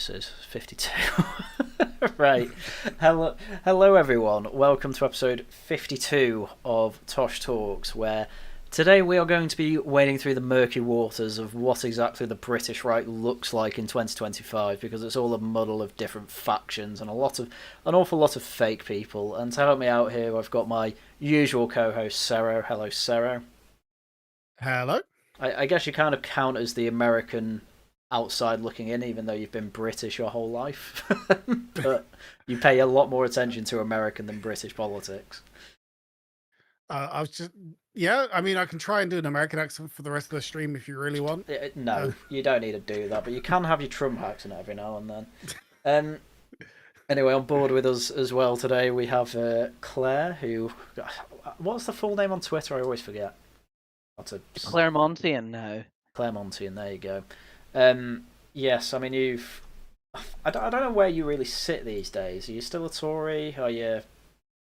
this is 52. Right. Hello, everyone. Welcome to episode 52 of TOSH Talks, where today we are going to be wading through the murky waters of what exactly the British right looks like in 2025, because it's all a muddle of different factions and an awful lot of fake people. And to help me out here, I've got my usual co-host Cero. Hello, Cero. Hello. I guess you kind of count as the American outside looking in, even though you've been British your whole life. But you pay a lot more attention to American than British politics. I was just, yeah, I mean, I can try and do an American accent for the rest of the stream if you really want. No, you don't need to do that, but you can have your Trump accent every now and then. Anyway, on board with us as well today, we have Claire, who... What's the full name on Twitter? I always forget. Claremontian now. Claremontian, there you go. Yes, I mean, I don't know where you really sit these days. Are you still a Tory? Are you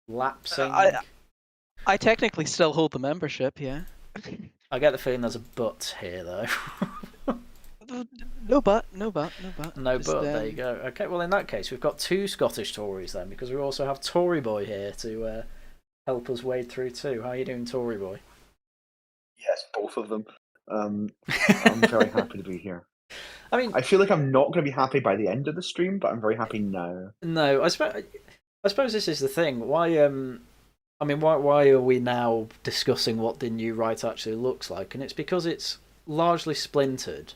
lapsing? I technically still hold the membership, yeah. I get the feeling there's a but here, though. No but. No but, there you go. Okay, well, in that case, we've got two Scottish Tories then, because we also have Tory Boy here to help us wade through too. How are you doing, Tory Boy? Yes, both of them. I'm very happy to be here. I mean, I feel like I'm not going to be happy by the end of the stream, but I'm very happy now. No, I suppose this is the thing. Why are we now discussing what the new right actually looks like? And it's because it's largely splintered,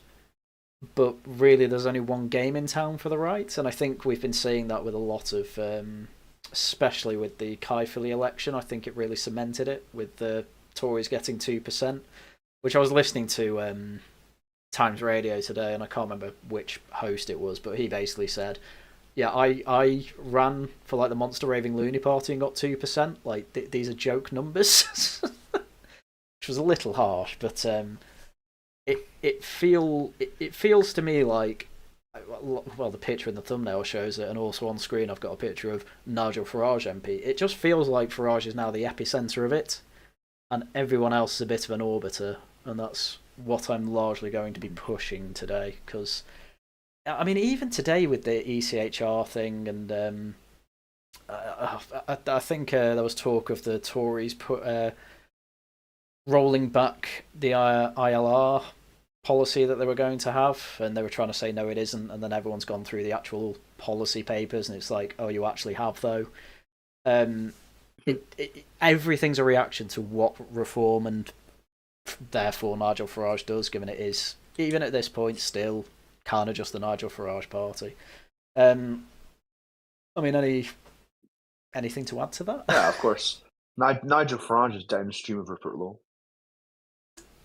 but really there's only one game in town for the right, and I think we've been seeing that with a lot of, especially with the Caerphilly election. I think it really cemented it with the Tories getting 2%. Which I was listening to Times Radio today, and I can't remember which host it was, but he basically said, "Yeah, I ran for like the Monster Raving Loony Party and got 2%. Like these are joke numbers," which was a little harsh, but it feels to me like, well, the picture in the thumbnail shows it, and also on screen I've got a picture of Nigel Farage MP. It just feels like Farage is now the epicenter of it, and everyone else is a bit of an orbiter. And that's what I'm largely going to be pushing today. Because, I mean, even today with the ECHR thing, and I think there was talk of the Tories rolling back the ILR policy that they were going to have, and they were trying to say no, it isn't, and then everyone's gone through the actual policy papers, and it's like, oh, you actually have though. Everything's a reaction to what reform and therefore Nigel Farage does, given it is, even at this point, still kind of just the Nigel Farage party. I mean, anything to add to that? Yeah, of course. Nigel Farage is downstream of Rupert Lowe.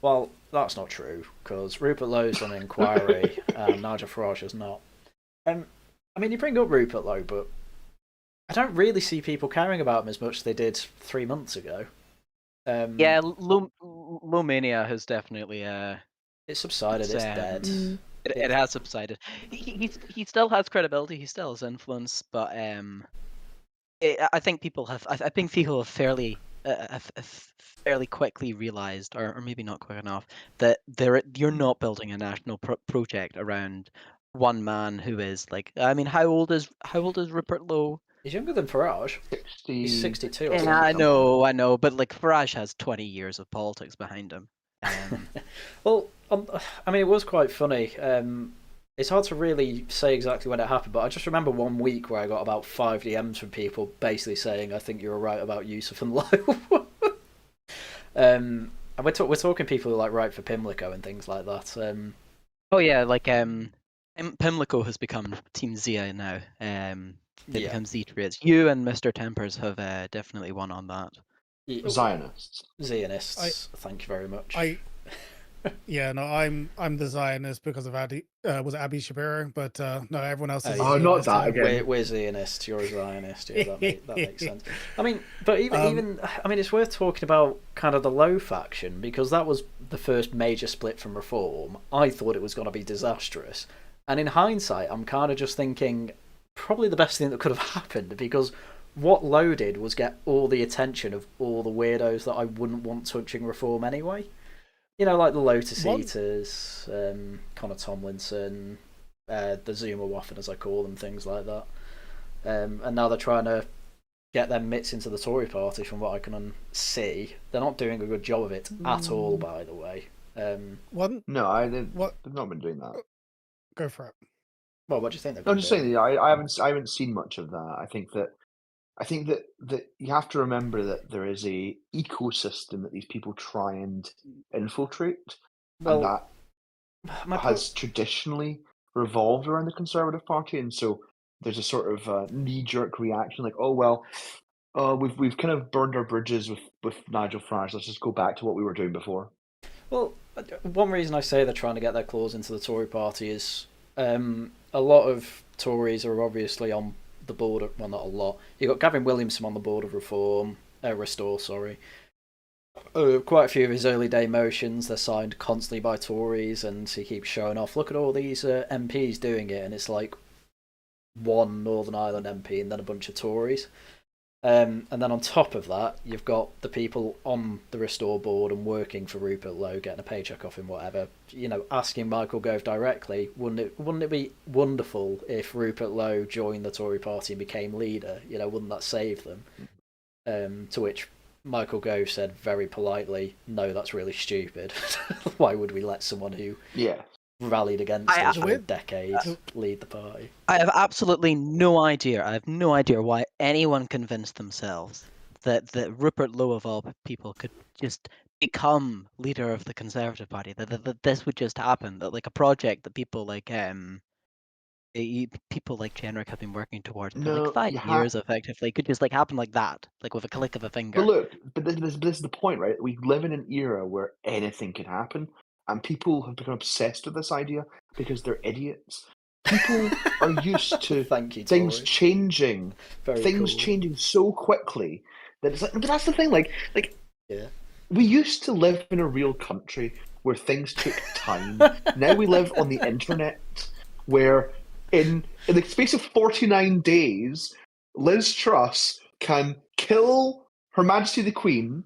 Well, that's not true, because Rupert Lowe's on inquiry and Nigel Farage is not. I mean, you bring up Rupert Lowe, but I don't really see people caring about him as much as they did 3 months ago. Yeah, Low Mania has definitely it's subsided. It's dead. It has subsided. He still has credibility. He still has influence, but I think people have. I think people have fairly quickly realised, or maybe not quick enough, that you're not building a national project around one man who is like. I mean, how old is Rupert Lowe? He's younger than Farage. He's 62. Or yeah, I know, but like Farage has 20 years of politics behind him. Well, I mean, it was quite funny. It's hard to really say exactly when it happened, but I just remember one week where I got about 5 DMs from people basically saying, "I think you were right about Yusuf and Lowe." And we're talking people who like write for Pimlico and things like that. Oh yeah, like Pimlico has become Team Zia now. They become Z-Trades. You and Mr. Tempers have definitely won on that. Zionists. Thank you very much. I'm the Zionist because of Abby Shapiro, but no, everyone else is. Not that again. We're Zionists. You're a Zionist. Yeah, that makes sense. I mean, but even I mean, it's worth talking about kind of the Low faction, because that was the first major split from Reform. I thought it was going to be disastrous, and in hindsight, I'm kind of just thinking probably the best thing that could have happened, because what Lowe did was get all the attention of all the weirdos that I wouldn't want touching Reform anyway. You know, like the Lotus Eaters, Connor Tomlinson, the Zuma waffin, as I call them, things like that. And now they're trying to get their mitts into the Tory party, from what I can see. They're not doing a good job of it at all, by the way. One, No, what? they've not been doing that. Go for it. Well, what do you think they've No, I'm been just doing? saying. I haven't seen much of that. I think that you have to remember that there is a ecosystem that these people try and infiltrate, and Well, that my has traditionally revolved around the Conservative Party, and so there's a sort of knee-jerk reaction, like, oh well, we've kind of burned our bridges with Nigel Farage. Let's just go back to what we were doing before. Well, one reason I say they're trying to get their claws into the Tory party is a lot of Tories are obviously on the board of, well, not a lot. You've got Gavin Williamson on the board of Restore, sorry. Quite a few of his early day motions, they're signed constantly by Tories, and he keeps showing off, look at all these MPs doing it, and it's like one Northern Ireland MP and then a bunch of Tories. And then on top of that, you've got the people on the Restore board and working for Rupert Lowe, getting a paycheck off him, whatever. You know, asking Michael Gove directly, wouldn't it be wonderful if Rupert Lowe joined the Tory party and became leader? You know, wouldn't that save them? To which Michael Gove said very politely, "No, that's really stupid. Why would we let someone who rallied against us for a decade lead the party?" I have absolutely no idea. I have no idea why anyone convinced themselves that Rupert Lowe of all people could just become leader of the Conservative Party. That this would just happen. That like a project that people like Jenrick have been working towards for like 5 years effectively could just like happen like that, like with a click of a finger. But look, this is the point, right? We live in an era where anything can happen, and people have become obsessed with this idea because they're idiots. People are used to things changing, changing so quickly that it's like. But that's the thing, like we used to live in a real country where things took time. Now we live on the internet, where in the space of 49 days, Liz Truss can kill Her Majesty the Queen,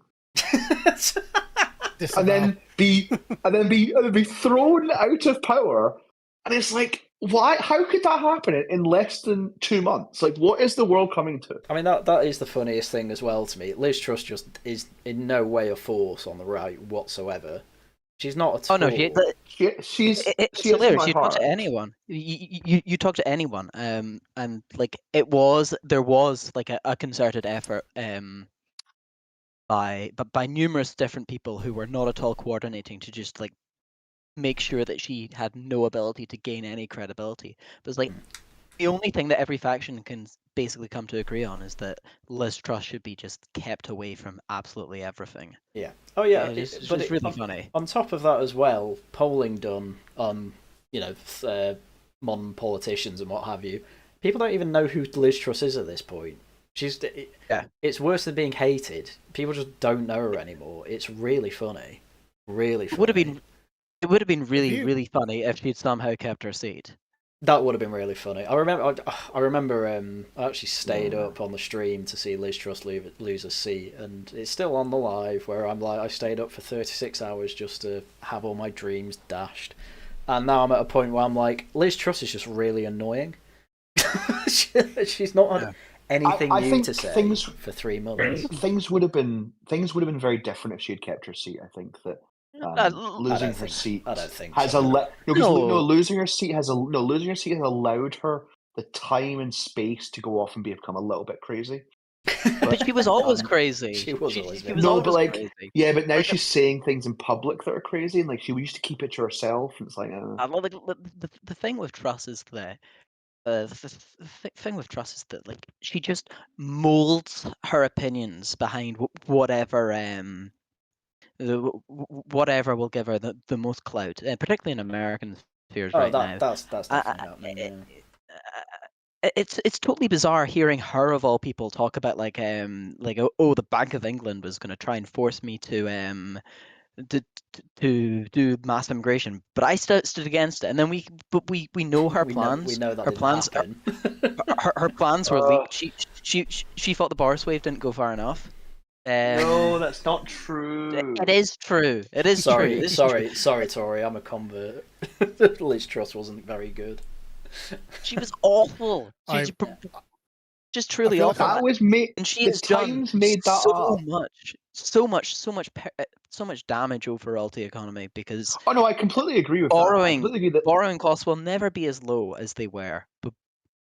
and then be thrown out of power. And it's like, why? How could that happen in less than 2 months? Like, what is the world coming to? I mean, that is the funniest thing as well to me. Liz Truss just is in no way a force on the right whatsoever. She's not at all. Oh no, she's hilarious. You talk to anyone. You talk to anyone. And like there was like a concerted effort by numerous different people who were not at all coordinating to just like make sure that she had no ability to gain any credibility. But it's like the only thing that every faction can basically come to agree on is that Liz Truss should be just kept away from absolutely everything. Yeah. Oh yeah. It's really funny. On top of that as well, polling done on modern politicians and what have you, people don't even know who Liz Truss is at this point. It's worse than being hated. People just don't know her anymore. It's really funny. Really funny. It would have been really funny if she'd somehow kept her seat. That would have been really funny. I remember I actually stayed up on the stream to see Liz Truss lose a seat, and it's still on the live where I'm like, I stayed up for 36 hours just to have all my dreams dashed. And now I'm at a point where I'm like, Liz Truss is just really annoying. She's not had anything new to say for 3 months. Things would have been very different if she had kept her seat. I think that losing her seat has losing her seat has allowed her the time and space to go off and become a little bit crazy. But she was always crazy. She was always crazy. Yeah, but now she's saying things in public that are crazy, and like she used to keep it to herself, and it's like the thing with Truss is that the thing with Truss is that like she just molds her opinions behind whatever will give her the most clout, particularly in American spheres now. That's definitely happening. It's totally bizarre hearing her of all people talk about like the Bank of England was going to try and force me to do mass immigration, but I stood against it, and then we know her plans. We know that her plans. Her plans were leaked. She thought the bar swave didn't go far enough. No, that's not true. It is true. It is true. Sorry, Tory. I'm a convert. Liz Truss wasn't very good. She was awful. Just truly feel like awful. That was made. And she The has done Times made that up. so much damage overall to the economy because Oh no, I completely agree with that. I completely agree that. borrowing costs will never be as low as they were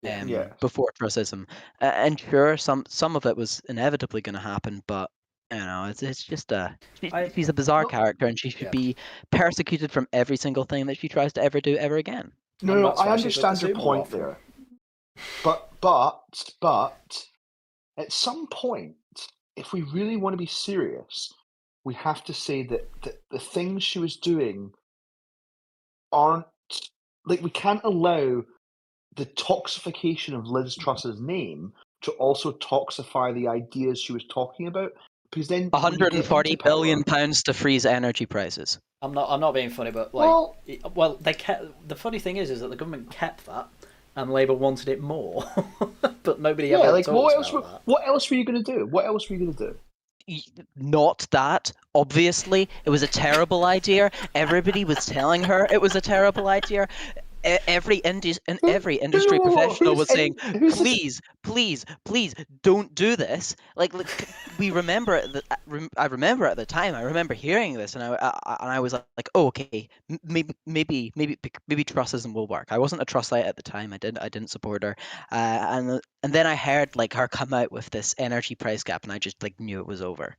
Yeah. before Trussism. And sure, some of it was inevitably going to happen, but you know, it's just she's a bizarre character, and she should be persecuted from every single thing that she tries to ever do ever again. No, I understand your point there, but at some point, if we really want to be serious, we have to say that the things she was doing aren't like we can't allow the toxification of Liz Truss's name to also toxify the ideas she was talking about, because then 140 billion pounds to freeze energy prices. I'm not being funny, but well, they kept. The funny thing is that the government kept that, and Labour wanted it more, but nobody ever talks about that. What else were you going to do? What else were you going to do? Not that. Obviously, it was a terrible idea. Everybody was telling her it was a terrible idea. Every industry professional was saying, please, don't do this. Like we remember I remember at the time. I remember hearing this, and I was like, oh, okay, maybe Trussism will work. I wasn't a Trussite at the time. I didn't support her, and then I heard like her come out with this energy price cap, and I just like knew it was over.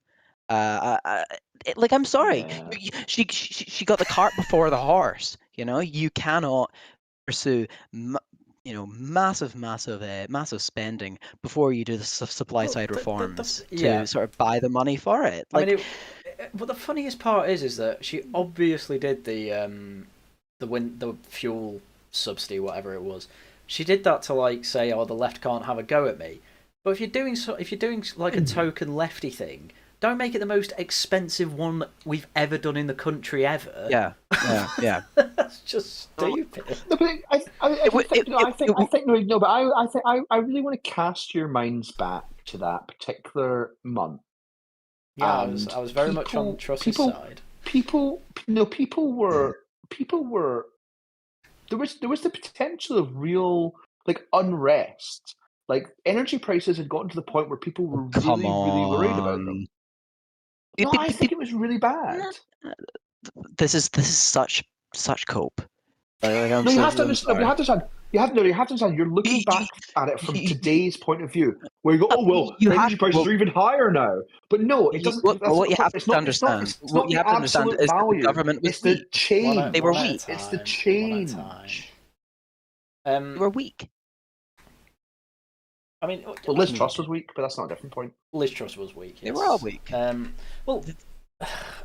I'm sorry, she got the cart before the horse. You know, you cannot pursue massive spending before you do the supply side reforms to sort of buy the money for it. But the funniest part is that she obviously did the fuel subsidy, whatever it was. She did that to like say, oh, the left can't have a go at me. But if you're doing like a token lefty thing, don't make it the most expensive one we've ever done in the country ever. Yeah. That's just stupid. No, but I really want to cast your minds back to that particular month. Yeah, I was very much on Truss's side. People were. There was the potential of real like unrest. Like energy prices had gotten to the point where people were really worried about them. No, I think it was really bad. This is such cope. You have to understand. You have to understand. You're looking back at it from today's point of view, where you go, "Oh well, energy prices are even higher now." But no, it doesn't. What you have to understand is the government was the change. They were weak. It's the change. They were weak. I mean, Liz Truss was weak, but that's not a different point. Liz Truss was weak. Yes. They were all weak. Well,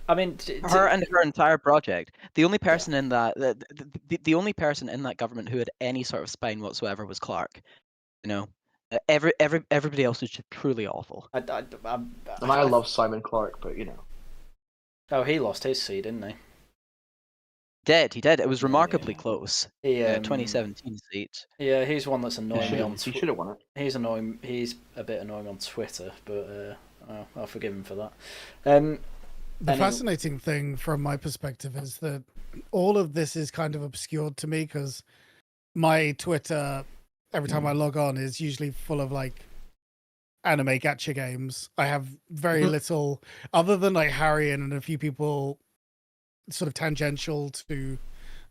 I mean, her and her entire project. The only person in that, the only person in that government who had any sort of spine whatsoever was Clark. You know, everybody else was just truly awful. I love Simon Clark, but you know. Oh, he lost his seat, didn't he? He did. It was remarkably close. 2017 seat. Yeah, he's one that's annoying me on Twitter. He should have won it. He's annoying. He's a bit annoying on Twitter, but I'll forgive him for that. The fascinating thing from my perspective is that all of this is kind of obscured to me because my Twitter, every time I log on, is usually full of like anime gacha games. I have very little, other than like Harry and a few people sort of tangential to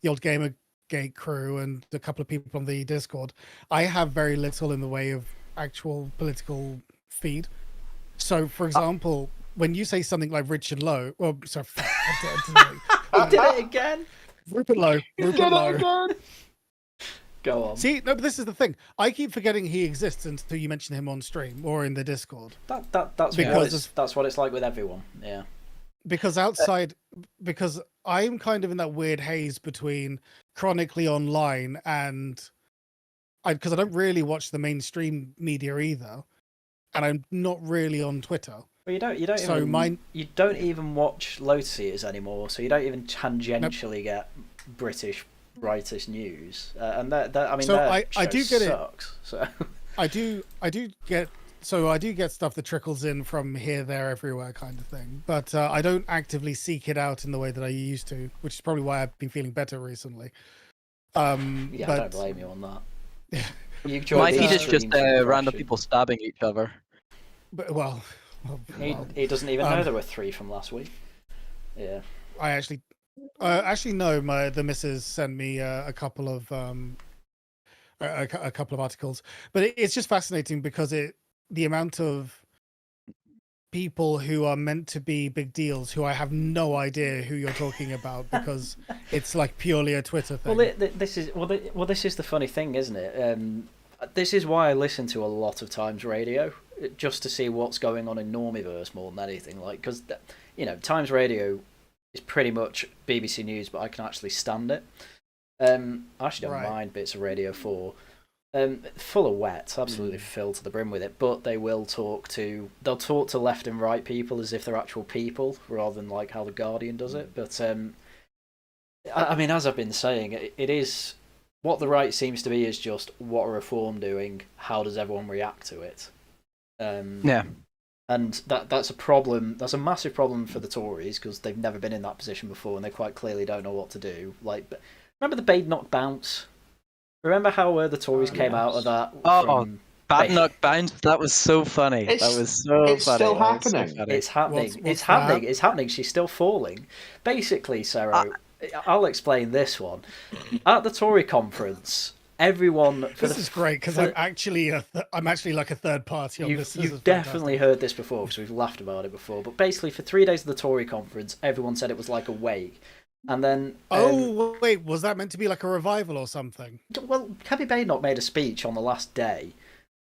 the old Gamergate crew and a couple of people on the Discord. I have very little in the way of actual political feed. So, for example, when you say something like Rich and Low, well, sorry, I did it again. Rupert Low. Go on. See, no, but this is the thing. I keep forgetting he exists until you mention him on stream or in the Discord. That's what it's like with everyone. Yeah. Because because I'm kind of in that weird haze between chronically online and because I don't really watch the mainstream media either, and I'm not really on Twitter. Well, you don't even watch Lotus Eaters anymore, so you don't even tangentially get British writers news, and that I mean, so I do get sucks, it. So I do get stuff that trickles in from here, there, everywhere, kind of thing. But I don't actively seek it out in the way that I used to, which is probably why I've been feeling better recently. Yeah, I but don't blame you on that. My feed is streams just from random Thrashing. people stabbing each other. but He doesn't even know there were 3 from last week. Yeah. I actually no. The missus sent me a couple of a couple of articles, but it's just fascinating because the amount of people who are meant to be big deals who I have no idea who you're talking about because it's like purely a Twitter thing. Well, this is the funny thing, isn't it? This is why I listen to a lot of Times Radio, just to see what's going on in Normiverse more than anything. Like, because Times Radio is pretty much BBC News, but I can actually stand it. I actually don't mind bits of Radio 4. Full of wet, absolutely filled to the brim with it. But they'll talk to left and right people as if they're actual people, rather than like how the Guardian does it. But I mean, as I've been saying, it is what the right seems to be is just what are Reform doing? How does everyone react to it? Yeah. And that's a problem. That's a massive problem for the Tories because they've never been in that position before, and they quite clearly don't know what to do. Like, remember the Badenoch bounce? Remember how the Tories came out of that? Badenoch bounce. That was so funny. That was so funny. It's still happening. It's happening. What's It's happening. It's happening. She's still falling. Basically, Cero, I'll explain this one. At the Tory conference, everyone. This is great because I'm actually like a third party on this. You've definitely heard this before because we've laughed about it before. But basically, for 3 days of the Tory conference, everyone said it was like a wake. And then, wait, was that meant to be like a revival or something? Well, Kevin Badenoch made a speech on the last day.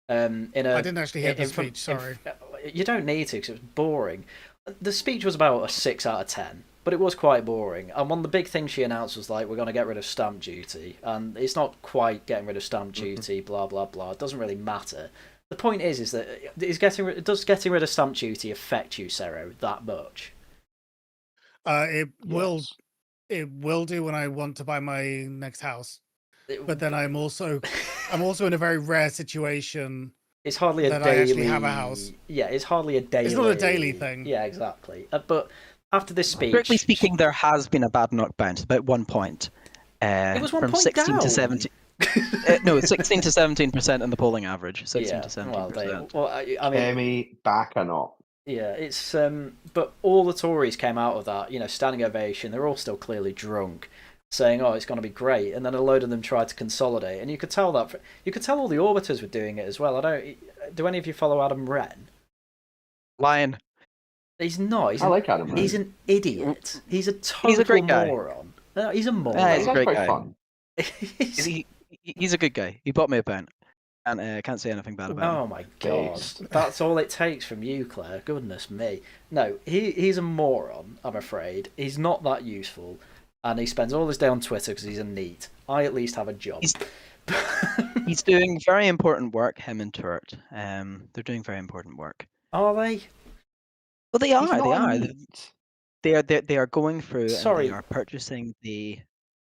I didn't actually hear the speech. Sorry, you don't need to because it was boring. The speech was about a 6 out of 10, but it was quite boring. And one of the big things she announced was like, we're going to get rid of stamp duty, and it's not quite getting rid of stamp duty. Blah blah blah. It doesn't really matter. The point is that does getting rid of stamp duty affect you, Cero, that much? It will. It will do when I want to buy my next house, but then I'm also in a very rare situation. It's hardly a that daily. I actually have a house. Yeah, it's hardly a daily. It's not a daily thing. Yeah, exactly. But after this speech, strictly speaking, there has been a Badenoch bounce about 1 point. It was 1 from point 16 down. to 17. No, 16 to 17% in the polling average. 16 to 17%. Well, I mean, Emmy back or not? Yeah, it's but all the Tories came out of that, standing ovation. They're all still clearly drunk, saying, "Oh, it's going to be great," and then a load of them tried to consolidate, and you could tell all the orbiters were doing it as well. Do any of you follow Adam Wren? Lion. He's not. I like Adam Wren. He's an idiot. He's a total great guy. moron. No, he's a moron. Yeah, he's a great quite guy. fun. He's a good guy. He bought me a pound. And I can't say anything bad about him. Oh my god. That's all it takes from you, Claire. Goodness me. No, he's a moron, I'm afraid. He's not that useful. And he spends all his day on Twitter because he's a neat. I at least have a job. He's doing very important work, him and Turt. They're doing very important work. Are they? Well, they are. They are going through Sorry. and they are purchasing the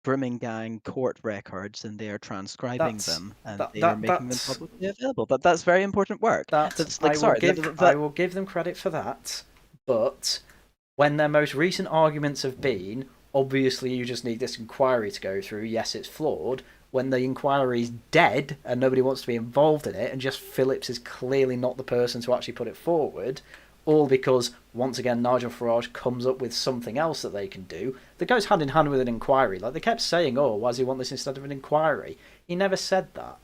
Brimming Gang court records and they are transcribing them and they are making them publicly available. But that's very important work. I will give them credit for that. But when their most recent arguments have been, obviously you just need this inquiry to go through, yes, it's flawed, when the inquiry's dead and nobody wants to be involved in it and just Phillips is clearly not the person to actually put it forward, all because, once again, Nigel Farage comes up with something else that they can do that goes hand in hand with an inquiry. Like, they kept saying, oh, why does he want this instead of an inquiry? He never said that.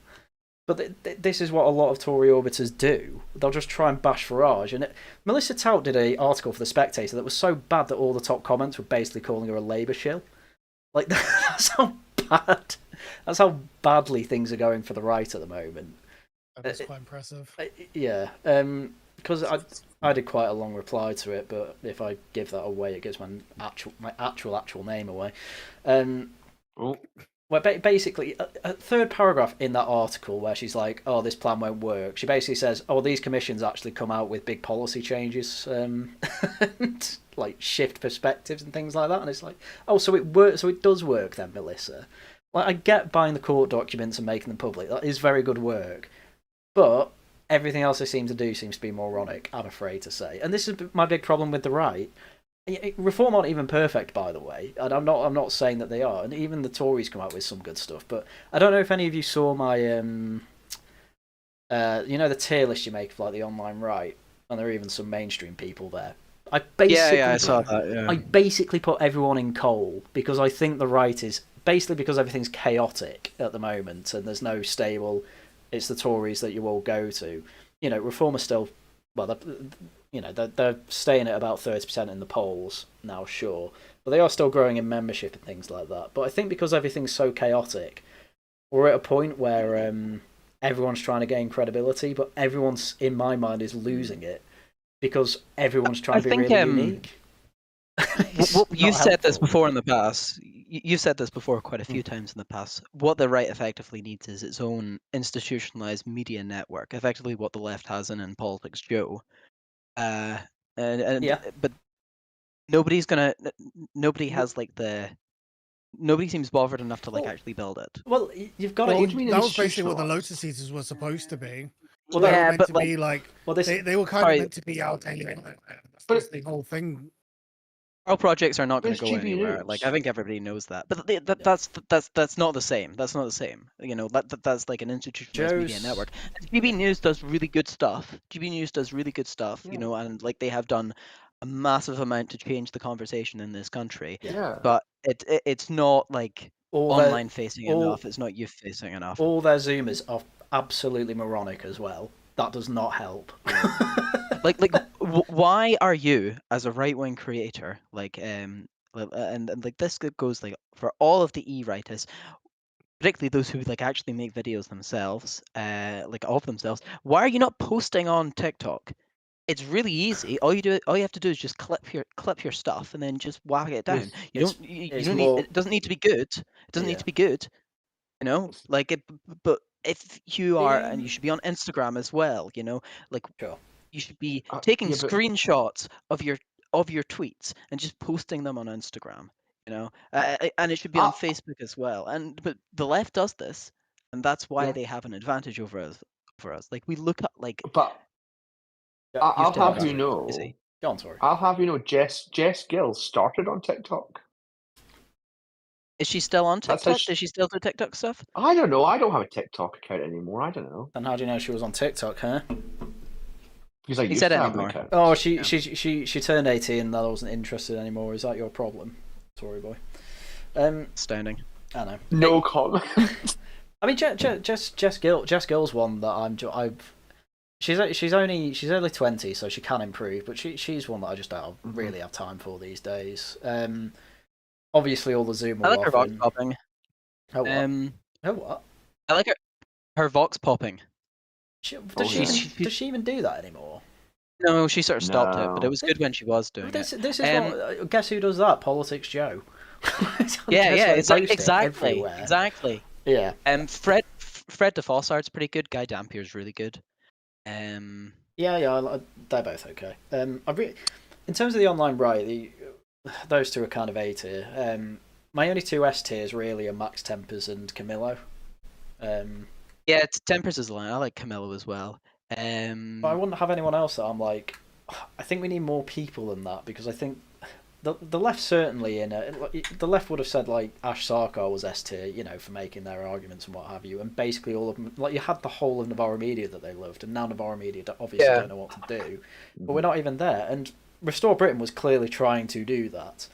But this is what a lot of Tory orbiters do. They'll just try and bash Farage. And Melissa Tout did an article for The Spectator that was so bad that all the top comments were basically calling her a Labour shill. Like, that's how badly things are going for the right at the moment. That's quite impressive. Yeah. Because I did quite a long reply to it, but if I give that away, it gives my actual name away. Well, basically, a third paragraph in that article where she's like, "Oh, this plan won't work." She basically says, "Oh, these commissions actually come out with big policy changes, and like shift perspectives and things like that." And it's like, "Oh, so it works. So it does work then, Melissa." Like, I get buying the court documents and making them public. That is very good work, but everything else they seem to do seems to be moronic, I'm afraid to say. And this is my big problem with the right. Reform aren't even perfect, by the way, and I'm not saying that they are. And even the Tories come out with some good stuff. But I don't know if any of you saw my the tier list you make of like the online right, and there are even some mainstream people there. I saw that. Yeah. I basically put everyone in coal because I think the right is basically because everything's chaotic at the moment and there's no stable. It's the Tories that you all go to. Reform are still they're staying at about 30% in the polls now, sure, but they are still growing in membership and things like that. But I think because everything's so chaotic, we're at a point where everyone's trying to gain credibility, but everyone's, in my mind, is losing it because everyone's trying to be really unique. You've said this before in the past. You've said this before quite a few times in the past. What the right effectively needs is its own institutionalized media network. Effectively, what the left has in Politics Joe. But nobody has like nobody seems bothered enough to actually build it. Well, you've got that was basically what the Lotus Eaters were supposed to be. Well, they were meant to be like they were kind of meant to be out anyway. But the whole thing. Our projects are not going to go anywhere. Like I think everybody knows that, but that's not the same. That's not the same. That's like an institutionalized media network. GB News does really good stuff. GB News does really good stuff. And like they have done a massive amount to change the conversation in this country. Yeah. But it's not like online facing enough. It's not youth facing enough. All their Zoomers are absolutely moronic as well. That does not help. Why are you, as a right-wing creator, and like this goes like for all of the e-writers, particularly those who like actually make videos themselves, of themselves, why are you not posting on TikTok? It's really easy. All you have to do is just clip your stuff and then just whack it down. It doesn't need to be good. It doesn't need to be good. But if you are, and you should be on Instagram as well, Sure. You should be taking screenshots of your tweets and just posting them on Instagram, and it should be on Facebook as well. But the left does this, and that's why they have an advantage over us. Like we look at like. But I'll have you know. Go on, sorry. I'll have you know, Jess Gill started on TikTok. Is she still on TikTok? Does she still do TikTok stuff? I don't know. I don't have a TikTok account anymore. I don't know. And how do you know she was on TikTok, huh? Because I used to have an account. Oh, she turned 18 and I wasn't interested anymore. Is that your problem, Tory boy? Astounding. I know. No comment. I mean, Jess Gill's one that she's only 20, so she can improve, but she's one that I just don't really have time for these days. Obviously, all the Zoom. I like her vox popping. Oh what? Oh what? I like her vox popping. Does she even do that anymore? No, she sort of stopped it, but it was good when she was doing it. This is what. Guess who does that? Politics Joe. It's like exactly. Yeah. Fred de Fossard's pretty good. Guy Dampier's really good. Yeah, they're both okay. In terms of the online right, those two are kind of A tier. My only two S tiers really are Max Tempers and Camillo. Yeah, Tempers is the line. I like Camillo as well. But I wouldn't have anyone else that I'm like. I think we need more people than that because I think the left certainly the left would have said like Ash Sarkar was S tier, for making their arguments and what have you, and basically all of them, like you had the whole of Novara Media that they loved, and now Novara Media obviously don't know what to do, but we're not even there. And Restore Britain was clearly trying to do that.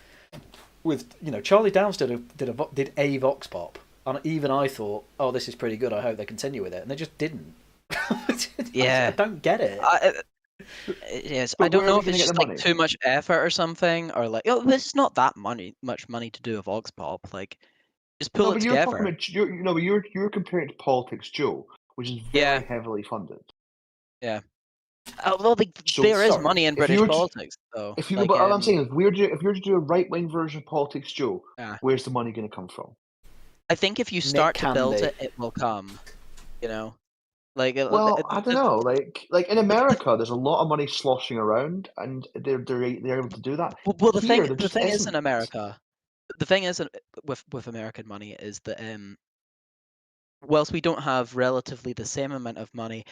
With Charlie Downs did a vox pop, and even I thought, oh, this is pretty good. I hope they continue with it, and they just didn't. Yeah, I don't get it. Yes, I don't know if it's just like too much effort or something, or like, there's not that much money to do a vox pop. Like, just pull it together. You're comparing it to Politics Joe, which is very heavily funded. Yeah. Well, there is money in British politics, though. But all I'm saying is, if you're to do a right-wing version of Politics Joe, where's the money going to come from? I think if you start to build it, it will come. Like, I don't know. Like in America, there's a lot of money sloshing around, and they're able to do that. Well, the thing is in America, the thing is with American money is that whilst we don't have relatively the same amount of money,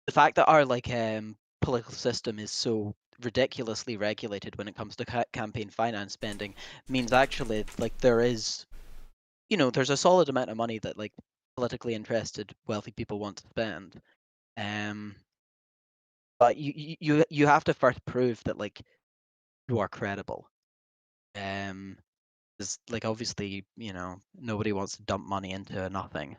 the fact that our political system is so ridiculously regulated when it comes to campaign finance spending means actually like there is, there's a solid amount of money that like politically interested wealthy people want to spend. But you have to first prove that like you are credible. Because like obviously, nobody wants to dump money into nothing.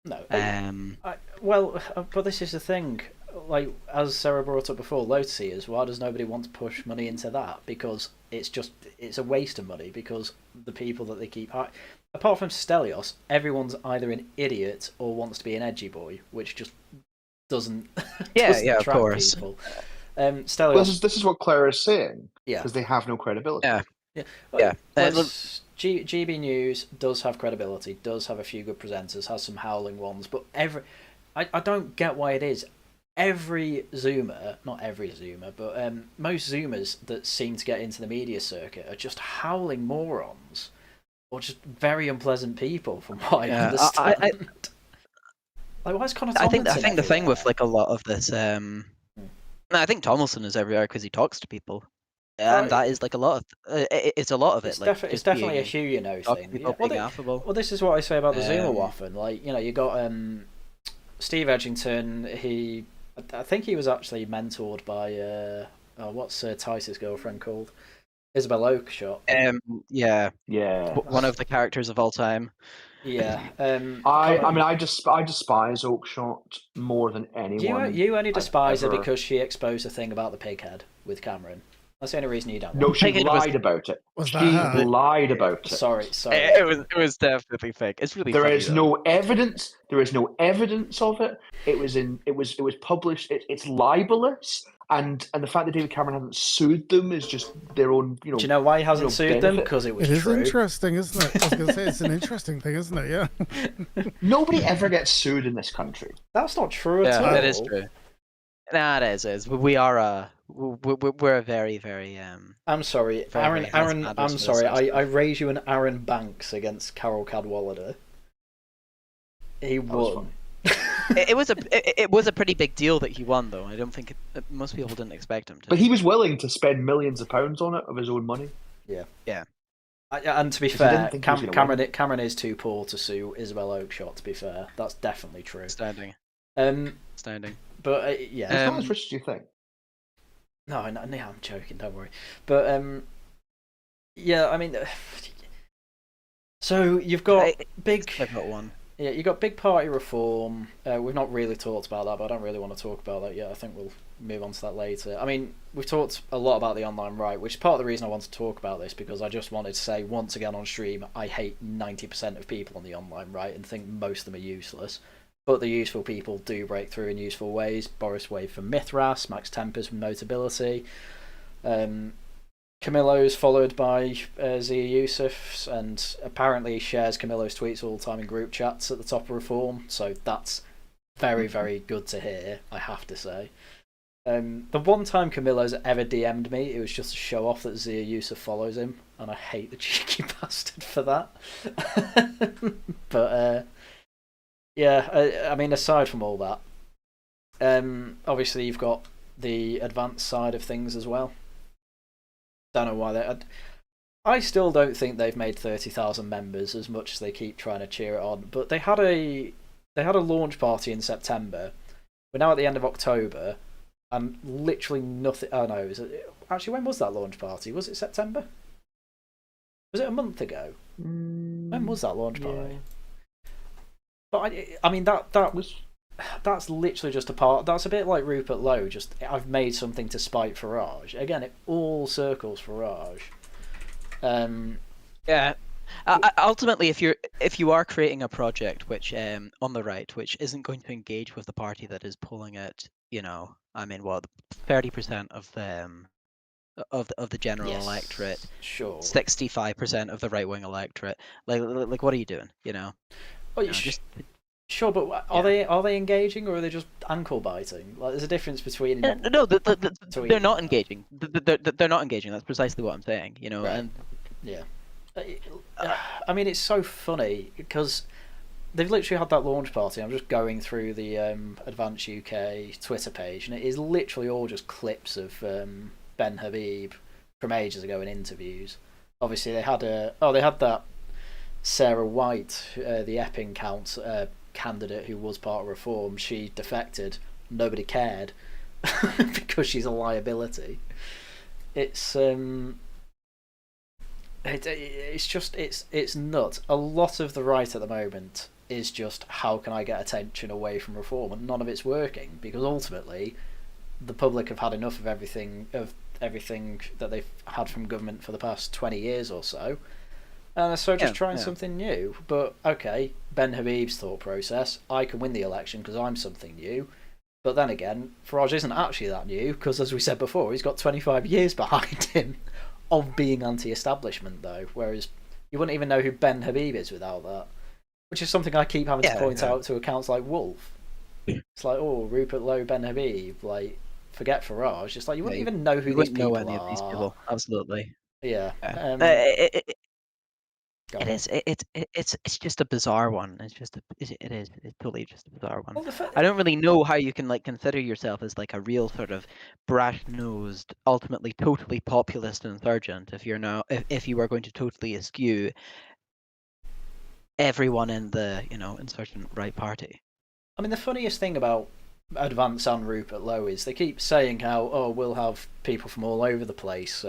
No. But this is the thing. Like as Sarah brought up before, lotus eaters. Why does nobody want to push money into that? Because it's a waste of money. Because the people that they keep, apart from Stelios, everyone's either an idiot or wants to be an edgy boy, which just doesn't. doesn't of course. People. Stelios. This is what Cler is saying. Yeah. Because they have no credibility. Yeah. GB News does have credibility, does have a few good presenters, has some howling ones, but I don't get why it is. Every Zoomer, not every Zoomer, but most Zoomers that seem to get into the media circuit are just howling morons, or just very unpleasant people, from what I understand. Like, why is Connor Tomlinson I think the thing with like a lot of this, I think Tomlinson is everywhere because he talks to people. And that is like a lot of it's a lot of it. It's definitely a Hugh, thing. People being affable. Well, this is what I say about the Zoomer waffen. Like, you got Steve Edgington. I think he was actually mentored by what's Tice's girlfriend called? Isabel Oakeshott. Yeah. One of the characters of all time. Yeah. I despise Oakeshott more than anyone. You only despise her because she exposed the thing about the pig head with Cameron. That's the only reason you don't. No, she lied about it. She lied about it. Sorry. It was definitely fake. It's really. There is no evidence. There is no evidence of it. It was published. It's libelous, and the fact that David Cameron hasn't sued them is just their own. Do you know why he hasn't sued them? Because it was true. It is interesting, isn't it? I was going to say it's an interesting thing, isn't it? Yeah. Nobody ever gets sued in this country. That's not true at all. That is true. Nah, it is. We are we're a very, very I'm sorry, Aaron. I'm sorry. I raise you an Aaron Banks against Carol Cadwallader. He won. It was a pretty big deal that he won, though. I don't think most people didn't expect him to. But he was willing to spend millions of pounds on it of his own money. Yeah. And to be fair, Cameron is too poor to sue Isabel Oakeshott. To be fair, that's definitely true. Standing. But yeah, it's not as rich as you think. No, I'm joking. Don't worry. But yeah, I mean, so you've got big. I've got one. Yeah, you got big party reform. We've not really talked about that, but I don't really want to talk about that yet. I think we'll move on to that later. I mean, we've talked a lot about the online right, which is part of the reason I wanted to talk about this, because I just wanted to say once again on stream, I hate 90% of people on the online right and think most of them are useless. But the useful people do break through in useful ways. Boris Wade from Mithras, Max Tempers from Notability. Camillo's followed by Zia Yusuf's, and apparently shares Camillo's tweets all the time in group chats at the top of Reform. So that's very, very good to hear, I have to say. The one time Camillo's ever DM'd me, it was just to show off that Zia Yusuf follows him, and I hate the cheeky bastard for that. But yeah, I mean, aside from all that, obviously you've got the advanced side of things as well. Don't know why I still don't think they've made 30,000 members as much as they keep trying to cheer it on. But they had a launch party in September. We're now at the end of October, and literally nothing. Oh no, actually, when was that launch party? Was it September? Was it a month ago? When was that launch party? But I mean that's literally just a part. That's a bit like Rupert Lowe. Just I've made something to spite Farage. Again, it all circles Farage. Yeah. Ultimately, if you are creating a project which on the right, which isn't going to engage with the party that is polling at 30% of the general electorate, sure, 65% of the right wing electorate, like what are you doing? Sure, but are they engaging, or are they just ankle biting? Like, there's a difference between. No, they're not engaging. They're not engaging. That's precisely what I'm saying. Right. And yeah, I mean, it's so funny because they've literally had that launch party. I'm just going through the Advance UK Twitter page, and it is literally all just clips of Ben Habib from ages ago in interviews. Obviously, they had that Sarah White, the Epping candidate who was part of Reform. She defected. Nobody cared because she's a liability. It's nuts. A lot of the right at the moment is just how can I get attention away from Reform, and none of it's working because ultimately the public have had enough of everything that they've had from government for the past 20 years or so, and so just trying something new. But okay, Ben Habib's thought process: I can win the election because I'm something new. But then again, Farage isn't actually that new because, as we said before, he's got 25 years behind him of being anti-establishment, though. Whereas you wouldn't even know who Ben Habib is without that, which is something I keep having to point out to accounts like Wolf. It's like, oh, Rupert Lowe, Ben Habib, like, forget Farage. It's like you wouldn't even know who these people are. Know any of these people, absolutely. Yeah. It's just a bizarre one. It's totally just a bizarre one. Well, I don't really know how you can like consider yourself as like a real sort of brash-nosed, ultimately totally populist insurgent if you are going to totally eschew everyone in the insurgent right party. I mean, the funniest thing about Advance and Rupert Lowe is they keep saying how we'll have people from all over the place.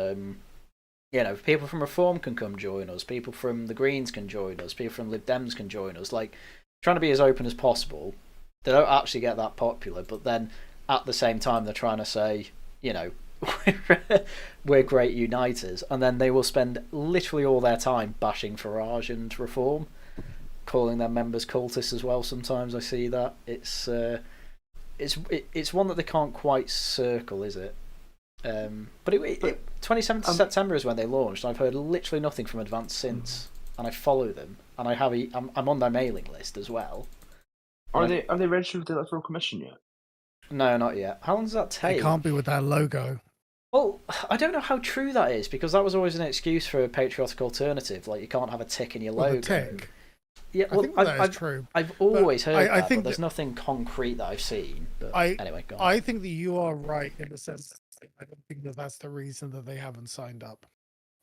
People from Reform can come join us, people from the Greens can join us, people from Lib Dems can join us. Like, trying to be as open as possible. They don't actually get that popular, but then at the same time they're trying to say, we're great uniters, and then they will spend literally all their time bashing Farage and Reform, calling their members cultists as well. Sometimes I see that. It's one that they can't quite circle, is it? But 27th of September is when they launched. I've heard literally nothing from Advance since, and I follow them, and I'm on their mailing list as well. Are they registered with the Electoral Commission yet? No, not yet. How long does that take? It can't be with that logo. Well, I don't know how true that is, because that was always an excuse for a patriotic alternative. Like, you can't have a tick in your logo. Tick. Yeah, well, I think that is true. I've always heard that, but there's nothing concrete that I've seen. But anyway, go on. I think that you are right in the sense that I don't think that that's the reason that they haven't signed up,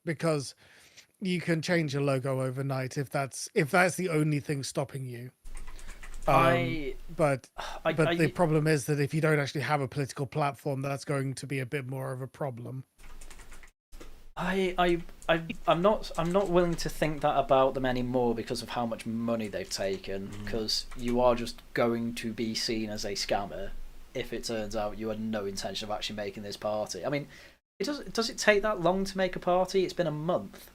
because you can change your logo overnight if that's the only thing stopping you. But the problem is that if you don't actually have a political platform, that's going to be a bit more of a problem. I'm not willing to think that about them anymore because of how much money they've taken. Because you are just going to be seen as a scammer if it turns out you had no intention of actually making this party. I mean, does it take that long to make a party? It's been a month.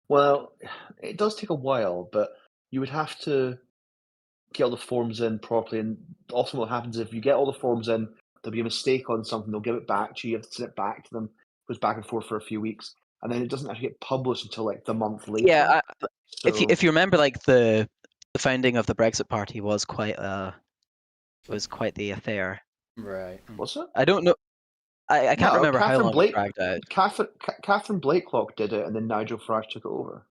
Well, it does take a while, but you would have to get all the forms in properly. And also what happens if you get all the forms in, there'll be a mistake on something, they'll give it back to you, you have to send it back to them. It goes back and forth for a few weeks, and then it doesn't actually get published until like the month later. Yeah, if you remember, like the founding of the Brexit Party was quite the affair. Right. Was it? I don't know. I can't remember how long it dragged out. Catherine Blakelock did it, and then Nigel Farage took it over.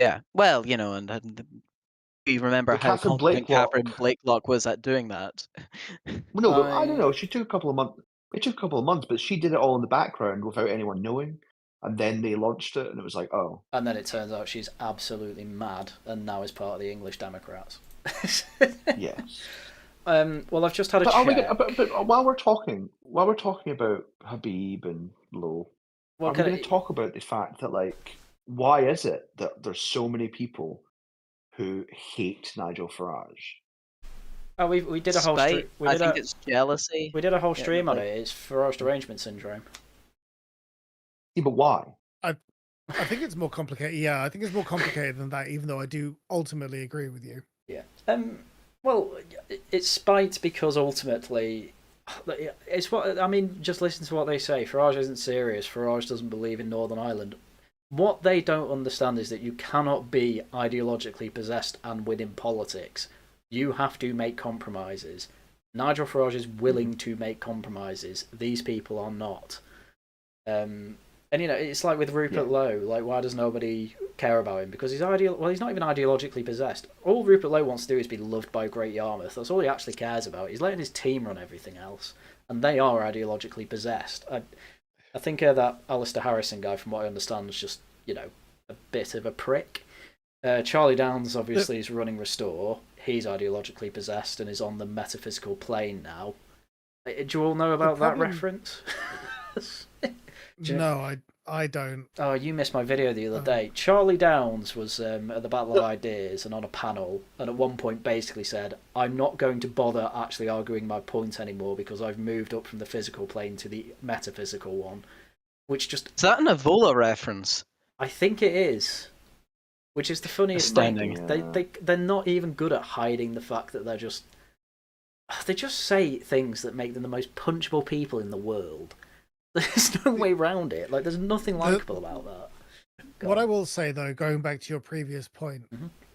Yeah, well, and we remember how confident Catherine Blakelock was at doing that. No, but I don't know. She took a couple of months. It took a couple of months, but she did it all in the background without anyone knowing. And then they launched it, and it was like, oh. And then it turns out she's absolutely mad, and now is part of the English Democrats. Yes. Well, I've just had a check. But while we're talking about Habib and Lowe, are we going to talk about the fact that, like, why is it that there's so many people who hate Nigel Farage? Oh, we did a whole stream. I think it's jealousy. We did a whole stream on it. It's Farage derangement syndrome. Yeah, but why? I think it's more complicated. Yeah, I think it's more complicated than that, even though I do ultimately agree with you. Yeah. Well, it's spite because ultimately, it's what I mean. Just listen to what they say. Farage isn't serious. Farage doesn't believe in Northern Ireland. What they don't understand is that you cannot be ideologically possessed and win in politics. You have to make compromises. Nigel Farage is willing to make compromises. These people are not. And it's like with Rupert Lowe. Like, why does nobody care about him because he's not even ideologically possessed. All Rupert Lowe wants to do is be loved by Great Yarmouth. That's all he actually cares about. He's letting his team run everything else, and they are ideologically possessed. I think that Alistair Harrison guy, from what I understand, is just, a bit of a prick. Charlie Downs obviously is running Restore. He's ideologically possessed and is on the metaphysical plane now. Do you all know about that reference? No, I don't. Oh, you missed my video the other day. Charlie Downs was at the Battle of Ideas and on a panel, and at one point basically said, "I'm not going to bother actually arguing my point anymore because I've moved up from the physical plane to the metaphysical one." Which just... Is that an Evola reference? I think it is. Which is the funniest thing. They're not even good at hiding the fact that they just say things that make them the most punchable people in the world. There's no way around it. Like, there's nothing likable about that. What I will say, though, going back to your previous point,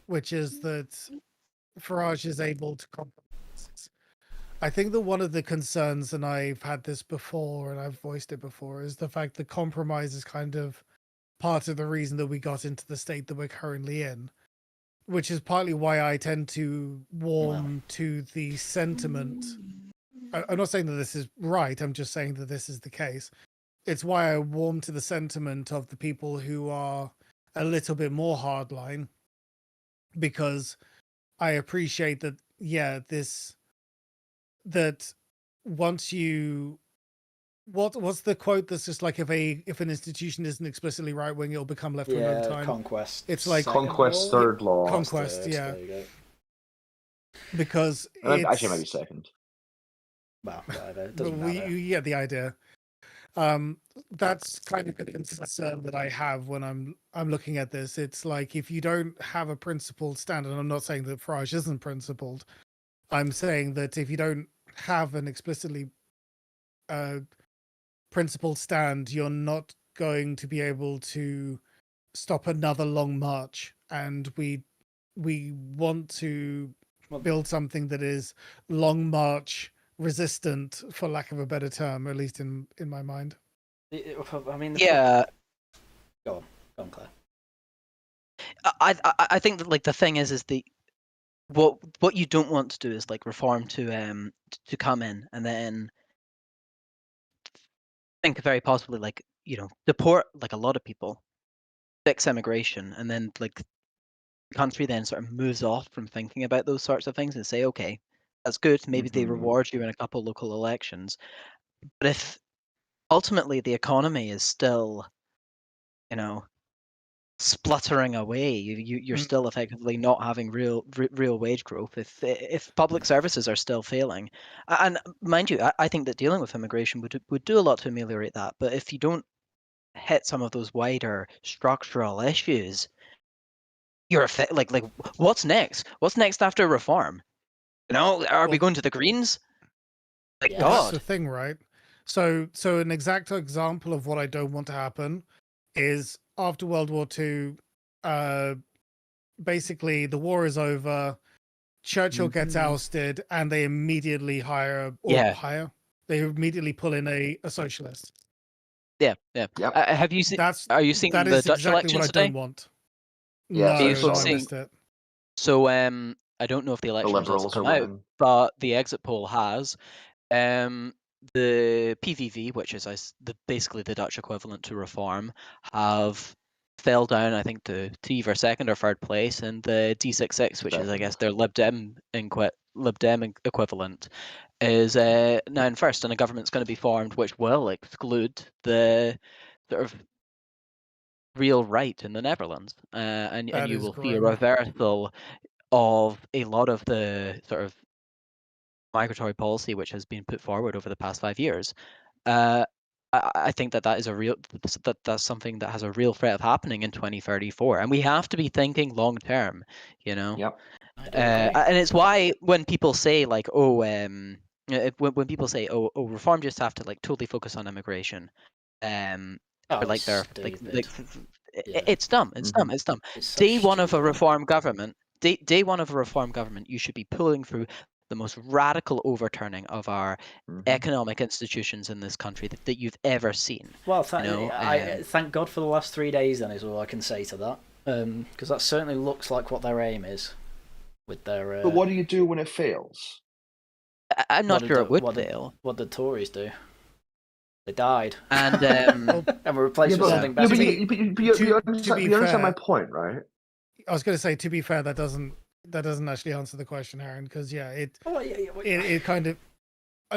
which is that Farage is able to compromise. I think that one of the concerns, and I've had this before and I've voiced it before, is the fact that compromise is kind of part of the reason that we got into the state that we're currently in, which is partly why I tend to warm to the sentiment. I'm not saying that this is right, I'm just saying that this is the case. It's why I warm to the sentiment of the people who are a little bit more hardline, because I appreciate that, that once you... What's the quote that's just like, if an institution isn't explicitly right wing, it'll become left wing over time? Conquest. It's like Conquest, third law. Conquest, yeah. Because actually, maybe second. Well, whatever. It doesn't matter. You get the idea. That's kind of a concern that I have when I'm looking at this. It's like, if you don't have a principled stand, and I'm not saying that Farage isn't principled, I'm saying that if you don't have an explicitly principled stand, you're not going to be able to stop another long march. And we want to build something that is long march resistant, for lack of a better term, at least in my mind. I mean, yeah. Go on, Claire. I think that, like, the thing is the what you don't want to do is like reform to come in and then think very possibly, like, deport like a lot of people, fix immigration, and then like the country then sort of moves off from thinking about those sorts of things and say, okay, that's good, maybe they reward you in a couple local elections. But if ultimately the economy is still, spluttering away, you're still effectively not having real wage growth. If public services are still failing, and mind you, I think that dealing with immigration would do a lot to ameliorate that. But if you don't hit some of those wider structural issues, you're like what's next? What's next after reform? Are we going to the Greens? Like, yeah, God. that's the thing, right? So an exact example of what I don't want to happen is, after World War II, basically the war is over, Churchill gets ousted, and they immediately they immediately pull in a socialist. Yeah. Yep. Have you seen? Are you seeing the Dutch elections today? I don't want. Yeah, No, I missed it. So I don't know if the election results have come out, but the exit poll has. The PVV, which is basically the Dutch equivalent to Reform, have fell down, I think, to either second or third place, and the D66, which is, I guess, their Lib Dem equivalent, is now in first, and a government's going to be formed which will exclude the sort of real right in the Netherlands, and you will see a reversal of a lot of the sort of migratory policy which has been put forward over the past 5 years. I think that is that's something that has a real threat of happening in 2034, and we have to be thinking long term, Yep. And it's why when people say like, when people say, reform just have to like totally focus on immigration, like they're like, it's dumb. It's dumb. It's dumb. Day one of a reform government, you should be pulling through the most radical overturning of our economic institutions in this country that you've ever seen. Well, thank God for the last 3 days, then, is all I can say to that. Because that certainly looks like what their aim is with their. But what do you do when it fails? I'm not sure it would fail. What did Tories do? They died, and and were replaced with something better. You understand my point, right? I was going to say, to be fair, that doesn't actually answer the question, Aaron, because it kind of.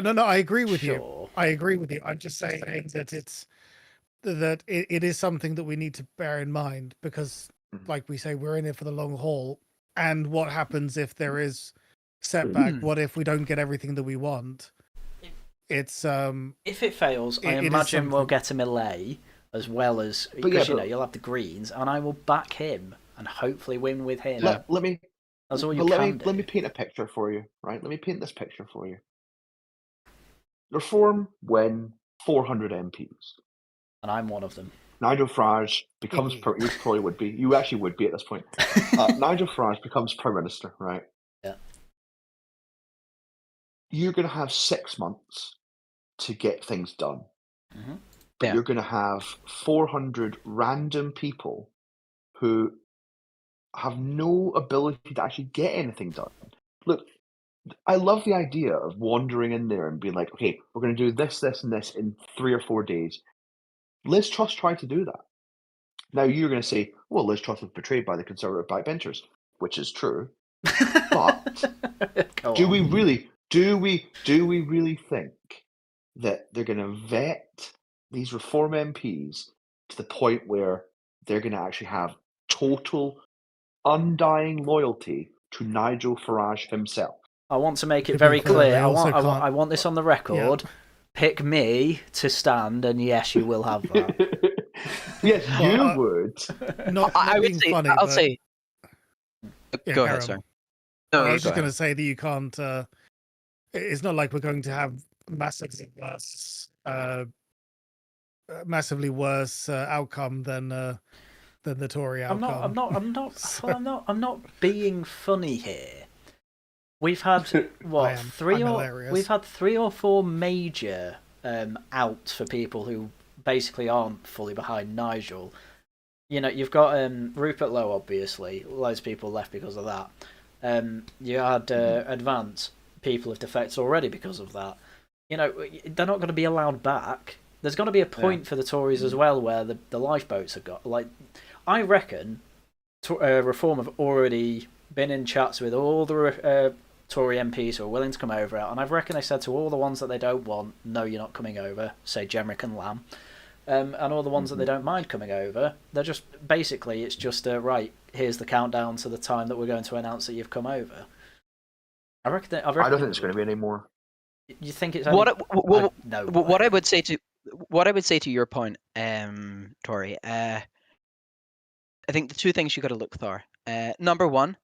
No, I agree with you. I agree with you. I'm just saying that it is something that we need to bear in mind because, like we say, we're in it for the long haul. And what happens if there is setback? What if we don't get everything that we want? It's if it fails, I imagine we'll get a Millet as well as because you'll have the Greens, and I will back him and hopefully win with him. Let me. That's all you can do. Let me paint a picture for you, right? Let me paint this picture for you. Reform win 400 MPs, and I'm one of them. Nigel Farage becomes you probably would be. You actually would be at this point. Nigel Farage becomes Prime Minister, right? Yeah. You're going to have 6 months to get things done. Mm-hmm. But you're going to have 400 random people who have no ability to actually get anything done. Look, I love the idea of wandering in there and being like, okay, we're going to do this, this, and this in 3 or 4 days. Liz Truss tried to do that. Now you're going to say, well, Liz Truss was betrayed by the Conservative backbenchers, which is true. But do we really think that they're going to vet these Reform MPs to the point where they're going to actually have total, undying loyalty to Nigel Farage himself? I want to make it very clear. I want this on the record. Yeah. Pick me to stand, and yes, you will have that. Yes, you would. I would say. Funny, I'll say. Go ahead, sir. No, I was just going to say that you can't. It's not like we're going to have massively worse outcome than the Tory outcome. I'm not being funny here. We've had we've had 3 or 4 major outs for people who basically aren't fully behind Nigel. You know, you've got Rupert Lowe, obviously. Loads of people left because of that. You had Advance. People have defected already because of that. You know, they're not going to be allowed back. There's going to be a point for the Tories as well where the lifeboats have got. Like, I reckon Reform have already been in chats with all the Tory MPs who are willing to come over, and I reckon they said to all the ones that they don't want, no, you're not coming over, say Jenrick and Lamb, and all the ones that they don't mind coming over, they're just, basically, it's just, right, here's the countdown to the time that we're going to announce that you've come over. I don't think it's going to be any more. You think it's... What I would say to your point, Tory, I think the 2 things you got to look for. Number 1,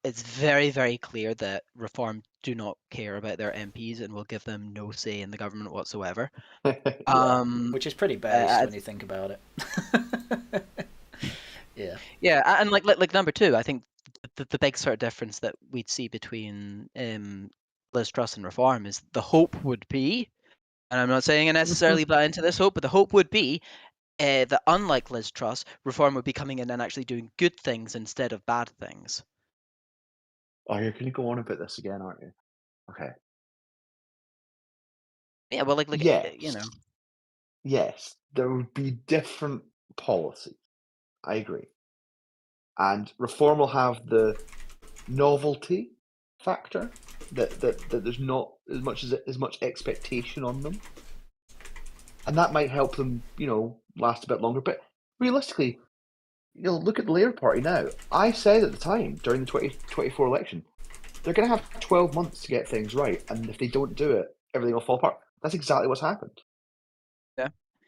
it's very, very clear that Reform do not care about their MPs and will give them no say in the government whatsoever. Which is pretty based when you think about it. Yeah. Yeah, and like number 2, I think the big sort of difference that we'd see between Liz Truss and Reform is the hope would be, and I'm not saying I necessarily buy into this hope, but the hope would be that unlike Liz Truss, Reform would be coming in and actually doing good things instead of bad things. Oh, you're going to go on about this again, aren't you? Okay. Yeah, well, yes. You know. Yes, there would be different policies. I agree. And Reform will have the novelty factor that there's not as much expectation on them, and that might help them, last a bit longer. But realistically, look at the Labour Party now. I said at the time during the 2024 election, they're going to have 12 months to get things right, and if they don't do it, everything will fall apart. That's exactly what's happened.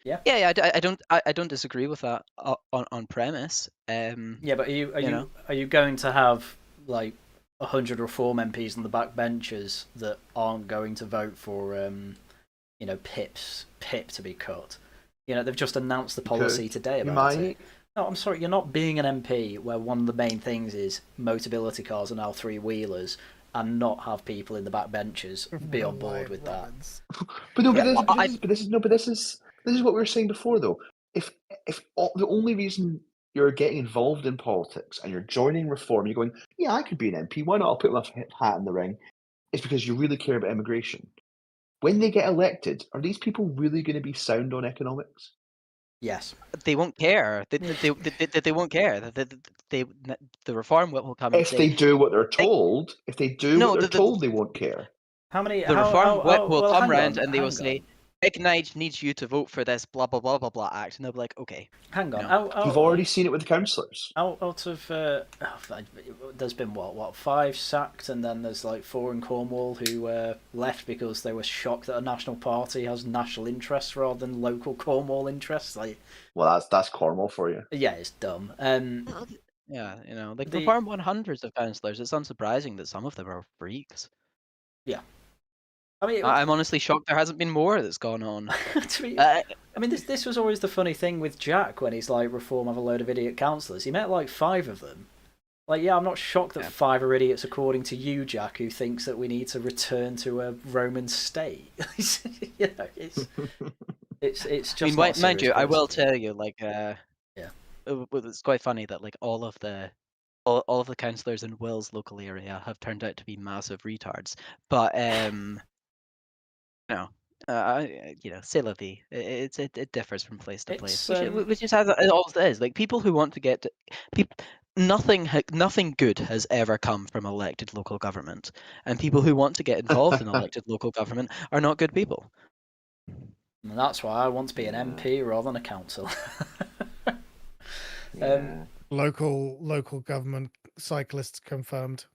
Yeah. I don't disagree with that on premise. Yeah, but are you going to have like 100 Reform MPs on the backbenchers that aren't going to vote for PIP to be cut? They've just announced the policy today about it. No, I'm sorry, you're not being an MP where one of the main things is Motability cars are now 3-wheelers and not have people in the backbenchers be on board with that. This is what we were saying before, though. If the only reason you're getting involved in politics and you're joining Reform, you're going, yeah, I could be an MP. Why not? I'll put my hat in the ring. It's because you really care about immigration. When they get elected, are these people really going to be sound on economics? Yes. They won't care. They won't care. The reform will come and If say, they do what they're told, they won't care. How many? The reform whip will come round and they will hang say, Ignite needs you to vote for this blah blah blah blah blah act, and they'll be like, okay. Hang on. You've already seen it with the councillors. Out of there's been what 5 sacked, and then there's like 4 in Cornwall who left because they were shocked that a national party has national interests rather than local Cornwall interests. Like, well, that's Cornwall for you. Yeah, it's dumb. Yeah, you know, like the Reform won hundreds of councillors. It's unsurprising that some of them are freaks. Yeah. I mean, I'm honestly shocked there hasn't been more that's gone on. I mean, this was always the funny thing with Jack when he's like, Reform have a load of idiot councillors. He met like 5 of them. Like, yeah, I'm not shocked that 5 are idiots according to you, Jack, who thinks that we need to return to a Roman state. You know, it's just. I mean, mind you, I will tell you, like, it's quite funny that like all of the councillors in Will's local area have turned out to be massive retards, but no, you know, c'est la vie. It differs from place to place, which is how it always is. Like, people who want to get nothing good has ever come from elected local government, and people who want to get involved in elected local government are not good people. And that's why I want to be an MP rather than a councillor. Local government cyclists confirmed.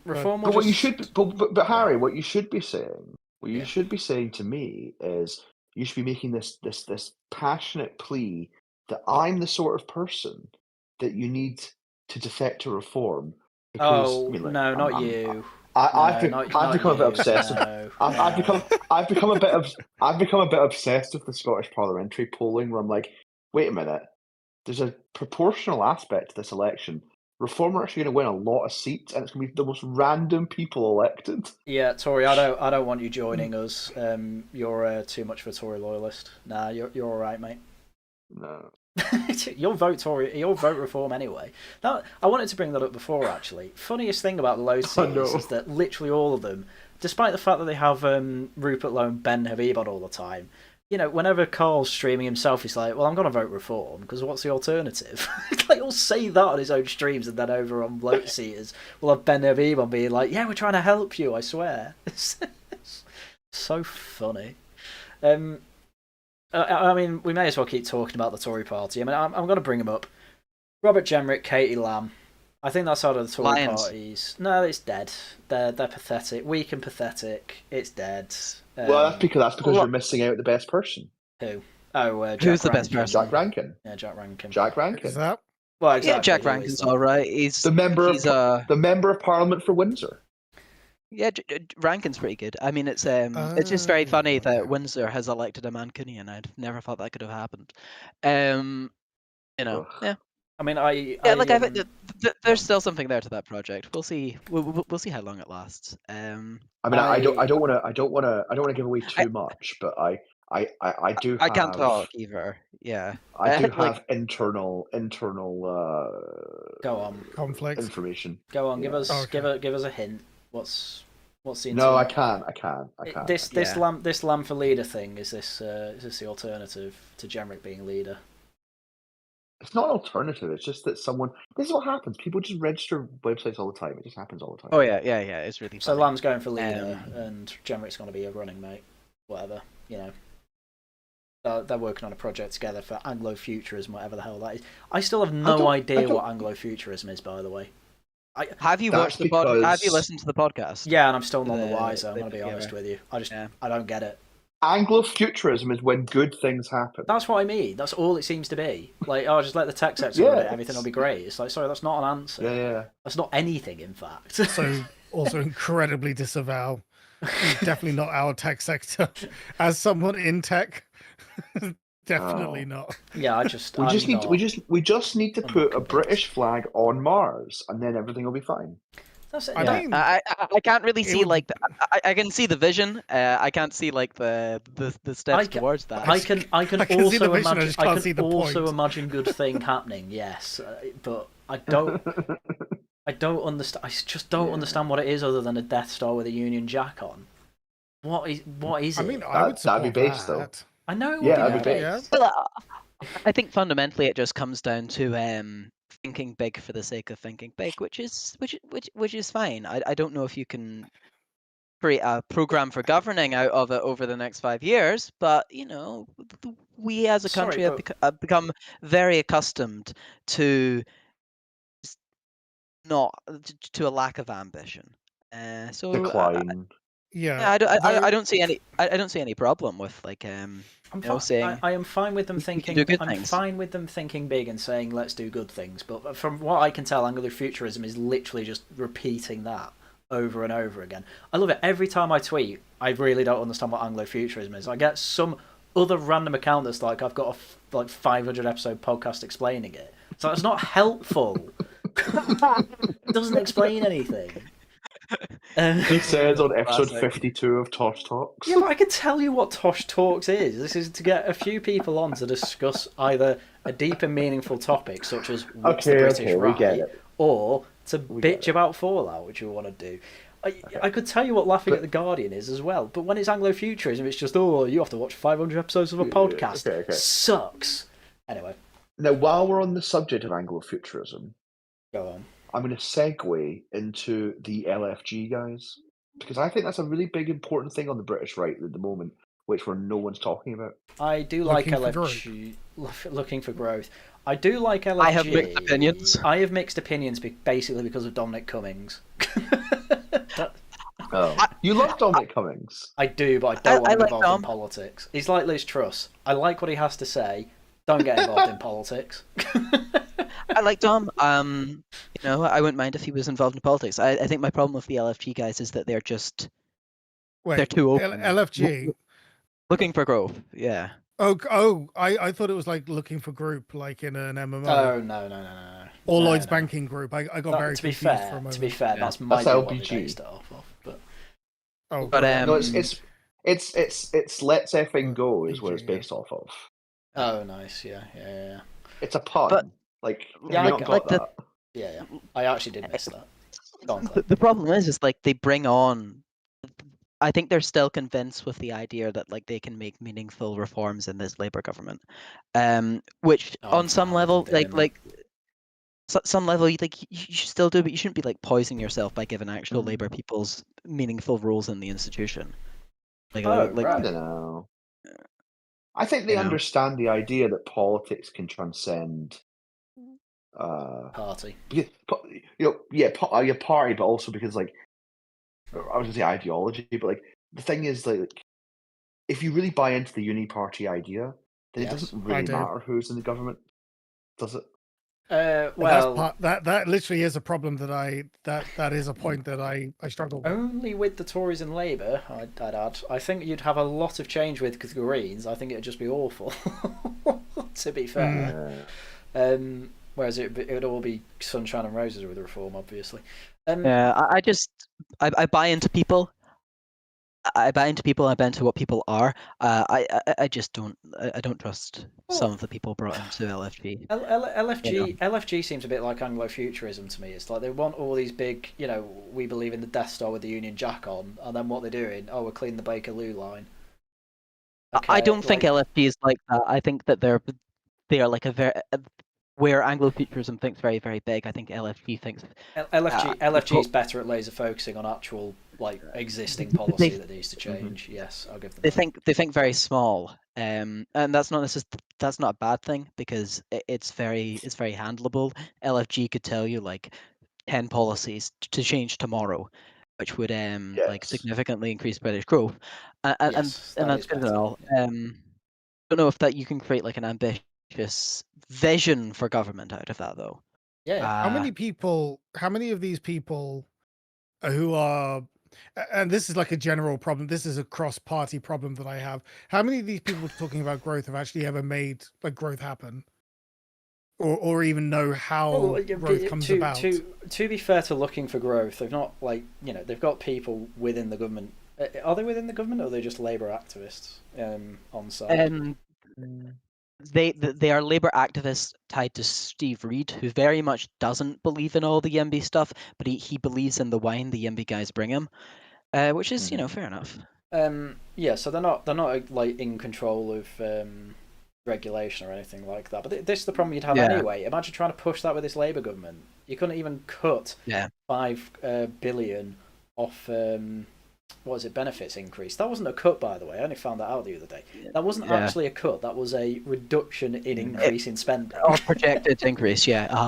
Reform. But what you should, but Harry, what you should be saying, should be saying to me is, you should be making this passionate plea that I'm the sort of person that you need to defect to Reform. Because, not you. I've become a bit obsessed. I've become a bit obsessed with the Scottish parliamentary polling, where I'm like, wait a minute, there's a proportional aspect to this election. Reform are actually going to win a lot of seats, and it's going to be the most random people elected. Yeah, Tory, I don't want you joining us. You're too much of a Tory loyalist. Nah, you're all right, mate. No. You'll vote Tory. You'll vote Reform anyway. Now, I wanted to bring that up before, actually. Funniest thing about the Low series is that literally all of them, despite the fact that they have Rupert Lowe and Ben Habib on all the time, you know, whenever Carl's streaming himself, he's like, well, I'm going to vote Reform, because what's the alternative? Like, he'll say that on his own streams, and then over on Low Seaters, we'll have Ben Habib on being like, yeah, we're trying to help you, I swear. It's so funny. I mean, we may as well keep talking about the Tory party. I mean, I'm going to bring them up. Robert Jenrick, Katie Lamb. I think that's out of the Tory parties. No, it's dead. They're pathetic. Weak and pathetic. It's dead. Well, that's because you're missing out the best person. Who? Oh, Jack who's the Rankin. best person? Jack Rankin. Yeah, Jack Rankin. Jack Rankin. Is that? Well, exactly. Yeah, Jack Rankin's all right. He's the member of Parliament for Windsor. Yeah, Rankin's pretty good. I mean, it's just very funny that Windsor has elected a Mancunian. I'd never thought that could have happened. You know, yeah. I mean, there's still something there to that project. We'll see. We'll see how long it lasts. I mean, I don't want to give away too much, but I do. I can't talk either. Yeah, I do have internal. Go on. Conflict information. Go on. Give us a hint. What's the? No, I can't. This Lamb for leader thing is this the alternative to Jenrick being leader? It's not an alternative. It's just that someone. This is what happens. People just register websites all the time. It just happens all the time. Oh yeah. It's really funny. So Lamb's going for leader, and Jenrick's going to be a running mate. Whatever, you know. They're working on a project together for Anglo-futurism, whatever the hell that is. I still have no idea what Anglo-futurism is, by the way. Have you watched the podcast? Have you listened to the podcast? Yeah, and I'm still none the wiser. I'm going to be honest with you. I don't get it. Anglo-futurism is when good things happen. That's what I mean. That's all it seems to be. Like, just let the tech sector run it, everything will be great. It's like, sorry, that's not an answer. Yeah. That's not anything, in fact. So, also incredibly disavow. Definitely not our tech sector. As someone in tech, definitely not. Yeah, we just need to put a British flag on Mars, and then everything will be fine. That's it. I Yeah. mean, I can't really it see would- like I can see the vision. I can't see like the steps towards that. I can I can see the also vision, I imagine. just I can't can see the also point. imagine good thing happening. Yes, but I don't. I don't understand. I just don't understand what it is other than a Death Star with a Union Jack on. What is I it? mean, I would support that'd be based, though. that. I know it would Yeah, be that'd be based. Well, I think fundamentally it just comes down to thinking big for the sake of thinking big, which is fine. I don't know if you can create a program for governing out of it over the next 5 years, but we as a Sorry, country have become very accustomed to not to a lack of ambition. So Decline. Yeah, I don't see any problem with like saying I am fine with them we can thinking. do good I'm things. fine with them thinking big and saying let's do good things. But from what I can tell, Anglofuturism is literally just repeating that over and over again. I love it. Every time I tweet, I really don't understand what Anglofuturism is. I get some other random account that's like, I've got a like 500 episode podcast explaining it. So it's not helpful. It doesn't explain anything. He says on episode Classic. 52 of Tosh Talks. Yeah, but I can tell you what Tosh Talks is. This is to get a few people on to discuss either a deep and meaningful topic, such as what's the British we get right, it. or to We get bitch about Fallout, which we want to do. I could tell you what Laughing at the Guardian is as well, but when it's Anglofuturism, it's just, you have to watch 500 episodes of a podcast. Okay. Sucks. Anyway, Now, while we're on the subject of Anglofuturism, go on. I'm going to segue into the LFG guys, because I think that's a really big, important thing on the British right at the moment, which no one's talking about. I do like LFG. Looking for growth. I do like LFG. I have mixed opinions. I have mixed opinions basically because of Dominic Cummings. You love Dominic Cummings. I do, but I don't want him like involved Dom. in politics. He's like Liz Truss. I like what he has to say. Don't get involved in politics. I like Dom. I wouldn't mind if he was involved in politics. I think my problem with the LFG guys is that they're just they're too open. LFG. Looking for growth. Yeah. I thought it was like looking for group, like in an MMO. Oh no. Or Lloyd's banking group. I got very confused for a moment. To be fair, Yeah. that's my That's what they LPG. based it off of. But No, it's Let's Effing Go is what it's based off of. oh, nice, yeah. It's a pun. But- Yeah, have you I not get got that. that? Yeah. I actually did miss that. Go on, Claire. The problem is like they bring on. I think they're still convinced with the idea that like they can make meaningful reforms in this Labour government, which Oh, on some God, level, they're doing some level, you should still do, but you shouldn't be like poisoning yourself by giving actual Mm. Labour people's meaningful roles in the institution. Oh, I right. don't know. I think they understand the idea that politics can transcend. Party. Your party, but also because like I was gonna say ideology, but like the thing is like if you really buy into the uni party idea, then Yes, it doesn't I really do. matter who's in the government, does it? That literally is a problem that is a point that I struggle with. Only with the Tories and Labour, I'd add. I think you'd have a lot of change with the Greens. I think it'd just be awful, to be fair. Whereas it would all be sunshine and roses with reform, obviously. Yeah, I buy into people. I buy into people. I buy into what people are. I just don't. I don't trust some of the people brought into LFG. LFG seems a bit like Anglofuturism to me. It's like they want all these big, we believe in the Death Star with the Union Jack on, and then what they're doing, we're cleaning the Bakerloo line. I don't think LFG is like that. I think that they are like a very where Anglofuturism thinks very, very big. I think LFG thinks LFG is better at laser focusing on actual existing policy that needs to change. Yes, I'll give them. They think very small, and that's not a bad thing because it's very handleable. LFG could tell you like 10 policies to change tomorrow, which would significantly increase British growth, and that's good and all. Don't know if that you can create like an ambitious vision for government out of that though. Yeah. How many of these people who are, and this is like a general problem, this is a cross-party problem that I have. How many of these people talking about growth have actually ever made like growth happen? or even know how growth comes about. To be fair to looking for growth, they've not they've got people within the government. Are they within the government, or are they just Labour activists on site? They are Labour activists tied to Steve Reid, who very much doesn't believe in all the YIMBY stuff, but he believes in the wine the YIMBY guys bring him, which is fair enough. Yeah, so they're not like in control of regulation or anything like that. But this is the problem you'd have anyway. Imagine trying to push that with this Labour government. You couldn't even cut 5 billion off what was it, benefits increase. That wasn't a cut, by the way. I only found that out the other day. That wasn't actually a cut. That was a reduction in increase in spending. Or projected increase, it's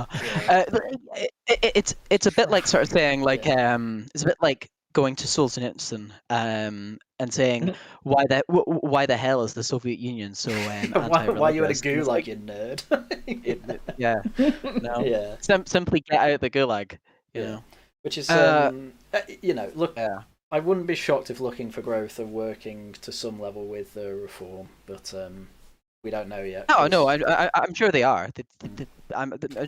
a bit like sort of saying like it's a bit like going to Solzhenitsyn and saying why the hell is the Soviet Union so why you in a gulag, you nerd? Simply get out the gulag, you know. Which is look. I wouldn't be shocked if looking for growth are working to some level with the reform, but we don't know yet. No, I'm sure they are.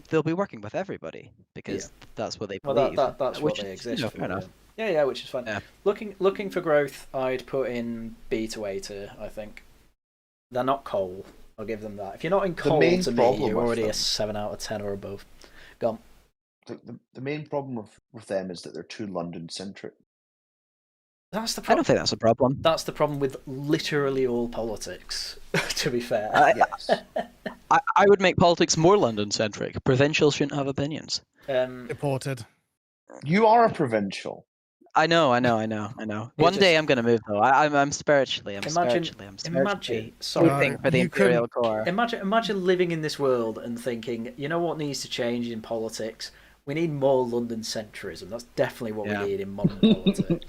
They'll be working with everybody because that's what they believe. That's what they exist for. Fair enough. Yeah, which is fine. Yeah. Looking for growth, I'd put in B to A tier, I think. They're not coal. I'll give them that. If you're not in coal, to me, you're already a 7 out of 10 or above. Go on. The main problem with them is that they're too London-centric. That's the problem. I don't think that's a problem. That's the problem with literally all politics, to be fair. Yes. I would make politics more London-centric. Provincials shouldn't have opinions. Deported. You are a provincial. I know. One day I'm going to move, though. I'm spiritually. Imagine for the imperial core. Imagine living in this world and thinking, you know what needs to change in politics? We need more London centrism. That's definitely what we need in modern politics.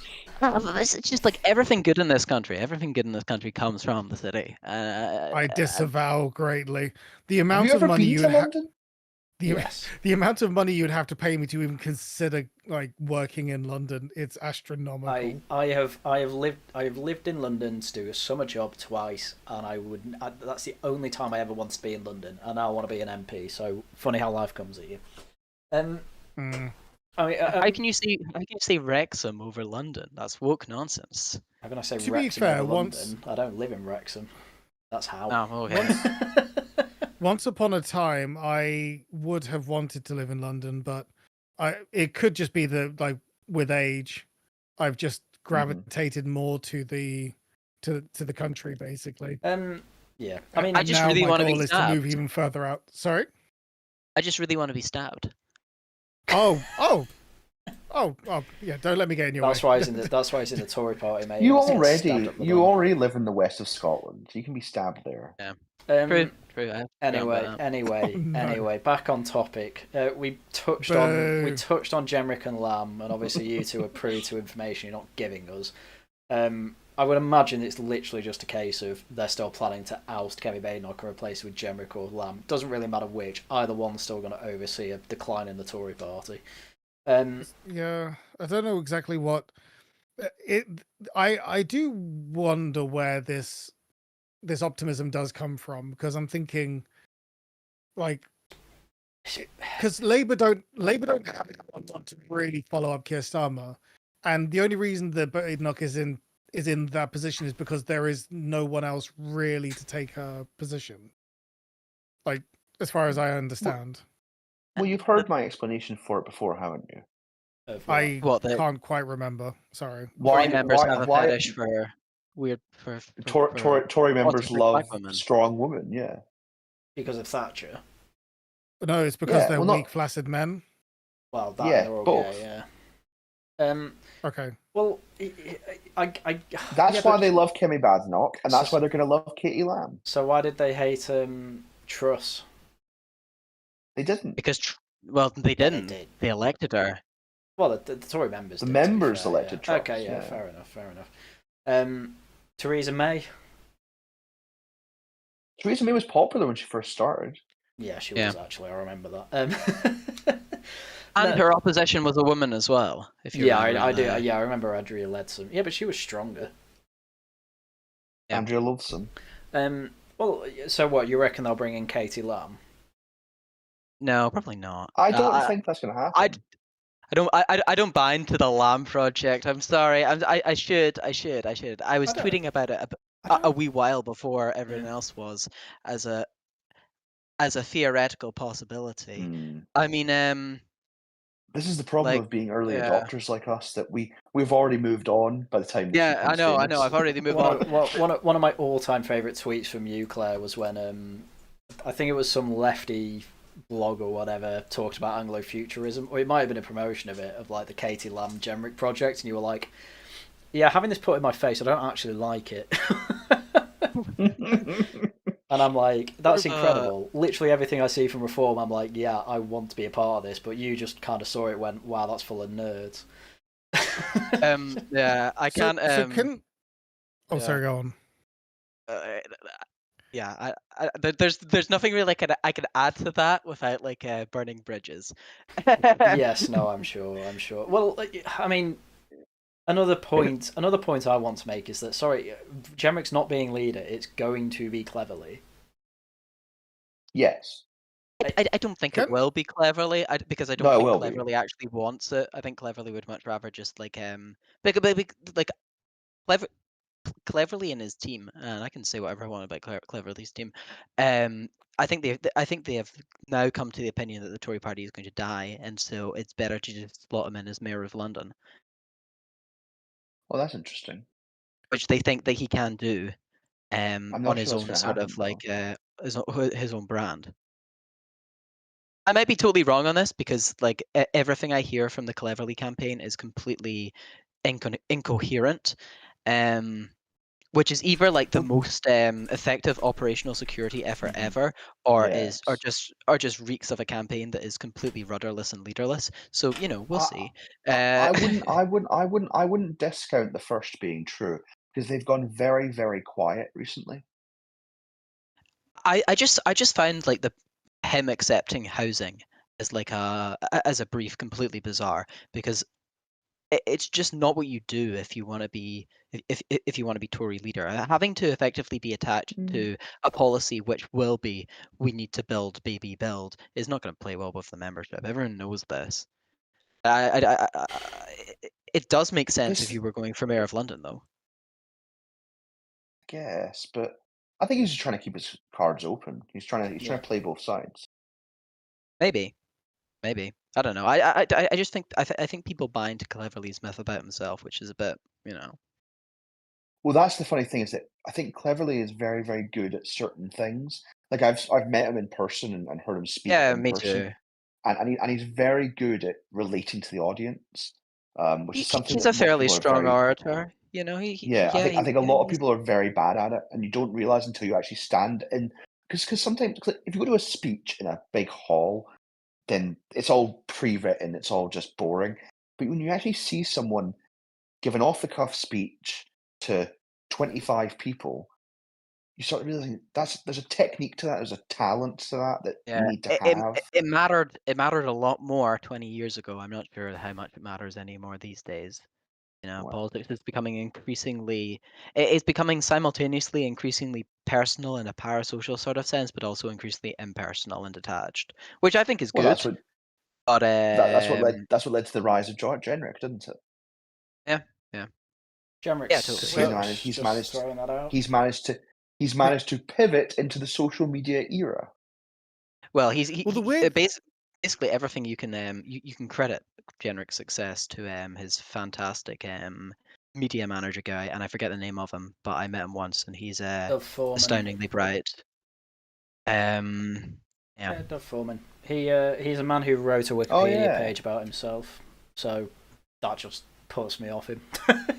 It's just like everything good in this country. Everything good in this country comes from the city. I disavow greatly the amount have you of ever money been you to London? The amount of money you'd have to pay me to even consider like working in London. It's astronomical. I have lived in London to do a summer job twice, and that's the only time I ever wanted to be in London, and now I want to be an MP. So funny how life comes at you. How can you say Wrexham over London? That's woke nonsense. How can I say to Wrexham be fair, over London? I don't live in Wrexham. That's how. Oh, okay. Once upon a time, I would have wanted to live in London, but it could just be that, like, with age, I've just gravitated more to the country, basically. Yeah. I mean, I just really want to be stabbed. To move even further out. Sorry. I just really want to be stabbed. Oh, yeah! Don't let me get in your way. That's why he's in the Tory party, mate. You already live in the west of Scotland. You can be stabbed there. Yeah. True. Anyway, back on topic. We touched on Jemrick and Lamb, and obviously you two are privy to information you're not giving us. I would imagine it's literally just a case of they're still planning to oust Kemi Badenoch and replace it with Jemrick or Lamb. Doesn't really matter which. Either one's still going to oversee a decline in the Tory party. Yeah, I don't know exactly what I do wonder where this optimism does come from, because I'm thinking, like, because Labour don't have anyone to really follow up Keir Starmer, and the only reason that Badenoch is in that position is because there is no one else really to take her position, like, as far as I understand. Well, you've heard my explanation for it before, haven't you? I can't quite remember. Sorry. Tory members have a fetish for weird for Tory members love strong women, yeah. Because of Thatcher. No, it's because they're weak, flaccid men. Well, they're all both. gay, yeah. Okay. Well, that's why they love Kemi Badenoch, and that's why they're going to love Katie Lamb. So why did they hate Truss? They didn't. Because, they didn't. They elected her. Well, the Tory members. The members elected Truss. Okay, yeah, fair enough. Theresa May. Theresa May was popular when she first started. Yeah, she was actually. I remember that. And her opposition was a woman as well. If you I do. Yeah, I remember Andrea Leadsom. Yeah, but she was stronger. Yeah. Andrea Leadsom. Well, so what? You reckon they'll bring in Katie Lamb? No, probably not. I don't think that's going to happen. I don't buy into the Lamb project. I'm sorry. I should. I was tweeting about it a wee while before everyone else was, as a theoretical possibility. I mean, this is the problem like, of being early yeah. adopters like us, that we've already moved on by the time this Yeah, I know. I've already moved on. One of my all-time favorite tweets from you, Claire, was when I think it was some lefty blog or whatever talked about Anglo-futurism, or it might have been a promotion of it, of like the Katie Lamb Generic project, and you were like, "Yeah, having this put in my face, I don't actually like it." And I'm like, that's incredible. Literally everything I see from Reform, I'm like, yeah, I want to be a part of this. But you just kind of saw it, went, wow, that's full of nerds. Yeah, I can't. Oh, sorry, go on. Yeah, there's nothing really I could add to that without like burning bridges. Yes, no, I'm sure. Well, I mean, another point I want to make is that, sorry, Gemrick's not being leader. It's going to be Cleverly. Yes. I don't think it will be Cleverly, because I don't think Cleverly actually wants it. I think Cleverly would much rather just like Cleverly and his team, and I can say whatever I want about Cleverly's team. I think they have now come to the opinion that the Tory party is going to die, and so it's better to just slot him in as mayor of London. Well, that's interesting. Which they think that he can do, on his own sort of like his own brand. I might be totally wrong on this, because like everything I hear from the Cleverly campaign is completely incoherent. Which is either like the most effective operational security effort ever, or just reeks of a campaign that is completely rudderless and leaderless. So we'll see. I wouldn't discount the first being true, because they've gone very, very quiet recently. I just find like him accepting housing as like as a brief completely bizarre, because it's just not what you do if you want to be Tory leader. Having to effectively be attached to a policy which will be we need to build, baby, build, is not going to play well with the membership. Everyone knows this. It does make sense if you were going for mayor of London, though. I guess, but I think he's just trying to keep his cards open. He's trying to play both sides. Maybe. I don't know. I just think I think people buy into Cleverly's myth about himself, which is a bit, Well, that's the funny thing, is that I think Cleverly is very, very good at certain things. Like I've met him in person and heard him speak in me person. too. And he's very good at relating to the audience, which is something he's that a fairly strong orator. I think a lot of people are very bad at it, and you don't realize until you actually stand in. Because sometimes if you go to a speech in a big hall, then it's all pre-written, it's all just boring. But when you actually see someone give an off-the-cuff speech to 25 people, you start realizing there's a technique to that, there's a talent to that you need to have. It mattered a lot more 20 years ago. I'm not sure how much it matters anymore these days. Politics is becoming it's becoming simultaneously increasingly personal in a parasocial sort of sense, but also increasingly impersonal and detached, which I think is good. That's what led to the rise of Generic, didn't it? Yeah. Generic, he's managed to pivot into the social media era. Well, basically everything you can credit Genric's success to his fantastic media manager guy, and I forget the name of him, but I met him once, and he's astoundingly bright. Dov Foreman. He's a man who wrote a Wikipedia page about himself, so that just puts me off him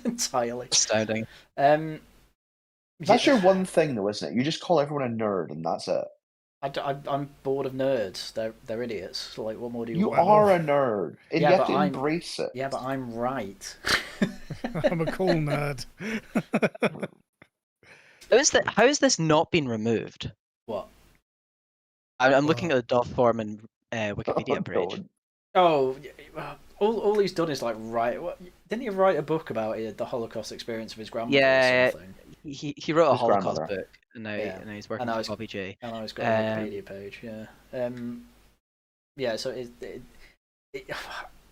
entirely. Astounding. That's your one thing, though, isn't it? You just call everyone a nerd, and that's it. I'm bored of nerds. They're idiots. Like, what more do you want? You are a nerd, and you have to embrace it. Yeah, but I'm right. I'm a cool nerd. How is this not been removed? What? I'm looking at the Dov Foreman Wikipedia page. Oh, all he's done is like write. Didn't he write a book about the Holocaust experience of his grandmother? Yeah, or something? He wrote a Holocaust book, and now he's working for Bobby J. And now he's got a Wikipedia page. Yeah. yeah, so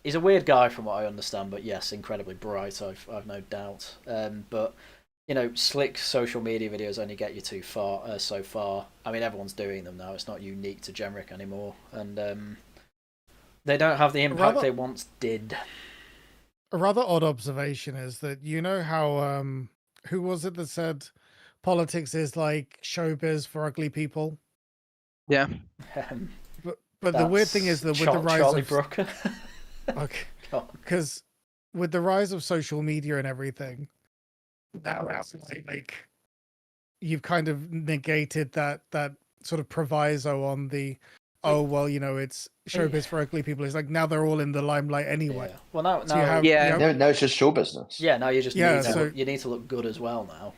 he's a weird guy from what I understand, but yes, incredibly bright. I've no doubt. But slick social media videos only get you too far. So far, I mean, everyone's doing them now. It's not unique to Genrick anymore, and they don't have the impact they once did. A rather odd observation is that how who was it that said politics is like showbiz for ugly people? Yeah. But the weird thing is that with the rise Charlie of Brooker, okay, because with the rise of social media and everything, now like you've kind of negated that sort of proviso on the it's showbiz for ugly people. It's like now they're all in the limelight anyway. Yeah. Well, now now it's just show business. Yeah, now you just you need to look good as well now.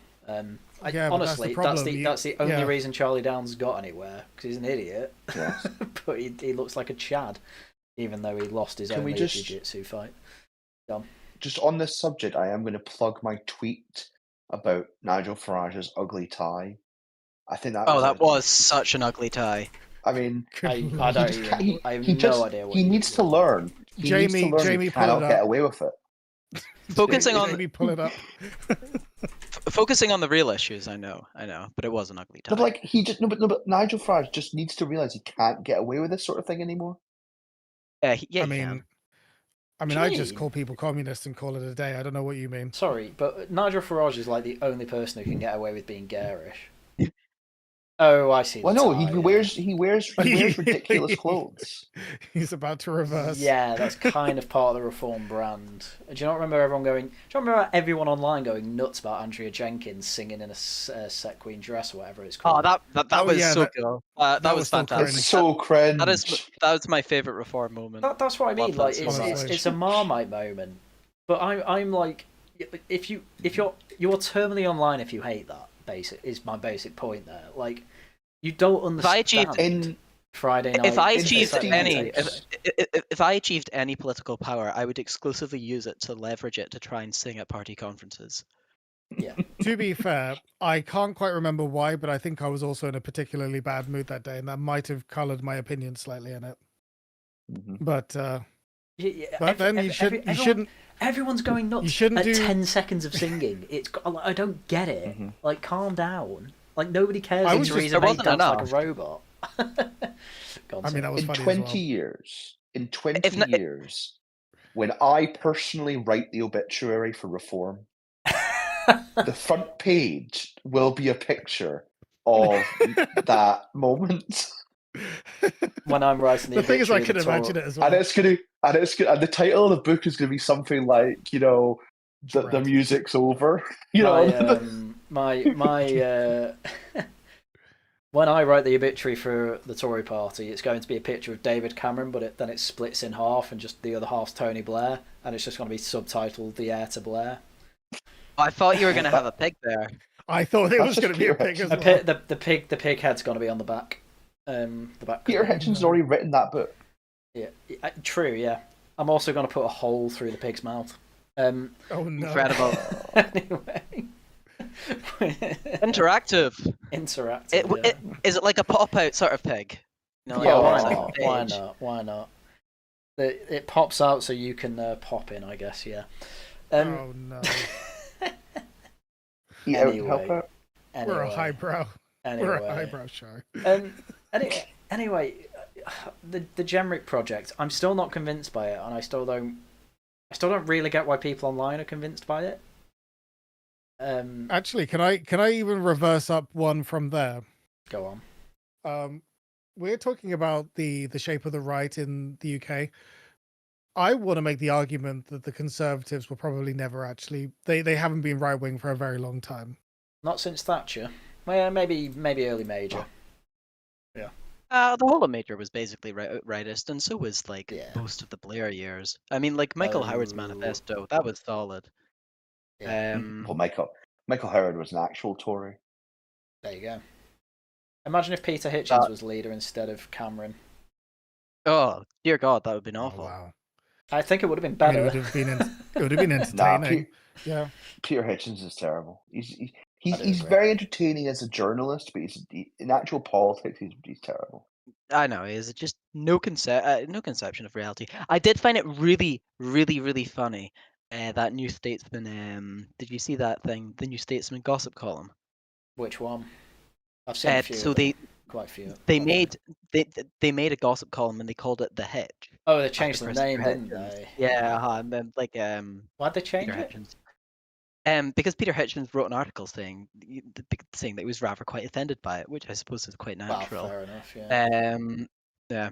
Honestly, that's the only reason Charlie Downs got anywhere, because he's an idiot. Yes. But he looks like a Chad, even though he lost his only jiu-jitsu fight. Just on this subject, I am going to plug my tweet about Nigel Farage's ugly tie. I think that. That was such an ugly tie. I mean, I have no idea what he needs to learn. Jamie cannot get away with it. Focusing on pull it up. Focusing on the real issues, I know, but it was an ugly tie. But but Nigel Farage just needs to realize he can't get away with this sort of thing anymore. I just call people communists and call it a day. I don't know what you mean. Sorry, but Nigel Farage is like the only person who can get away with being garish. Oh, I see. Well, no, he wears ridiculous clothes. He's about to reverse. Yeah, that's kind of part of the Reform brand. Do you not remember everyone online going nuts about Andrea Jenkins singing in a sequin dress or whatever it's called? Oh, that was so cool. That was fantastic. It's so cringe. That was my favorite Reform moment. That's what I mean. Like it's a Marmite moment. But I'm like, if you're terminally online if you hate that. Is my basic point there. Like, you don't understand Friday night. If I achieved any political power, I would exclusively use it to leverage it to try and sing at party conferences. Yeah. To be fair, I can't quite remember why, but I think I was also in a particularly bad mood that day, and that might have coloured my opinion slightly in it. Mm-hmm. But you shouldn't. Everyone's going nuts. You shouldn't do 10 seconds of singing. I don't get it. Mm-hmm. Like, calm down. Like, nobody cares if Theresa May dance like a robot. That was funny. In 20 years, when I personally write the obituary for Reform, the front page will be a picture of that moment. When I'm writing the thing is, I can imagine it as well. And the title of the book is going to be something like, the music's over. When I write the obituary for the Tory party, it's going to be a picture of David Cameron, but then it splits in half, and just the other half's Tony Blair, and it's just going to be subtitled "The Heir to Blair." I thought you were going to have a pig there. I thought it was going to be a pig as well. The pig head's going to be on the back. The back. Peter Hitchens already written that book. Yeah, true. Yeah, I'm also going to put a hole through the pig's mouth. Oh no! Incredible. Anyway, Interactive. Is it like a pop-out sort of pig? Why not? It pops out so you can pop in, I guess. Yeah. Oh no! Anyway, we're a highbrow. We're a highbrow show. Anyway, the Genrick project, I'm still not convinced by it, and I still don't really get why people online are convinced by it. Actually, can I even reverse up one from there? Go on. We're talking about the shape of the right in the UK. I want to make the argument that the Conservatives were probably never actually they haven't been right wing for a very long time. Not since Thatcher. Well, maybe early Major. Yeah. The whole of Major was basically rightist, and so was most of the Blair years. I mean, like Michael Howard's manifesto, that was solid. Yeah. Well, Michael Howard was an actual Tory. There you go. Imagine if Peter Hitchens was leader instead of Cameron. Oh dear God, that would have been awful. Oh, wow. I think it would have been better. It would have been entertaining. Yeah. Peter Hitchens is terrible. He's very entertaining as a journalist, but in actual politics, he's terrible. I know, is just no conception of reality. I did find it really, really, really funny. That New Statesman. Did you see that thing? The New Statesman gossip column. Which one? I've seen a few. So of them. Quite a few. They made a gossip column and they called it The Hitch. Oh, they changed the name, didn't they? Yeah, and then like Why'd they change Peter it? Hitchens. Because Peter Hitchens wrote an article saying that he was rather quite offended by it, which I suppose is quite natural. Well, fair enough, yeah. Yeah.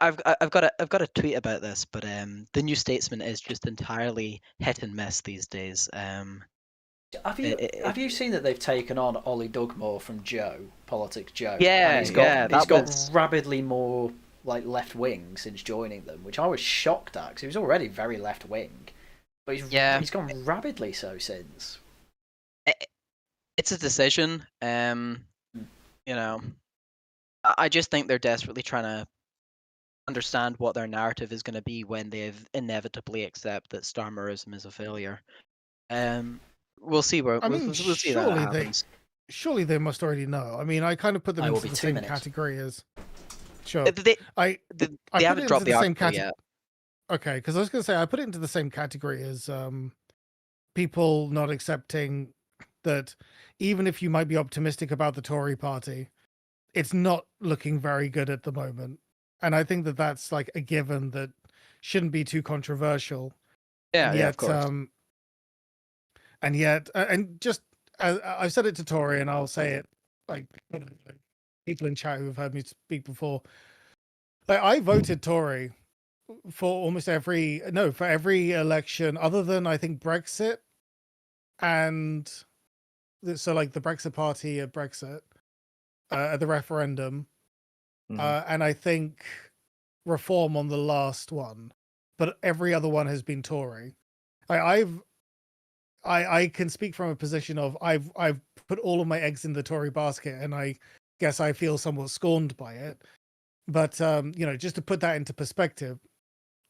I've got a tweet about this, but the New Statesman is just entirely hit and miss these days. Have you seen that they've taken on Ollie Dugmore from Politics Joe? Yeah, and he's got rapidly more like left wing since joining them, which I was shocked at because he was already very left wing, but he's gone rapidly so since. It's a decision. You know, I just think they're desperately trying to understand what their narrative is going to be when they inevitably accept that Starmerism is a failure. We'll see where we'll see that happens. Surely they must already know. I mean, I kind of put them into the same category as. Sure. They haven't dropped the article yet. Okay, because I was going to say I put it into the same category as people not accepting that even if you might be optimistic about the Tory party, it's not looking very good at the moment. And I think that that's like a given that shouldn't be too controversial. Yeah, of course. And just I've said it to Tory, and I'll say it like people in chat who have heard me speak before. Like I voted Tory for every election other than I think Brexit, and so like the Brexit party at Brexit at the referendum. And I think Reform on the last one, but every other one has been Tory. I can speak from a position of I've put all of my eggs in the Tory basket, and I guess I feel somewhat scorned by it. But just to put that into perspective,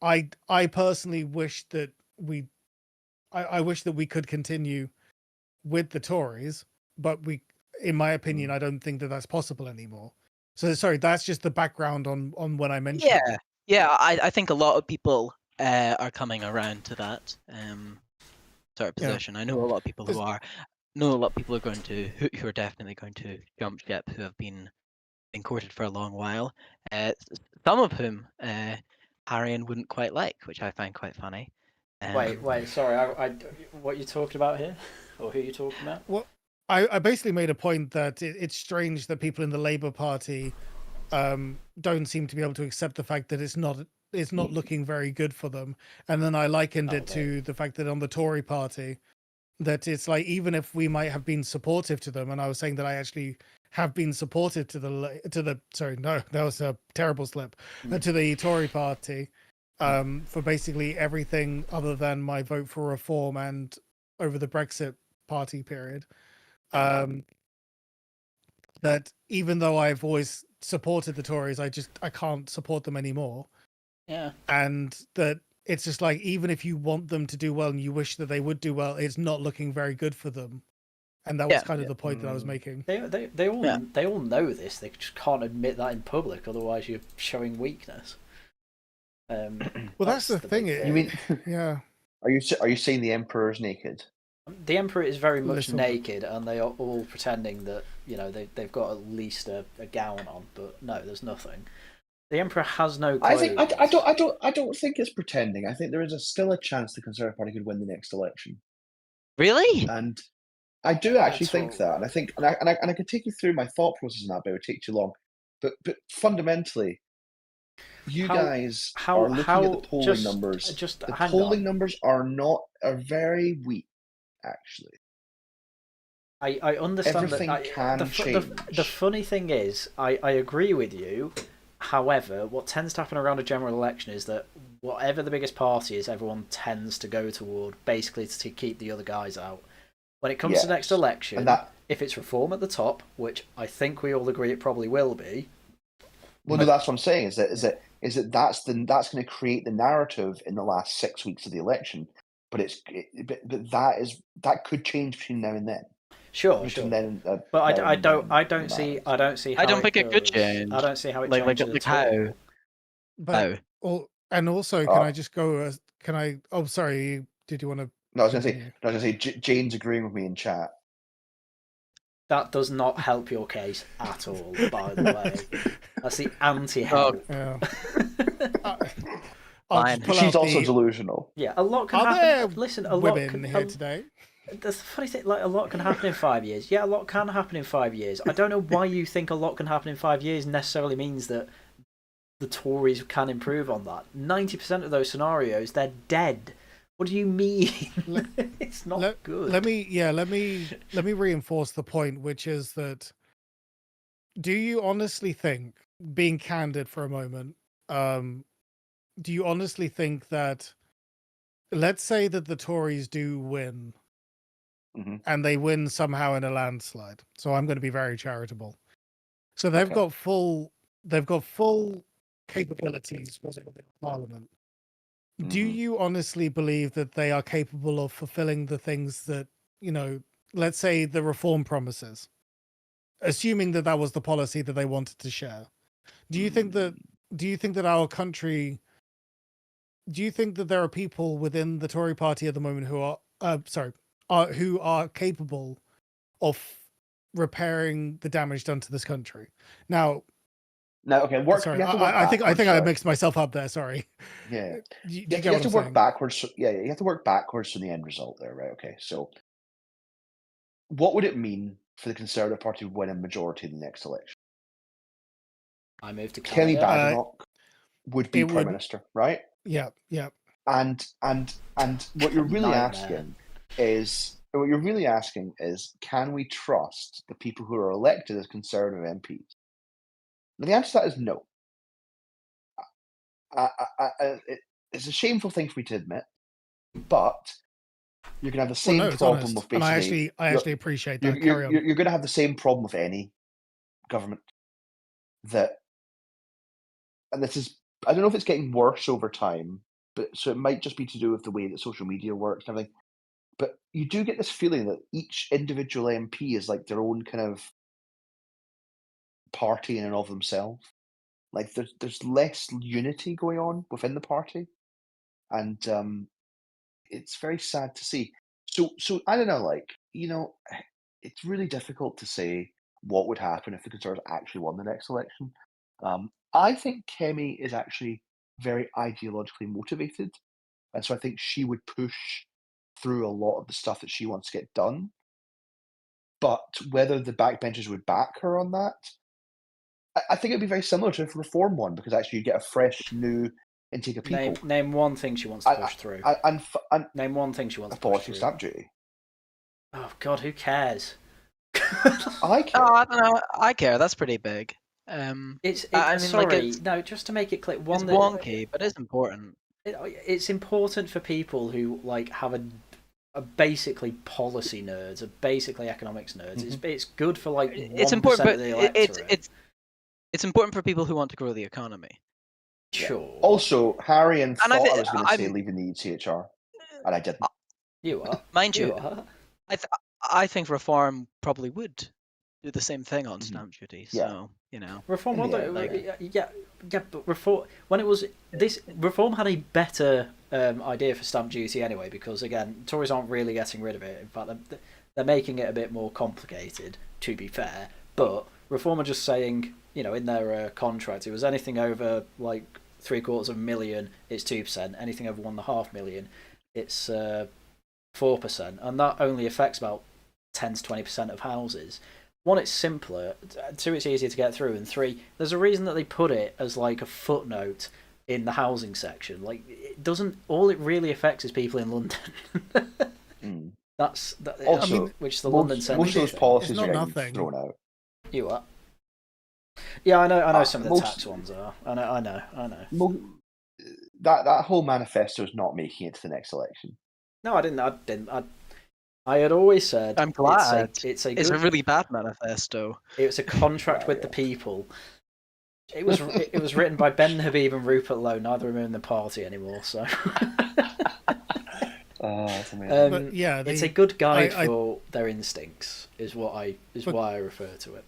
I personally wish that I wish that we could continue with the Tories, but in my opinion, I don't think that that's possible anymore. So sorry, that's just the background on when I mentioned. Yeah. I think a lot of people are coming around to that sort of position. I know a lot of people who are. Know a lot of people who are definitely going to jump ship, who have been courted for a long while. Some of whom Arian wouldn't quite like, which I find quite funny. Wait, sorry. I what are you talking about here, or who are you talking about? Well, I basically made a point that it's strange that people in the Labour Party don't seem to be able to accept the fact that it's not looking very good for them. And then I likened it to the fact that on the Tory party, that it's like, even if we might have been supportive to them, and I was saying that I actually have been supportive to the sorry, no, that was a terrible slip, to the Tory party for basically everything other than my vote for Reform and over the Brexit party period. That even though I've always supported the Tories, I can't support them anymore. Yeah. And that it's just like, even if you want them to do well and you wish that they would do well, it's not looking very good for them. And that was kind of the point that I was making. They all know this. They just can't admit that in public, otherwise you're showing weakness. Well, that's the thing. You mean? Yeah. Are you saying the Emperor is naked? The Emperor is very much naked, and they are all pretending that they've got at least a gown on, but no, there's nothing. The Emperor has no clothes. I don't think it's pretending. I think there is still a chance the Conservative Party could win the next election. Really? And I do actually think that, and I think, and I can take you through my thought process on that, but it would take too long. But fundamentally, you guys are looking at the polling numbers. The polling numbers are very weak, actually. I understand everything that can change. The funny thing is, I agree with you. However, what tends to happen around a general election is that whatever the biggest party is, everyone tends to go toward, basically to keep the other guys out. When it comes to the next election, if it's Reform at the top, which I think we all agree it probably will be. Well, no, that's what I'm saying. Is that that's going to create the narrative in the last 6 weeks of the election, but that could change between now and then. Sure. Then, but I don't see how I don't think it could change. I don't see how it like changes like at all. how. But and also, can I just go? Can I? Oh, sorry. Did you want to? No, I was going to say. Jane's agreeing with me in chat. That does not help your case at all. By the way, that's the anti-help. Yeah. She's also delusional. Yeah, a lot can happen. Listen, a lot can here today. That's the funny thing. Like, a lot can happen in 5 years. Yeah, a lot can happen in 5 years. I don't know why you think a lot can happen in 5 years necessarily means that the Tories can improve on that. 90% of those scenarios, they're dead. What do you mean? It's not good. Let me reinforce the point, which is that, do you honestly think, being candid for a moment, do you honestly think that, let's say that the Tories do win, and they win somehow in a landslide? So I'm going to be very charitable. So they've got full capabilities within Parliament. Do you honestly believe that they are capable of fulfilling the things that, let's say the reform promises, assuming that was the policy that they wanted to share? Do you think that our country, do you think that there are people within the Tory party at the moment who are capable of repairing the damage done to this country? Now, okay. Sorry, I think I mixed myself up there. Sorry. Yeah, you have to work backwards. Yeah, you have to work backwards from the end result there, right? Okay, so what would it mean for the Conservative Party to win a majority in the next election? I moved to Kelly Badenoch would be Prime Minister, right? Yeah. And what you're really asking is, can we trust the people who are elected as Conservative MPs? And the answer to that is no. It's a shameful thing for me to admit, but you're going to have the same problem with basically. I actually appreciate that. You're going to have the same problem with any government. And this is, I don't know if it's getting worse over time, but so it might just be to do with the way that social media works and everything. But you do get this feeling that each individual MP is like their own kind of party in and of themselves. Like there's less unity going on within the party, and it's very sad to see. So I don't know, it's really difficult to say what would happen if the Conservatives actually won the next election. I think Kemi is actually very ideologically motivated, and so I think she would push through a lot of the stuff that she wants to get done. But whether the backbenchers would back her on that, I think it'd be very similar to if Reform won, because actually you get a fresh, new intake of people. Name one thing she wants to push through. Name one thing she wants to push abolishing through. stamp duty. Oh God, who cares? I care. I don't know. I care. That's pretty big. Just to make it clear, it's wonky, but it's important. It's important for people who have are basically policy nerds, are basically economics nerds. It's good for it's important, but of the electorate. It's important for people who want to grow the economy. Sure. Also, Harry thought I was going to say leaving the ECHR, and I didn't. You are, mind you. I think Reform probably would do the same thing on stamp duty. So Reform. But Reform, when it was this, Reform had a better idea for stamp duty anyway, because again, Tories aren't really getting rid of it. In fact, they're making it a bit more complicated, to be fair. But Reform are just saying, in their contract, it was anything over $750,000, it's 2%. Anything over $1.5 million, it's 4%, and that only affects about 10 to 20% of houses. One, it's simpler. Two, it's easier to get through. And three, there's a reason that they put it as a footnote in the housing section. It doesn't. All it really affects is people in London. Which the London Centre. Most of those policies are getting thrown out. You are. Yeah, I know. Some of the tax ones are. I know. That whole manifesto is not making it to the next election. No, I didn't. I had always said. I'm glad. It's a really bad manifesto. It's a contract with the people. It was written by Ben Habib and Rupert Lowe. Neither of them are in the party anymore. So. That's amazing. But yeah, it's a good guide for their instincts, is why I refer to it.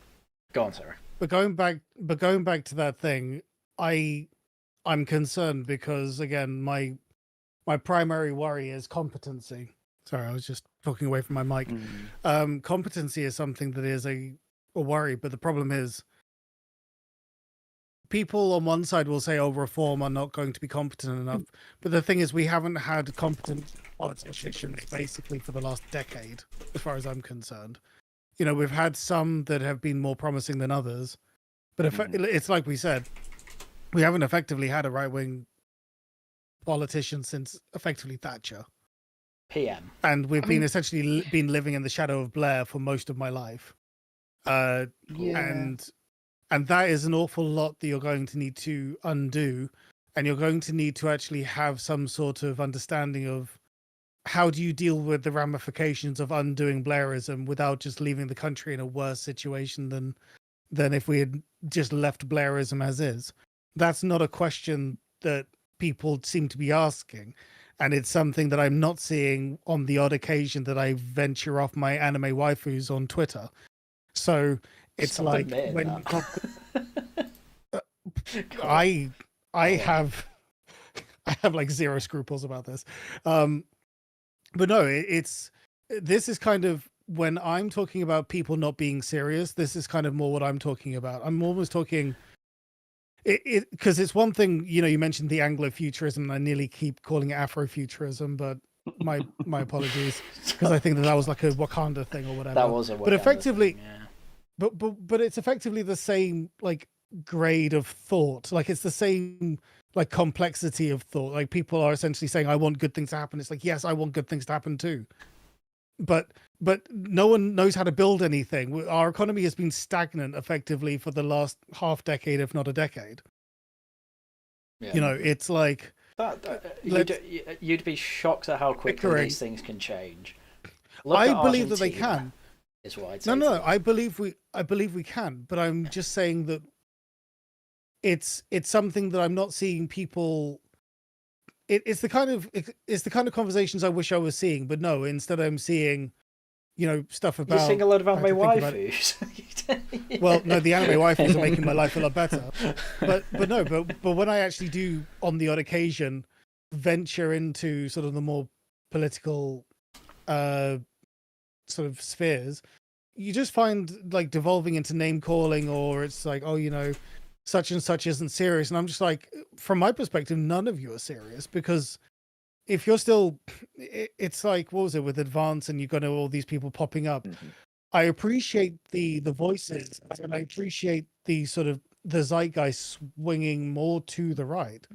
Go on, Sarah. But going back to that thing, I'm concerned because again, my primary worry is competency. Sorry, I was just talking away from my mic. Competency is something that is a worry, but the problem is people on one side will say, "Oh, reform are not going to be competent enough." But the thing is, we haven't had competent politicians basically for the last decade, as far as I'm concerned. You know, we've had some that have been more promising than others, but it's like we said, we haven't effectively had a right-wing politician since effectively Thatcher. PM. And we've been essentially been living in the shadow of Blair for most of my life. And that is an awful lot that you're going to need to undo, and you're going to need to actually have some sort of understanding of how do you deal with the ramifications of undoing Blairism without just leaving the country in a worse situation than if we had just left Blairism as is. That's not a question that people seem to be asking, and it's something that I'm not seeing on the odd occasion that I venture off my anime waifus on Twitter. So it's Stop like when I have like zero scruples about this. But no, this is kind of when I'm talking about people not being serious, this is kind of more what I'm talking about. I'm almost talking because it's one thing, you know, you mentioned the Anglo-futurism, and I nearly keep calling it Afro-futurism, but my apologies, because I think that was like a Wakanda thing or whatever. That was a Wakanda but effectively thing, yeah. But it's effectively the same like grade of thought. Like it's the same like complexity of thought. Like people are essentially saying, I want good things to happen. It's like, yes, I want good things to happen too. But no one knows how to build anything. Our economy has been stagnant effectively for the last half decade, if not a decade. Yeah. You know, it's like you'd be shocked at how quickly these things can change. I believe that they can. Is what I'd say. No, I believe we can, but I'm just saying that it's something that I'm not seeing people. It's the kind of conversations I wish I was seeing, but no, instead I'm seeing, you know, stuff about. You're seeing a lot of anime waifus. Well, no, the anime waifus are making my life a lot better. But when I actually do, on the odd occasion, venture into sort of the more political sort of spheres, you just find like devolving into name calling, or it's like, oh, you know, such and such isn't serious. And I'm just like, from my perspective, none of you are serious, because if you're still, it's like, what was it with Advance, and you've got all these people popping up. I appreciate the voices, and I appreciate the sort of the zeitgeist swinging more to the right,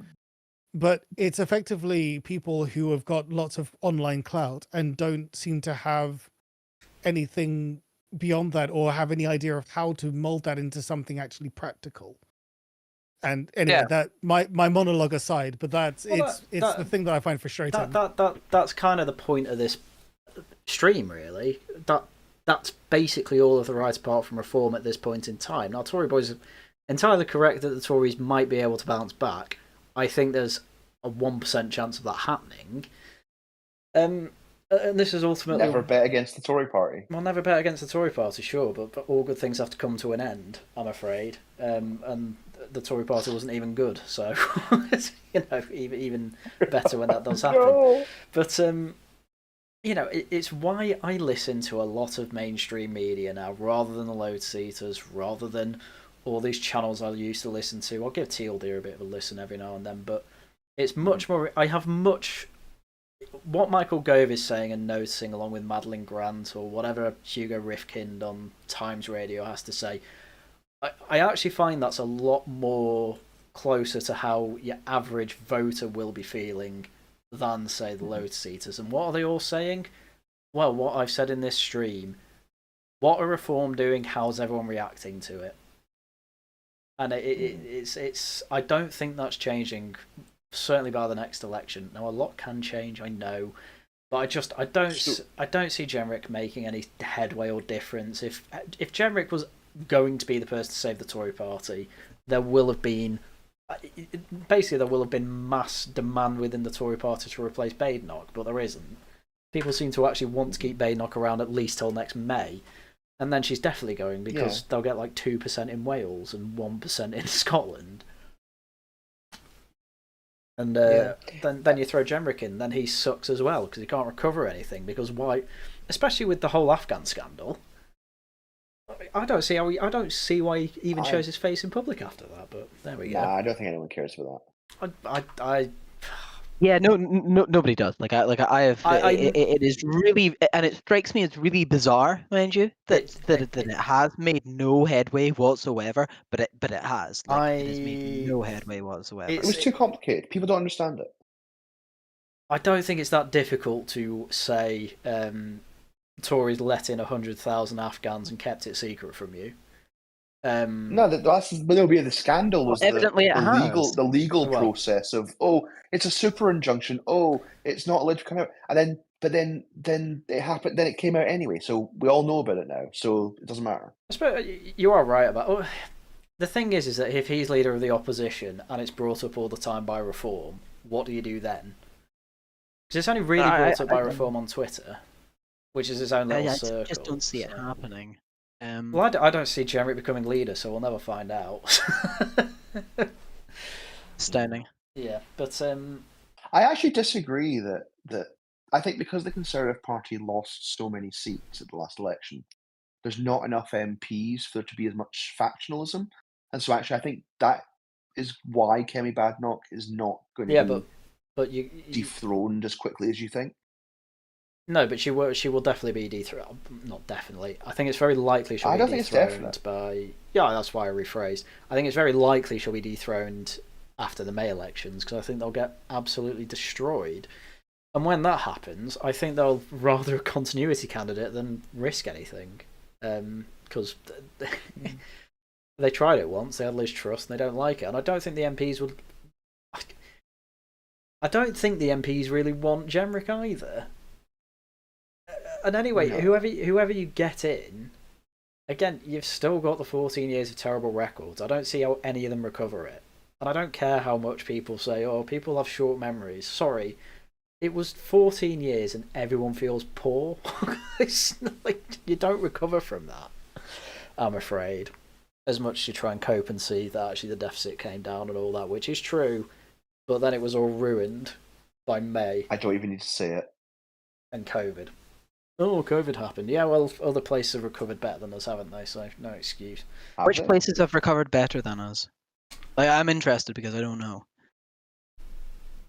but it's effectively people who have got lots of online clout and don't seem to have anything beyond that, or have any idea of how to mold that into something actually practical. And anyway, that my monologue aside, but it's the thing that I find frustrating. That's kind of the point of this stream, really. That's basically all of the right apart from reform at this point in time. Now, Tory boys are entirely correct that the Tories might be able to bounce back. I think there's a 1% chance of that happening. And this is ultimately... Never bet against the Tory party. Well, never bet against the Tory party, sure, but all good things have to come to an end, I'm afraid. And the Tory party wasn't even good, so, you know, even better when that does happen. No. But, you know, it's why I listen to a lot of mainstream media now, rather than the load seaters, rather than all these channels I used to listen to. I'll give TLD a bit of a listen every now and then, but it's much more... I have much... What Michael Gove is saying and noticing, along with Madeline Grant or whatever Hugo Rifkind on Times Radio has to say, I actually find that's a lot more closer to how your average voter will be feeling than, say, the load seaters. And what are they all saying? Well, what I've said in this stream. What are Reform doing? How's everyone reacting to it? And it's I don't think that's changing, certainly by the next election. Now, a lot can change, I know, but I don't see Jenrick making any headway or difference. If Jenrick was going to be the person to save the Tory party, there will have been mass demand within the Tory party to replace Badenoch, but there isn't. people seem to actually want to keep Badenoch around at least till next May. And then she's definitely going because they'll get like 2% in Wales and 1% in Scotland. And then you throw Jenrick in, then he sucks as well because he can't recover anything. Because why? Especially with the whole Afghan scandal, I don't see why he even shows his face in public after that. But there we go. Nah, I don't think anyone cares for that. Yeah, nobody does. It is really, and it strikes me as really bizarre, mind you, that it has made no headway whatsoever. But it has. It has made no headway whatsoever. It was too complicated. People don't understand it. I don't think it's that difficult to say Tories let in 100,000 Afghans and kept it secret from you. No, the scandal was the legal process of it's a super injunction, it's not allowed to come out, and then it happened, then it came out anyway, so we all know about it now, so it doesn't matter. I suppose you are right about the thing is that if he's leader of the opposition and it's brought up all the time by Reform, what do you do then? Because it's only really brought up by Reform on Twitter, which is his own little circle. I just don't see it happening. Well, I don't see Jenrick becoming leader, so we'll never find out. Astounding. Yeah, but I actually disagree that I think because the Conservative Party lost so many seats at the last election, there's not enough MPs for there to be as much factionalism, and so actually I think that is why Kemi Badenoch is not going to be dethroned as quickly as you think. No, but she will definitely be dethroned. Not definitely. I think it's very likely she'll be dethroned by... Yeah, that's why I rephrased. I think it's very likely she'll be dethroned after the May elections because I think they'll get absolutely destroyed. And when that happens, I think they'll rather a continuity candidate than risk anything. Because they tried it once, they had Liz Truss, and they don't like it. And I don't think the MPs would... I don't think the MPs really want Jenrick either. And anyway, whoever you get in, again, you've still got the 14 years of terrible records. I don't see how any of them recover it. And I don't care how much people say, people have short memories. Sorry, it was 14 years and everyone feels poor. It's like, you don't recover from that, I'm afraid. As much as you try and cope and see that actually the deficit came down and all that, which is true. But then it was all ruined by May. I don't even need to say it. And COVID. Oh, COVID happened. Yeah, well, other places have recovered better than us, haven't they? So, no excuse. Which places have recovered better than us? I'm interested because I don't know.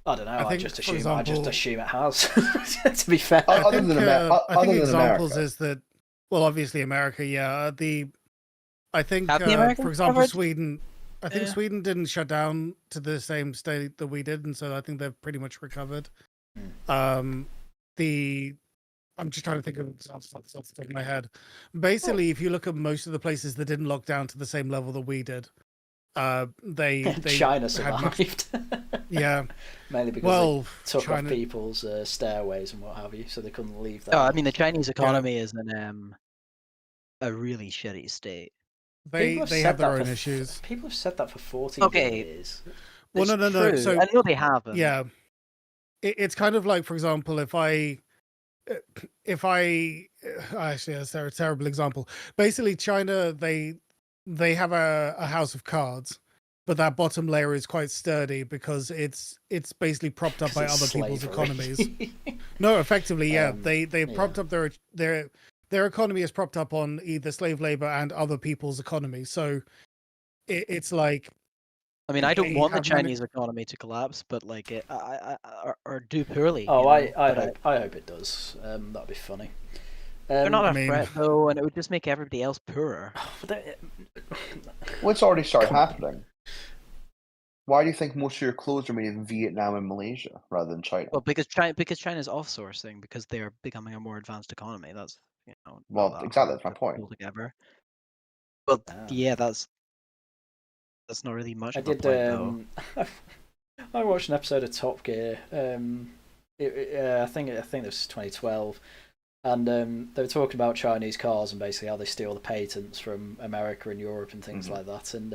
I don't know. I just assume it has. To be fair, I think examples is that. Well, obviously America. Yeah, I think for example Sweden. I think Sweden didn't shut down to the same state that we did, and so I think they've pretty much recovered. I'm just trying to think of examples off the top of my head. Basically, if you look at most of the places that didn't lock down to the same level that we did, they China survived. Yeah, mainly because they took off people's stairways and what have you, so they couldn't leave that. Oh, I mean, the Chinese economy is in a really shitty state. They have their own issues. People have said that for 14 years. Well, no. So I know they haven't. Yeah, it's kind of like, for example, if I actually, that's a terrible example. Basically, China, they have a house of cards, but that bottom layer is quite sturdy because it's basically propped up by other people's economies. No, effectively, yeah, they propped up their economy is propped up on either slave labor and other people's economy. So it's like, I mean, I don't want the Chinese economy to collapse, but like or do poorly. Oh, I hope it does. That'd be funny. They're not a threat though, and it would just make everybody else poorer. Well, it's already started happening. Why do you think most of your clothes are made in Vietnam and Malaysia rather than China? Well, because China's offsourcing because they are becoming a more advanced economy. That's exactly, that's my point. Altogether. Well, yeah, that's not really much. I watched an episode of Top Gear. I think this was 2012, and they were talking about Chinese cars and basically how they steal the patents from America and Europe and things like that. And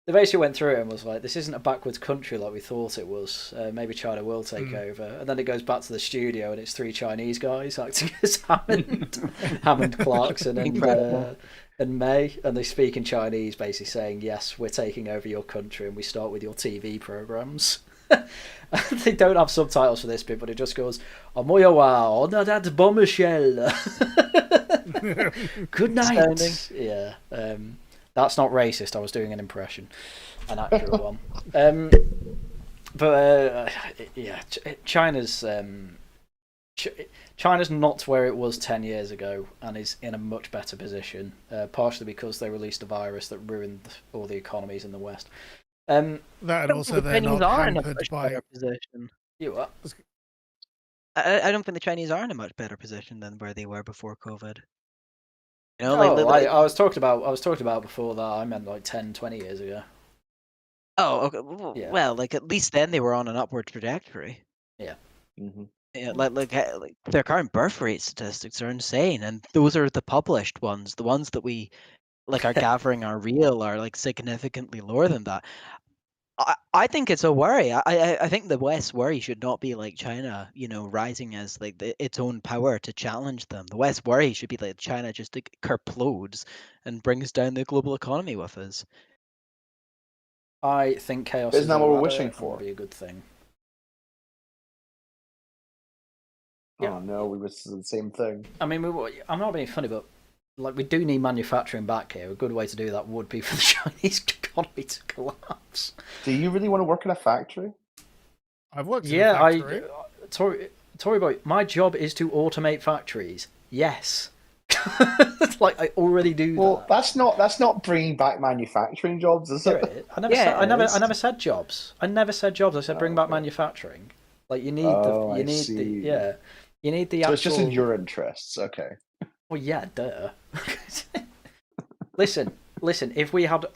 They basically went through it and was like, this isn't a backwards country like we thought it was. Maybe China will take over. And then it goes back to the studio and it's 3 Chinese guys acting as Hammond, Clarkson and May. And they speak in Chinese, basically saying, yes, we're taking over your country and we start with your TV programmes. They don't have subtitles for this bit, but it just goes, "Moya wow, no, that's bombshell." Good night. Yeah. That's not racist. I was doing an impression, an accurate one. Yeah, China's not where it was 10 years ago, and is in a much better position. Partially because they released a virus that ruined all the economies in the West. That and also they're not hampered by position. You what? I don't think the Chinese are in a much better position than where they were before COVID. You know, I was talking about before that. I meant like 10, 20 years ago. Oh, okay. Well, like at least then they were on an upward trajectory. Yeah. Mm-hmm. Yeah, like their current birth rate statistics are insane, and those are the published ones. The ones that we are gathering are real are like significantly lower than that. I think it's a worry. I think the West's worry should not be like China, rising as like its own power to challenge them. The West's worry should be like China just kerplodes and brings down the global economy with us. I think chaos isn't that what we're wishing for? Would be a good thing. Oh no, we wish the same thing. I mean, I'm not being funny, but we do need manufacturing back here. A good way to do that would be for the Chinese economy to collapse. Do you really want to work in a factory? I've worked in a factory. Tory boy, my job is to automate factories. Yes. I already do that. Well, that's not bringing back manufacturing jobs, is it? I never said jobs. I never said jobs. I said bring back manufacturing. You need you need the so actual... it's just in your interests, okay. Well, yeah, duh. Listen, if we had...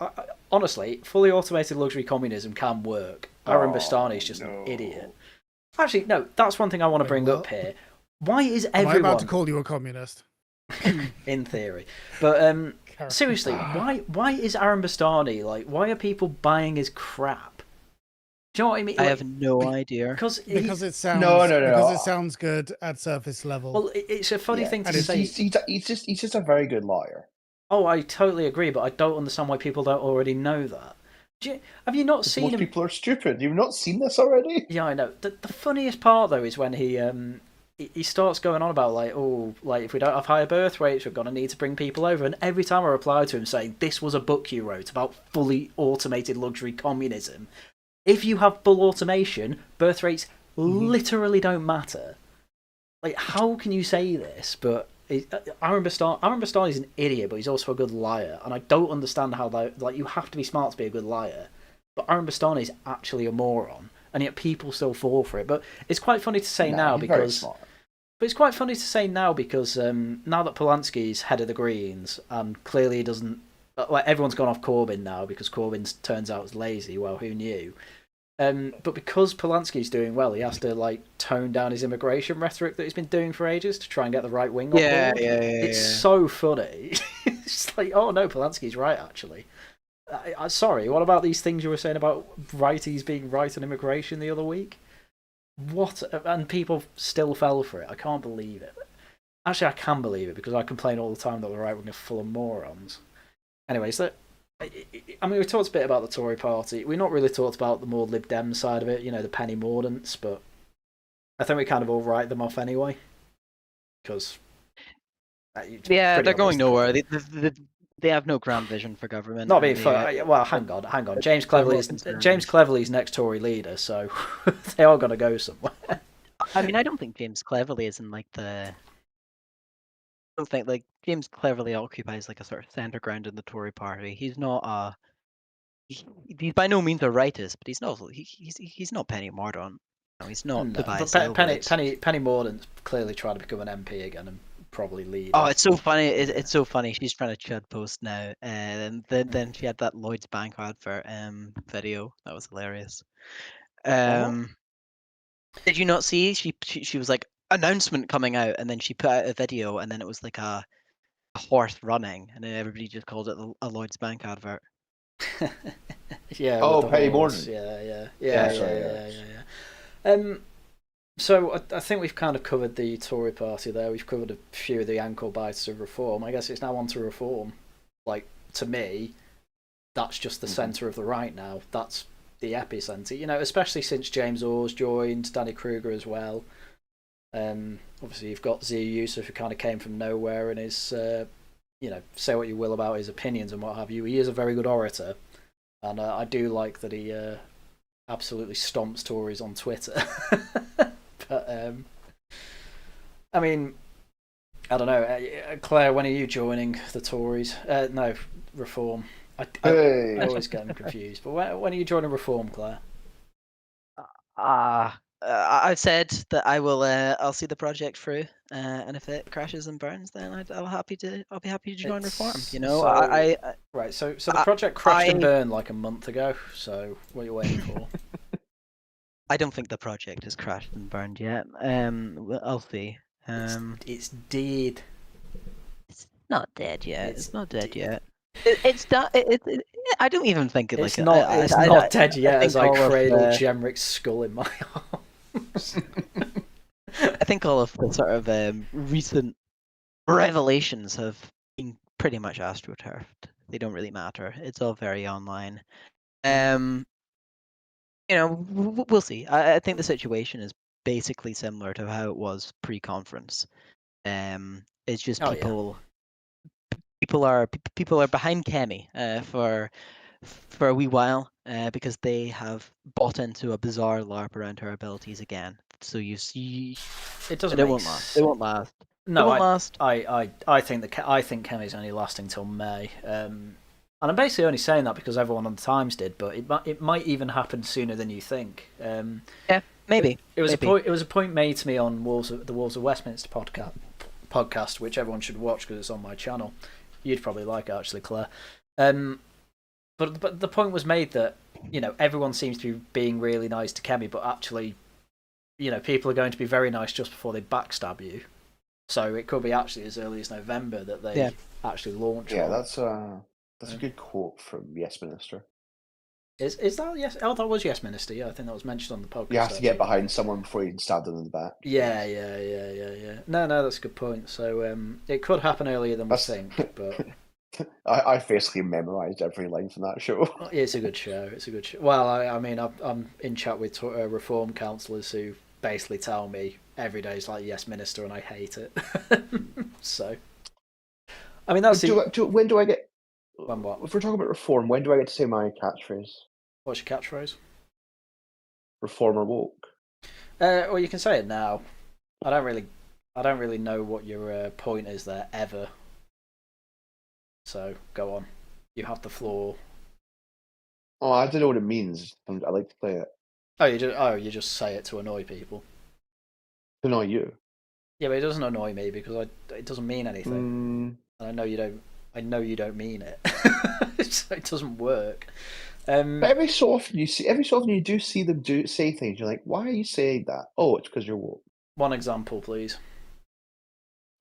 honestly, fully automated luxury communism can work. Aaron Bastani is just an idiot. Actually, no, that's one thing I want to bring up here. Why is everyone... Am I about to call you a communist? In theory. But seriously, why is Aaron Bastani... why are people buying his crap? Do you know what I mean? I have no idea. Because it sounds Because it sounds good at surface level. Well, it's a funny thing to say. He's just a very good liar. Oh, I totally agree, but I don't understand why people don't already know that. Have you not seen most people are stupid. You've not seen this already? Yeah, I know. The funniest part though is when he starts going on about if we don't have higher birth rates, we're gonna need to bring people over. And every time I reply to him saying this was a book you wrote about fully automated luxury communism. If you have full automation, birth rates literally don't matter. How can you say this? But Aaron Bastani is an idiot, but he's also a good liar. And I don't understand how you have to be smart to be a good liar. But Aaron Bastani is actually a moron, and yet people still fall for it. But it's quite funny to say now because... But it's quite funny to say now because now that Polanski's head of the Greens, and clearly he doesn't... everyone's gone off Corbyn now because Corbyn turns out is lazy. Well, who knew? But because Polanski's doing well, he has to tone down his immigration rhetoric that he's been doing for ages to try and get the right wing on board. It's so funny. It's oh no, Polanski's right actually. Sorry, what about these things you were saying about righties being right on immigration the other week? What? And people still fell for it. I can't believe it. Actually, I can believe it because I complain all the time that the right wing are full of morons. Anyway, so I mean, we talked a bit about the Tory party. We've not really talked about the more Lib Dem side of it, the Penny Mordaunt's, but I think we kind of all write them off anyway. Because they're going nowhere. They have no grand vision for government. Not being fair. Well, hang on. James Cleverly's next Tory leader, so they are going to go somewhere. I mean, I don't think James Cleverly is in the... I don't think James Cleverly occupies a sort of centre ground in the Tory party. He's not he's by no means a rightist, but he's not Penny Mordaunt. No, he's not Dubai. Penny Mordaunt's clearly trying to become an MP again and probably lead. Oh, it's so funny! It's so funny. She's trying to chud post now, and then she had that Lloyd's Bank advert video. That was hilarious. Did you not see? She was like, announcement coming out, and then she put out a video, and then it was a horse running, and then everybody just called it a Lloyd's Bank advert. Yeah. Oh, with the Penny horse. Morton. Yeah. So I think we've kind of covered the Tory party there. We've covered a few of the ankle biters of reform. I guess it's now on to reform. Like, to me, that's just the centre of the right now. That's the epicentre. You know, especially since James Orr's joined, Danny Kruger as well. Obviously, you've got Zia Yusuf, who kind of came from nowhere and is, say what you will about his opinions and what have you. He is a very good orator. And I do like that he absolutely stomps Tories on Twitter. But, I mean, I don't know. Claire, when are you joining the Tories? No, Reform. I always get them confused. But when are you joining Reform, Claire? I've said that I will. I'll see the project through, and if it crashes and burns, then I'll be happy to join Reform. You know, right. So the project crashed and burned like a month ago. So what are you waiting for? I don't think the project has crashed and burned yet. I'll see. It's dead. It's not dead yet. It's not dead yet. It's done. I don't even think it. It's not. It's not dead yet. As I cradle Jemrick's skull in my arms. I think all of the sort of recent revelations have been pretty much astroturfed. They don't really matter. It's all very online. We'll see. I think the situation is basically similar to how it was pre-conference. It's just people are behind Kemi for a wee while because they have bought into a bizarre LARP around her abilities again. So you see, it won't last. It won't last. No, I think Kemi's only lasting till May. And I'm basically only saying that because everyone on the Times did, but it might even happen sooner than you think. Yeah, maybe. It was a point made to me on the Wolves of Westminster podcast, which everyone should watch because it's on my channel. You'd probably like it, actually, Claire. But the point was made that everyone seems to be being really nice to Kemi, but actually, people are going to be very nice just before they backstab you. So it could be actually as early as November that they actually launch. Yeah, that's a good quote from Yes Minister. Is that yes? Oh, that was Yes Minister. Yeah, I think that was mentioned on the podcast. You have to get behind someone before you can stab them in the back. Yeah. No, that's a good point. So it could happen earlier than we think. But I basically memorised every line from that show. It's a good show. Well, I'm in chat with reform councillors who basically tell me every day is like Yes Minister, and I hate it. So, I mean, that's when do I get? When what? If we're talking about reform, when do I get to say my catchphrase? What's your catchphrase? Reform or woke? Well, you can say it now. I don't really know what your point is there ever. So go on. You have the floor. Oh, I don't know what it means. I like to play it. You just say it to annoy people. To annoy you. Yeah, but it doesn't annoy me because it doesn't mean anything. And I know you don't mean it. So it doesn't work. But every so often you do see them say things. You're like, why are you saying that? Oh, it's because you're woke. One example, please.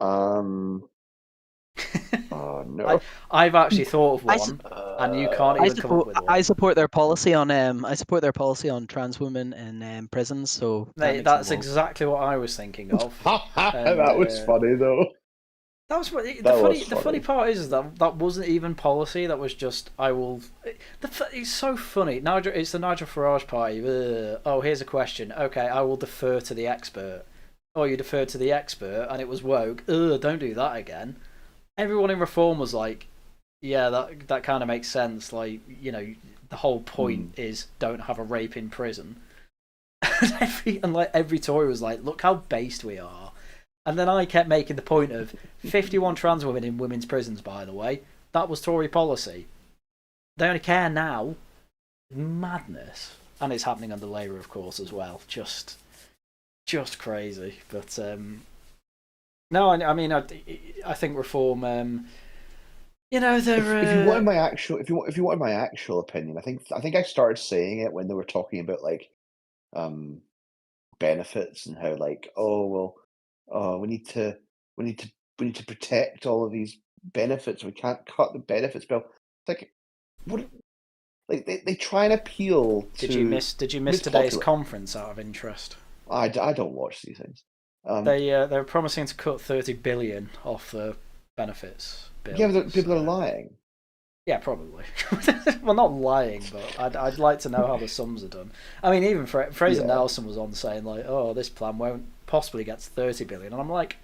Oh no! I've actually thought of one, and you can't even come up with one. I support their policy on trans women in prisons. So that's exactly what I was thinking of. That was funny though. That was the funny part is that wasn't even policy. That was just it's so funny. It's the Nigel Farage party. Oh, here's a question. Okay, I will defer to the expert. Oh, you deferred to the expert, and it was woke. Don't do that again. Everyone in Reform was like, yeah, that kind of makes sense. Like, the whole point is don't have a rape in prison. And every Tory was like, look how based we are. And then I kept making the point of 51 trans women in women's prisons, by the way. That was Tory policy. They only care now. Madness. And it's happening under Labour, of course, as well. Just crazy. But no, I mean, I think Reform. They're. If you wanted my actual opinion, I think I started saying it when they were talking about like, benefits and how like, we need to protect all of these benefits. We can't cut the benefits bill. It's like, what? like they try and appeal to. Did you miss today's conference out of interest? I don't watch these things. They were promising to cut 30 billion off the benefits bill. Yeah, but people are lying. Yeah, probably. Well, not lying, but I'd like to know how the sums are done. I mean, even Fraser Nelson was on saying like, "Oh, this plan won't possibly get to 30 billion," and I'm like,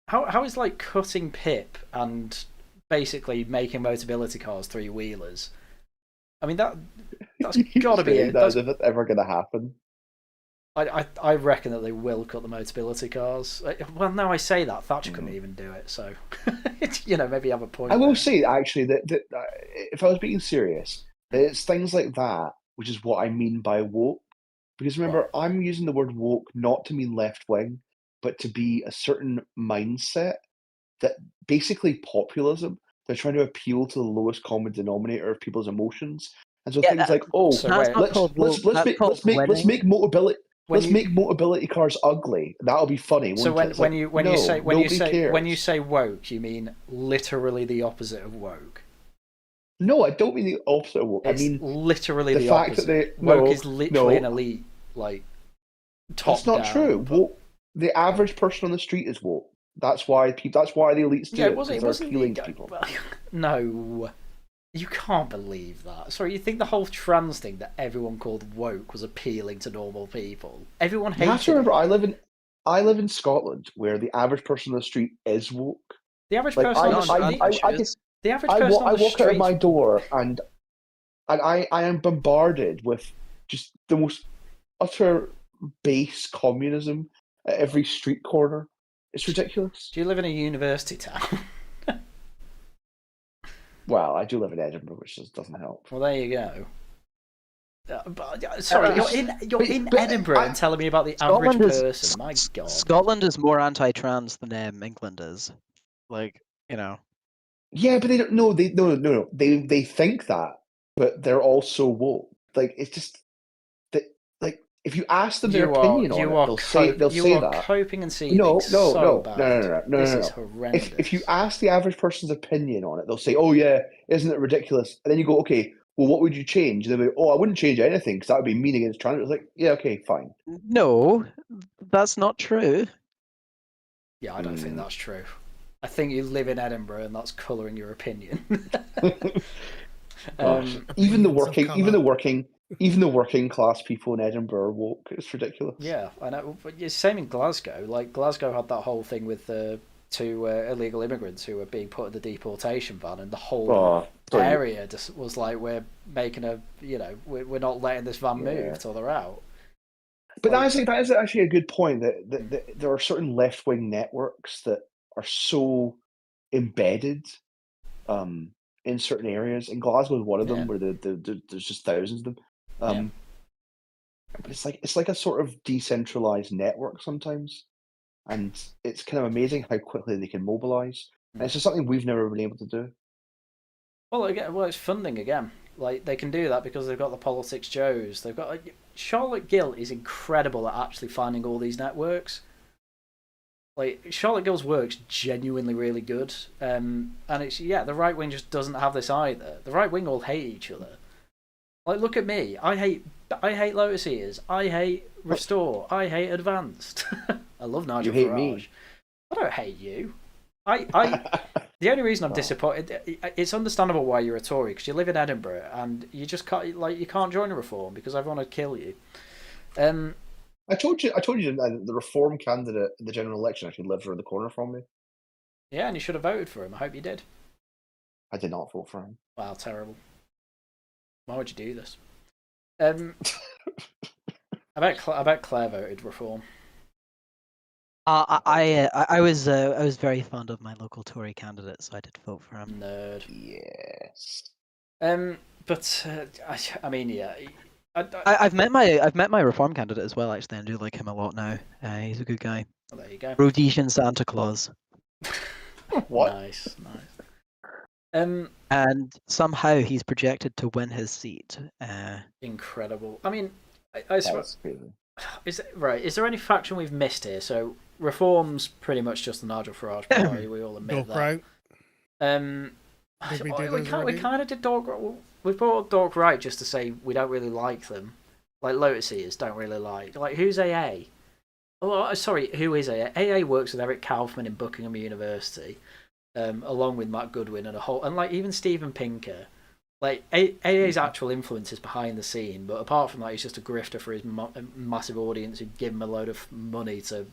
how is like cutting PIP and basically making Motability cars three-wheelers? I mean that's got to be it. That's if it's ever going to happen. I reckon that they will cut the Motability cars. Well, now I say that, Thatcher couldn't even do it, so maybe you have a point. I will say actually that if I was being serious, it's things like that which is what I mean by woke. Because remember, I'm using the word woke not to mean left wing, but to be a certain mindset that basically populism. They're trying to appeal to the lowest common denominator of people's emotions, and so things like, let's make Motability. Let's make Motability cars ugly. That'll be funny. So when you say woke, you mean literally the opposite of woke? No, I don't mean the opposite of woke. I mean literally the fact opposite. That woke is literally an elite, like top. That's not true. Woke, the average person on the street is woke. That's why the elites do it. They're appealing to people. No. You can't believe that. Sorry, you think the whole trans thing that everyone called woke was appealing to normal people? Everyone hates it. You have to remember, I live in Scotland, where the average person on the street is woke. The average person on the street. The average person on the street. I walk out of my door and I am bombarded with just the most utter base communism at every street corner. It's ridiculous. Do you live in a university town? Well, I do live in Edinburgh, which just doesn't help. Well, there you go. Sorry, you're in Edinburgh and telling me about the average person. My God, Scotland is more anti-trans than England is. Like, Yeah, but they don't. No. They think that, but they're also woke. Like it's just that. Like if you ask them their opinion on it, they'll say that. You are coping and seething No. This is horrendous. If you ask the average person's opinion on it, they'll say, "Oh yeah, isn't it ridiculous?" And then you go, "Okay, well, what would you change?" And they'll be, "Oh, I wouldn't change anything because that would be mean against trans." It's like, yeah, okay, fine. No, that's not true. Yeah, I don't think that's true. I think you live in Edinburgh and that's colouring your opinion. Even the working class people in Edinburgh are woke. It's ridiculous. Yeah, I know. But it's same in Glasgow. Like Glasgow had that whole thing with the two illegal immigrants who were being put in the deportation van, and the whole area just was like, we're making we're not letting this van move till they're out. But that is actually a good point. That there are certain left wing networks that are so embedded in certain areas, and Glasgow is one of them, where there's just thousands of them. But it's like a sort of decentralized network sometimes, and it's kind of amazing how quickly they can mobilize. And it's just something we've never been able to do. Well, it's funding again. Like they can do that because they've got the Politics Joes. They've got Charlotte Gill is incredible at actually finding all these networks. Like Charlotte Gill's work's genuinely really good, and it's the right wing just doesn't have this either. The right wing all hate each other. Like look at me, I hate Lotus Eaters, I hate Restore, I hate Advanced. I love Nigel Farage. You hate me. I don't hate you. The only reason I'm disappointed, it's understandable why you're a Tory, because you live in Edinburgh and you just can't you can't join a Reform because everyone would kill you. I told you the Reform candidate in the general election actually lives around the corner from me. Yeah, and you should have voted for him. I hope you did. I did not vote for him. Wow, terrible. Why would you do this? I bet Claire voted Reform. I was very fond of my local Tory candidate, so I did vote for him. Nerd. Yes. But I mean, yeah. I've met my Reform candidate as well. Actually, I do like him a lot now. He's a good guy. Well, there you go. Rhodesian Santa Claus. What? Nice. And somehow he's projected to win his seat. Incredible. I mean, I suppose. Is there any faction we've missed here? So Reform's pretty much just the Nigel Farage party. We all admit that. Right. We kind of did Dog. we've brought up Dork Right just to say we don't really like them. Like Lotus Eaters don't really like. Like who's AA? Oh, sorry, who is AA? AA works with Eric Kaufman in Buckingham University, along with Matt Goodwin and like even Steven Pinker. Like AA's actual influence is behind the scene, but apart from that, he's just a grifter for his massive audience who give him a load of money to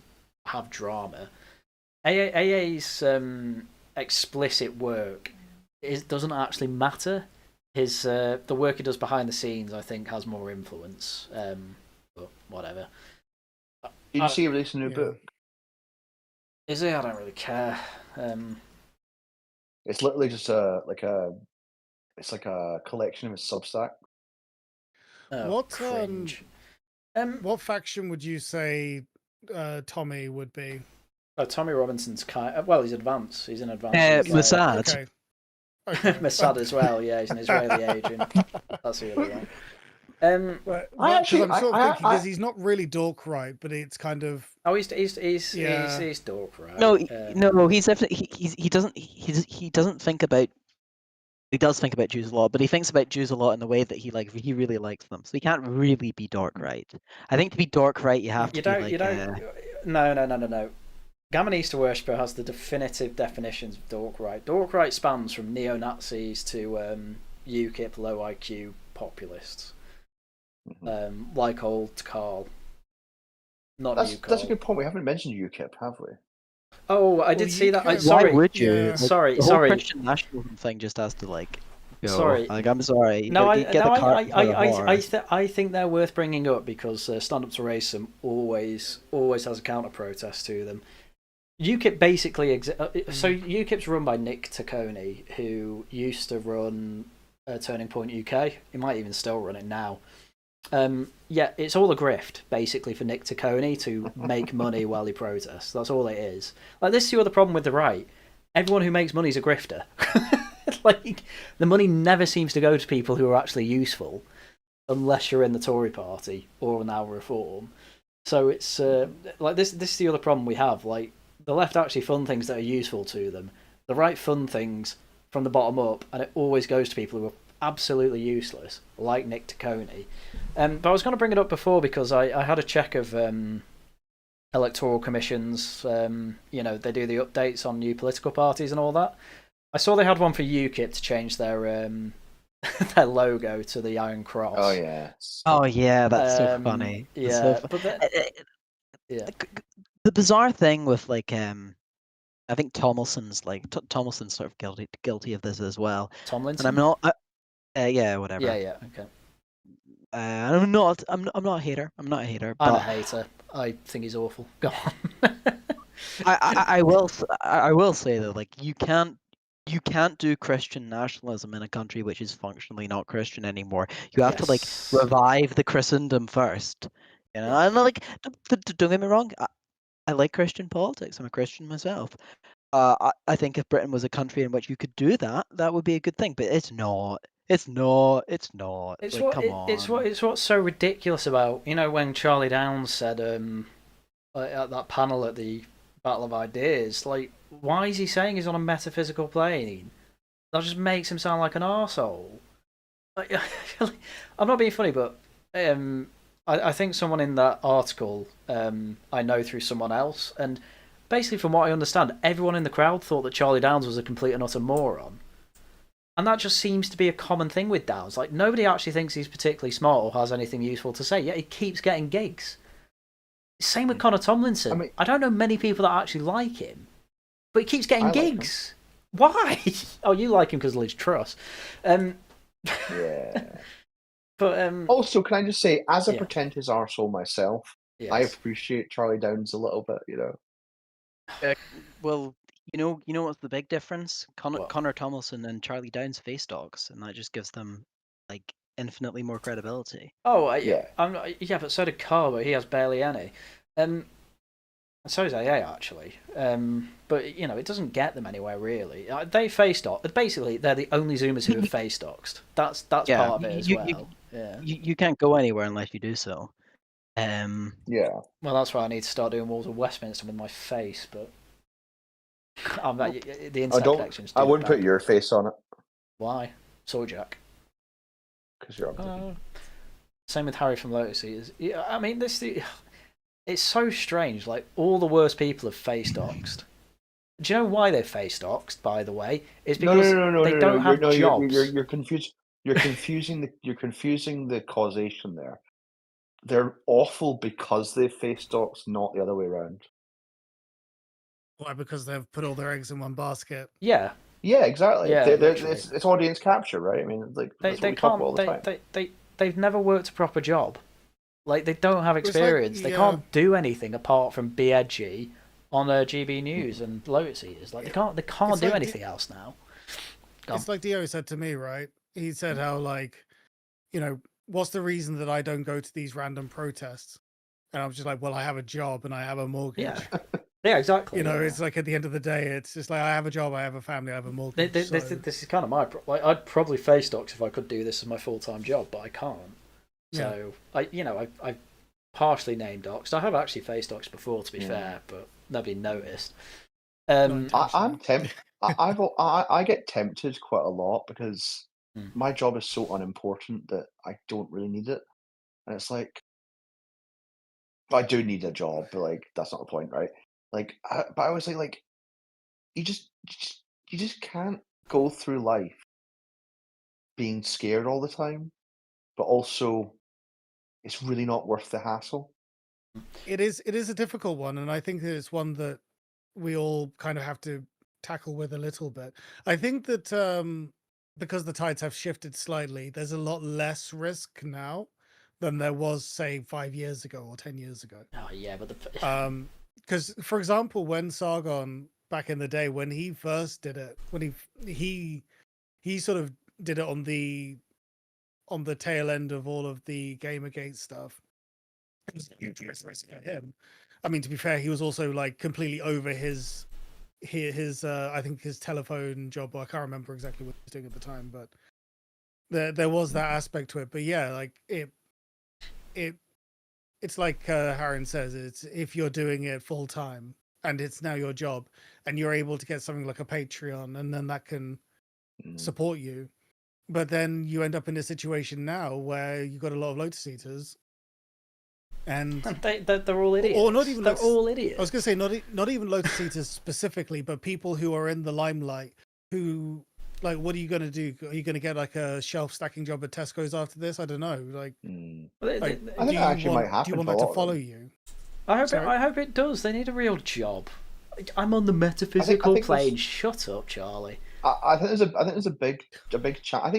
have drama. AA's explicit work doesn't actually matter. His the work he does behind the scenes, I think, has more influence. But whatever. Did you see he released a new book? Is it? I don't really care. It's literally just it's like a collection of his Substack. Oh, cringe. What faction would you say Tommy would be? Oh, Tommy Robinson's well, he's advanced. He's an advanced. Mossad. Okay. Mossad as well. Yeah, he's an Israeli agent. That's the other one. I'm sort of thinking because he's not really Dork Right, but it's kind of. Oh, he's Dork Right. No, he's definitely he doesn't think about. He does think about Jews a lot, but he thinks about Jews a lot in the way that he really likes them. So he can't really be Dork Right. I think to be Dork Right, you have to be like. No. Gammon Easter Worshipper has the definitive definitions of Dork Right. Dork Right spans from neo-Nazis to UKIP low IQ populists. Like old Carl. That's a good point. We haven't mentioned UKIP, have we? Oh, I did see that. Sorry. Why would you? Yeah. Like, sorry. The whole Christian nationalism thing just has to like. Go. Sorry. Like, I'm sorry. No, I think they're worth bringing up because Stand Up to Racism always has a counter protest to them. UKIP basically so UKIP's run by Nick Taccone, who used to run Turning Point UK. He might even still run it now. Yeah, it's all a grift basically for Nick Taccone to make money while he protests. That's all it is. Like, this is the other problem with the right. Everyone who makes money is a grifter. Like, the money never seems to go to people who are actually useful, unless you're in the Tory party or now Reform. So it's like this is the other problem we have. Like, the left actually fund things that are useful to them. The right fund things from the bottom up, and it always goes to people who are absolutely useless, like Nick Taccone. But I was going to bring it up before because I had a check of electoral commissions. They do the updates on new political parties and all that. I saw they had one for UKIP to change their their logo to the Iron Cross. Oh yeah. Oh yeah, that's so funny. Yeah, but the bizarre thing with like I think Tomlinson's Tomlinson's sort of guilty of this as well. Tomlinson. And I'm not. Yeah, whatever. Yeah. Okay. I'm not a hater. I'm not a hater. I'm a hater. I think he's awful. Go on. I will say though, like you can't do Christian nationalism in a country which is functionally not Christian anymore. You have to like revive the Christendom first. You know, and like don't get me wrong. I like Christian politics. I'm a Christian myself. I think if Britain was a country in which you could do that, that would be a good thing. But it's not. It's not. It's what's so ridiculous about, when Charlie Downs said at that panel at the Battle of Ideas, like, why is he saying he's on a metaphysical plane? That just makes him sound like an arsehole. Like, I'm not being funny, but I think someone in that article I know through someone else, and basically from what I understand, everyone in the crowd thought that Charlie Downs was a complete and utter moron. And that just seems to be a common thing with Downs. Like, nobody actually thinks he's particularly smart or has anything useful to say, yet he keeps getting gigs. Same with Connor Tomlinson. I don't know many people that actually like him, but he keeps getting gigs. Why? Oh, you like him because of Liz Truss. Yeah. But also, can I just say, as a pretentious arsehole myself, I appreciate Charlie Downs a little bit, Well, you know what's the big difference? Connor Tomlinson and Charlie Downs face dogs, and that just gives them like infinitely more credibility. Oh, but so did Carl, but he has barely any. And so is AA, actually. But, it doesn't get them anywhere, really. They face dox. Basically, they're the only Zoomers who have face doxed. That's part of it as well. You can't go anywhere unless you do so. Yeah. Well, that's why I need to start doing Walls of Westminster with my face, but the internet connections. I wouldn't put your face on it. Why? Swordjack. because you're ugly. Same with Harry from Lotus Eaters. Yeah, I mean, it's so strange. Like, all the worst people have face doxed. Do you know why they're face doxed, by the way? It's because they don't have jobs. You're confused. You're confusing the causation there. They're awful because they face doxed, not the other way around. Why? Because they've put all their eggs in one basket. Yeah. Yeah, exactly. Yeah, it's audience capture, right? I mean, like that's what we talk about all the time. They've never worked a proper job. Like, they don't have experience. They can't do anything apart from be edgy on GB News and Lotus Eaters. Like, they can't do anything else now. It's like Dio said to me, right? He said how, like, you know, what's the reason that I don't go to these random protests? And I was just like, well, I have a job and I have a mortgage. Yeah. Yeah, exactly. You know, it's like at the end of the day, it's just like I have a job, I have a family, I have a mortgage. This is kind of my like. I'd probably face dox if I could do this as my full-time job, but I can't. So I partially name doxed. I have actually face doxed before, to be fair, but nobody noticed. I'm tempted. I get tempted quite a lot because my job is so unimportant that I don't really need it, and it's like I do need a job, but like that's not the point, right? Like, but I always say, like, you just can't go through life being scared all the time, but also it's really not worth the hassle. It is a difficult one, and I think that it's one that we all kind of have to tackle with a little bit. I think that because the tides have shifted slightly, there's a lot less risk now than there was, say, 5 years ago or 10 years ago. Oh yeah, but because, for example, when Sargon back in the day, when he first did it, when he sort of did it on the tail end of all of the Gamergate stuff, it was a huge risk for him. I mean, to be fair, he was also like completely over his I think his telephone job. I can't remember exactly what he was doing at the time, but there was that aspect to it. But yeah, like it's like Harren says, it's if you're doing it full time and it's now your job and you're able to get something like a Patreon and then that can support you. But then you end up in a situation now where you've got a lot of Lotus Eaters and they're all idiots. Or not even they're all idiots. I was going to say not even Lotus Eaters specifically, but people who are in the limelight who, like, what are you going to do? Are you going to get like a shelf stacking job at Tesco's after this? I don't know. Like, I think that actually might happen. Do you want that to follow you? I hope it does. They need a real job. I'm on the metaphysical plane. Shut up, Charlie. I think there's a big chance. I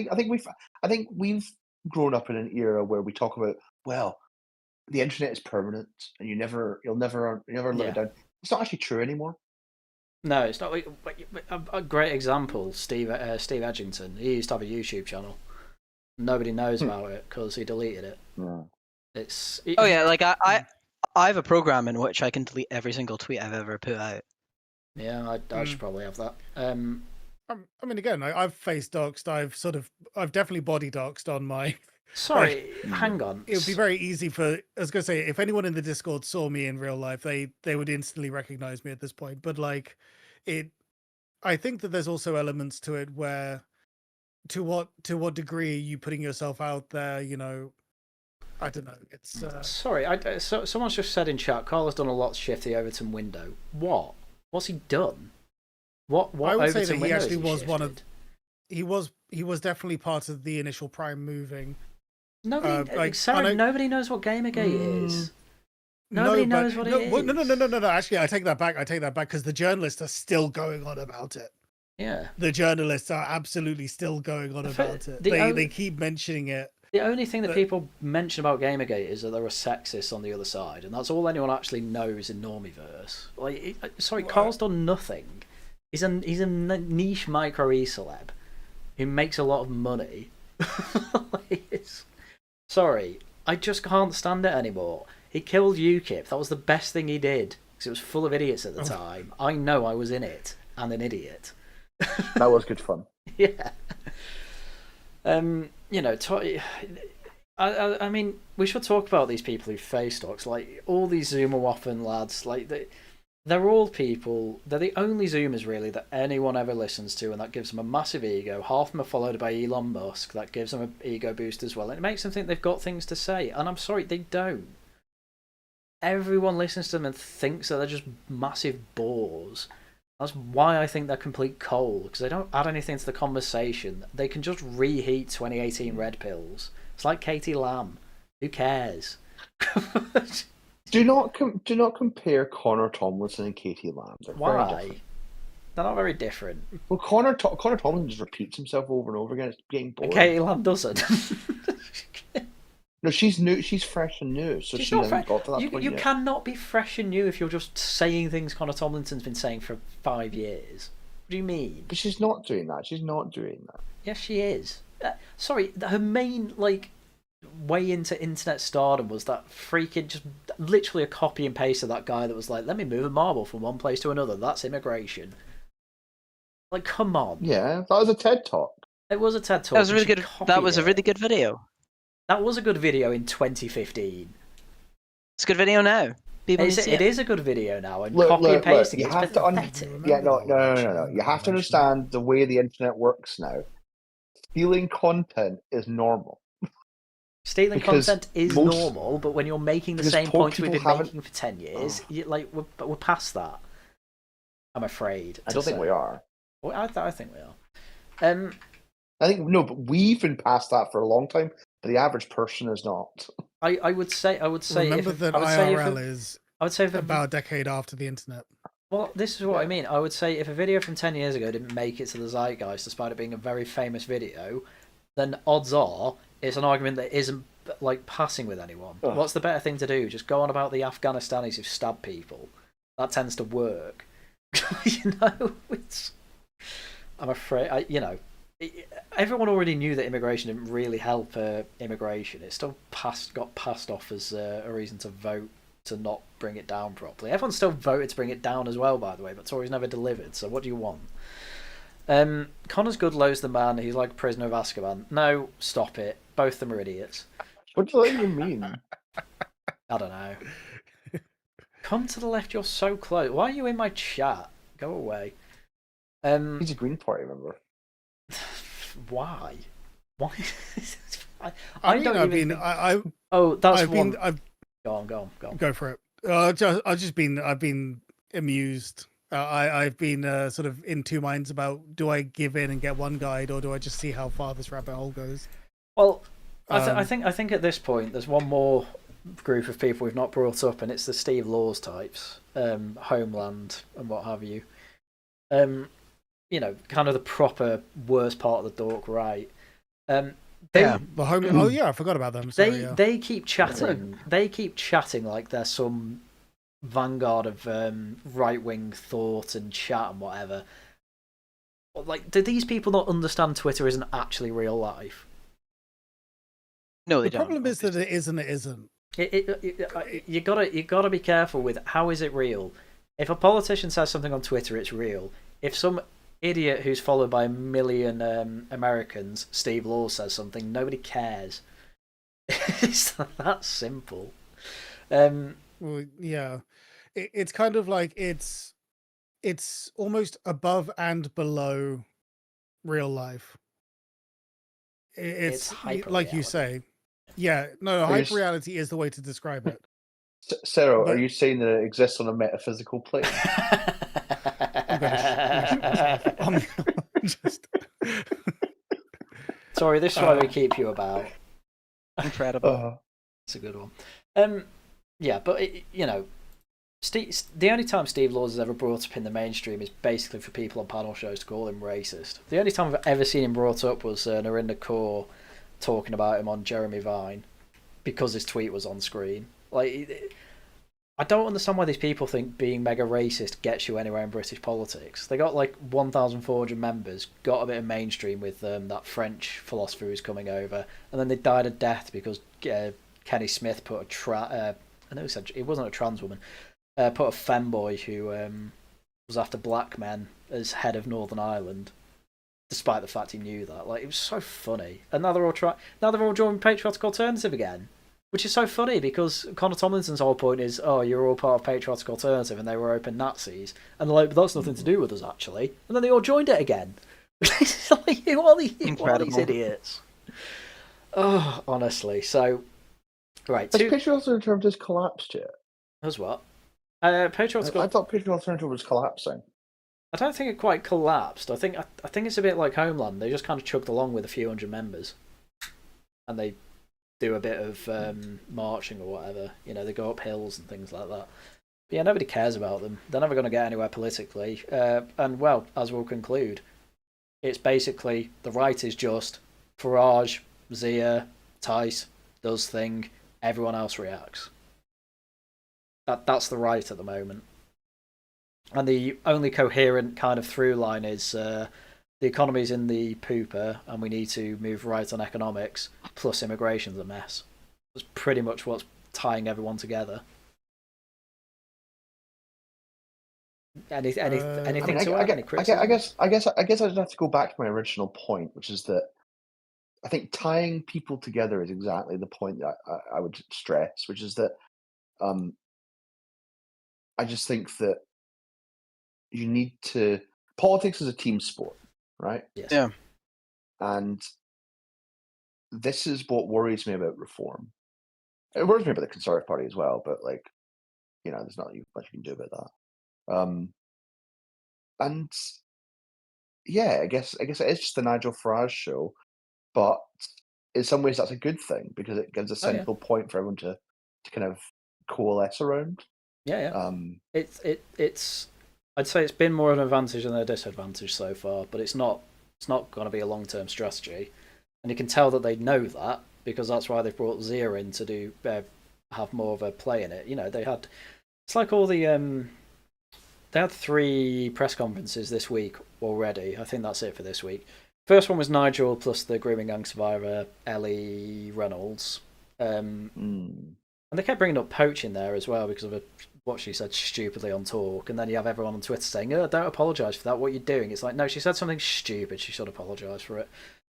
think we've grown up in an era where we talk about, well, the internet is permanent and you'll never live it down. It's not actually true anymore. No, it's not. A great example, Steve Edgington. He used to have a YouTube channel. Nobody knows about it because he deleted it. Yeah. Like I have a program in which I can delete every single tweet I've ever put out. Yeah, I should probably have that. I mean, again, I've face doxed. I've definitely body doxed on my. Sorry, hang on. It would be very easy for. I was going to say, if anyone in the Discord saw me in real life, they would instantly recognize me at this point. But like, I think that there's also elements to it where, to what degree are you putting yourself out there? You know, I don't know. It's sorry. Someone's just said in chat, Carl has done a lot to shift the Overton window. What? What's he done? What I would Overton say that he actually was shifted? one of. He was definitely part of the initial Prime moving. Nobody knows what Gamergate is. Nobody knows what it is. No. Actually, I take that back because the journalists are still going on about it. Yeah. The journalists are absolutely still going on about it. They keep mentioning it. The only thing that people mention about Gamergate is that there are sexists on the other side, and that's all anyone actually knows in Normieverse. Carl's done nothing. He's a niche micro e-celeb who makes a lot of money. Sorry, I just can't stand it anymore. He killed UKIP. That was the best thing he did because it was full of idiots at the time. I know I was in it and an idiot. That was good fun. Yeah. I mean, we should talk about these people who face dox, like all these Zoomer Waffen lads. Like they're all people. They're the only Zoomers really that anyone ever listens to, and that gives them a massive ego. Half of them are followed by Elon Musk. That gives them an ego boost as well, and it makes them think they've got things to say. And I'm sorry, they don't. Everyone listens to them and thinks that they're just massive bores. That's why I think they're complete coal, because they don't add anything to the conversation. They can just reheat 2018 red pills. It's like Katie Lamb. Who cares? Do not compare Connor Tomlinson and Katie Lamb. Why? They're not very different. Well, Connor Tomlinson just repeats himself over and over again. It's getting boring. Katie Lamb doesn't. No, she's new. She's fresh and new, so she hasn't got to that point You yet. cannot be fresh and new if you're just saying things Connor Tomlinson's been saying for 5 years. What do you mean? But she's not doing that. She's not doing that. Yes, she is. Sorry, her main way into internet stardom was that freaking just literally a copy and paste of that guy that was like, "Let me move a marble from one place to another. That's immigration." Like, come on. Yeah, that was a TED talk. It was a TED talk. That was a really good. That was a really good video. That was a good video in 2015. It's a good video now. It is a good video now, and Look, copy and pasting you it's have pathetic. No. You have to understand the way the internet works now. Stealing content is normal. Stealing content is normal, but when you're making the same points we've been making for 10 years, we're past that. I'm afraid. I don't think we are. Well, I think we are. I think no, but we've been past that for a long time. But the average person is not. I would say. Remember that IRL is about a decade after the internet. Well, this is what I mean. I would say if a video from 10 years ago didn't make it to the zeitgeist, despite it being a very famous video, then odds are it's an argument that isn't passing with anyone. Ugh. What's the better thing to do? Just go on about the Afghanistanis who've stabbed people. That tends to work. I'm afraid. Everyone already knew that immigration didn't really help immigration. It still got passed off as a reason to vote to not bring it down properly. Everyone still voted to bring it down as well, by the way, but Tories never delivered, so what do you want? Connor's Goodlow's the man. He's like a prisoner of Azkaban. No, stop it. Both of them are idiots. What does that even mean? I don't know. Come to the left, you're so close. Why are you in my chat? Go away. He's a Green Party member. Why? Why? I've Go on. Go for it. I've been amused. I've been sort of in two minds about, do I give in and get one guide, or do I just see how far this rabbit hole goes? Well, I think at this point there's one more group of people we've not brought up, and it's the Steve Laws types, Homeland and what have you. Kind of the proper worst part of the dork right. I forgot about them. Sorry, they keep chatting. They keep chatting like they're some vanguard of right wing thought and chat and whatever. Like, do these people not understand Twitter isn't actually real life? No, they don't. The problem is that it isn't. You gotta be careful with how is it real. If a politician says something on Twitter, it's real. If some idiot who's followed by 1 million Americans, Steve Laws, says something, nobody cares. It's that simple. Well, yeah, it's kind of like it's almost above and below real life. It's like you say. Yeah, no, hyper reality is the way to describe it. Cero, are you saying that it exists on a metaphysical plane? Sorry, this is why we keep you about. Incredible. It's a good one. Yeah, but the only time Steve Laws has ever brought up in the mainstream is basically for people on panel shows to call him racist. The only time I've ever seen him brought up was Narinder Kaur talking about him on Jeremy Vine because his tweet was on screen. Like, I don't understand why these people think being mega racist gets you anywhere in British politics. They got like 1,400 members, got a bit of mainstream with that French philosopher who's coming over, and then they died a death because Kenny Smith put I know he said it wasn't a trans woman, put a femboy who was after black men as head of Northern Ireland, despite the fact he knew that. Like, it was so funny. And now they're all joining Patriotic Alternative again. Which is so funny because Connor Tomlinson's whole point is, oh, you're all part of Patriotic Alternative and they were open Nazis. And they're like, but that's nothing to do with us, actually. And then they all joined it again. It's like, who are these idiots? Oh, honestly. So, right. Has Patriotic Alternative just collapsed yet? Has what? I thought Patriotic Alternative was collapsing. I don't think it quite collapsed. I think it's a bit like Homeland. They just kind of chugged along with a few hundred members. And they do a bit of marching or whatever. You know, they go up hills and things like that. But yeah, nobody cares about them. They're never going to get anywhere politically. And, well, as we'll conclude, it's basically the right is just Farage, Zia, Tice, does thing, everyone else reacts. That's the right at the moment. And the only coherent kind of through line is the economy's in the pooper and we need to move right on economics, plus immigration's a mess. That's pretty much what's tying everyone together. Anything to add? Any criticism? I guess I just have to go back to my original point, which is that I think tying people together is exactly the point that I would stress, which is that I just think that you need to... Politics is a team sport, right? Yes. Yeah. And this is what worries me about reform. It worries me about the Conservative Party as well, but, like, you know, there's not much you can do about that. And yeah, I guess it is just the Nigel Farage show, but in some ways that's a good thing because it gives a central point for everyone to kind of coalesce around. Yeah. It's I'd say it's been more of an advantage than a disadvantage so far, but it's not going to be a long-term strategy, and you can tell that they know that because that's why they've brought Zia in to do have more of a play in it. You know, it's like all the they had 3 press conferences this week already. I think that's it for this week. First one was Nigel plus the grooming gang survivor Ellie Reynolds, and they kept bringing up poaching there as well because of what she said stupidly on Talk, and then you have everyone on Twitter saying, "Oh, don't apologise for that. What you're doing?" It's like, no, she said something stupid. She should apologise for it.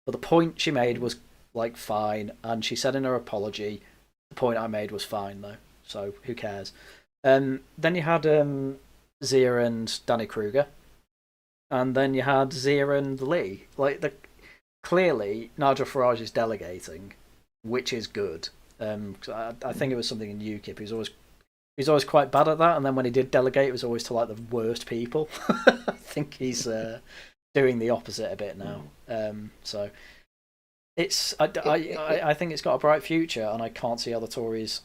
But the point she made was like fine, and she said in her apology, the point I made was fine though. So who cares? Then you had Zia and Danny Kruger, and then you had Zia and Lee. Clearly Nigel Farage is delegating, which is good. I think it was something in UKIP. He's always quite bad at that, and then when he did delegate, it was always to like the worst people. I think he's doing the opposite a bit now. So it's I think it's got a bright future, and I can't see how the Tories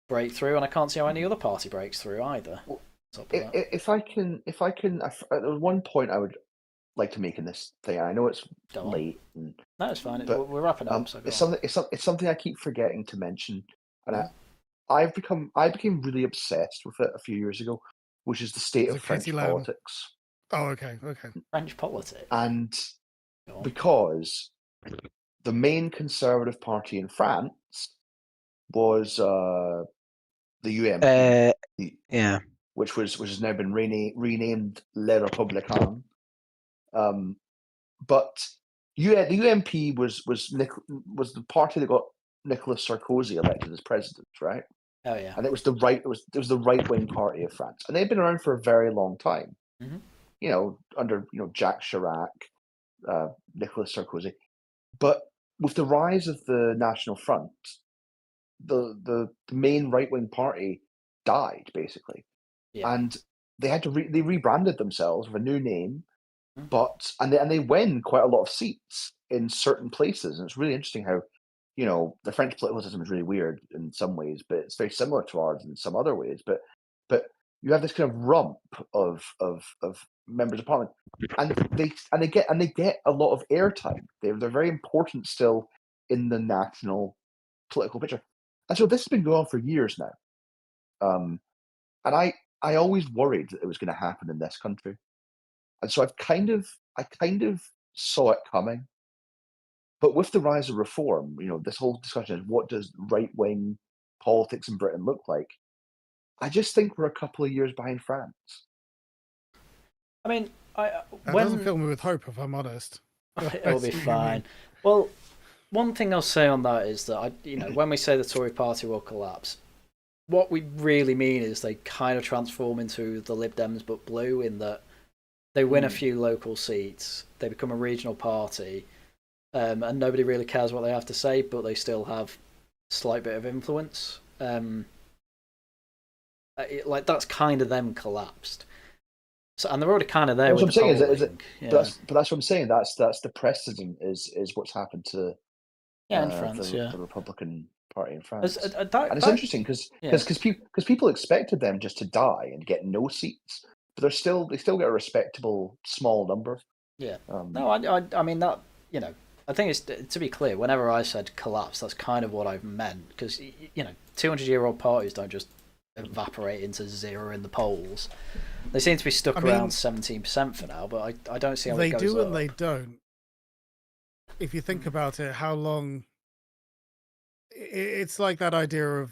break through, and I can't see how any other party breaks through either. If I can, there's one point I would like to make in this thing. I know it's late. No, it's fine. We're wrapping up. So it's something I keep forgetting to mention, and I became really obsessed with it a few years ago, which is the state of French politics. Oh, okay. French politics, and because the main Conservative Party in France was the UMP, which has now been renamed Les Républicains. But the UMP was the party that got Nicolas Sarkozy elected as president, right? Oh yeah. And it was the right wing party of France, and they'd been around for a very long time. Mm-hmm. You know, under Jacques Chirac, Nicolas Sarkozy, but with the rise of the National Front, the main right wing party died basically, and they had to they rebranded themselves with a new name, but and they win quite a lot of seats in certain places, and it's really interesting how the French political system is really weird in some ways, but it's very similar to ours in some other ways. But you have this kind of rump of members of parliament, and they get a lot of airtime. They're very important still in the national political picture, and so this has been going on for years now. And I always worried that it was going to happen in this country, and so I kind of saw it coming. But with the rise of reform, this whole discussion is what does right-wing politics in Britain look like? I just think we're a couple of years behind France. I mean, that doesn't fill me with hope, if I'm honest. It'll be fine. Well, one thing I'll say on that is that when we say the Tory party will collapse, what we really mean is they kind of transform into the Lib Dems but blue, in that they win a few local seats, they become a regional party, and nobody really cares what they have to say, but they still have a slight bit of influence. That's kind of them collapsed. So, and they're already kind of there. That's with what I'm the saying. polling. But that's what I'm saying. That's the precedent is what's happened to in France, the Republican Party in France. And it's interesting because people expected them just to die and get no seats, but they still get a respectable small number. Yeah. No, I mean that. I think it's, to be clear, whenever I said collapse, that's kind of what I meant, because 200-year-old parties don't just evaporate into zero in the polls. They seem to be stuck around 17% for now, but I don't see how they it goes do up. and they don't. If you think about it, how long? It's like that idea of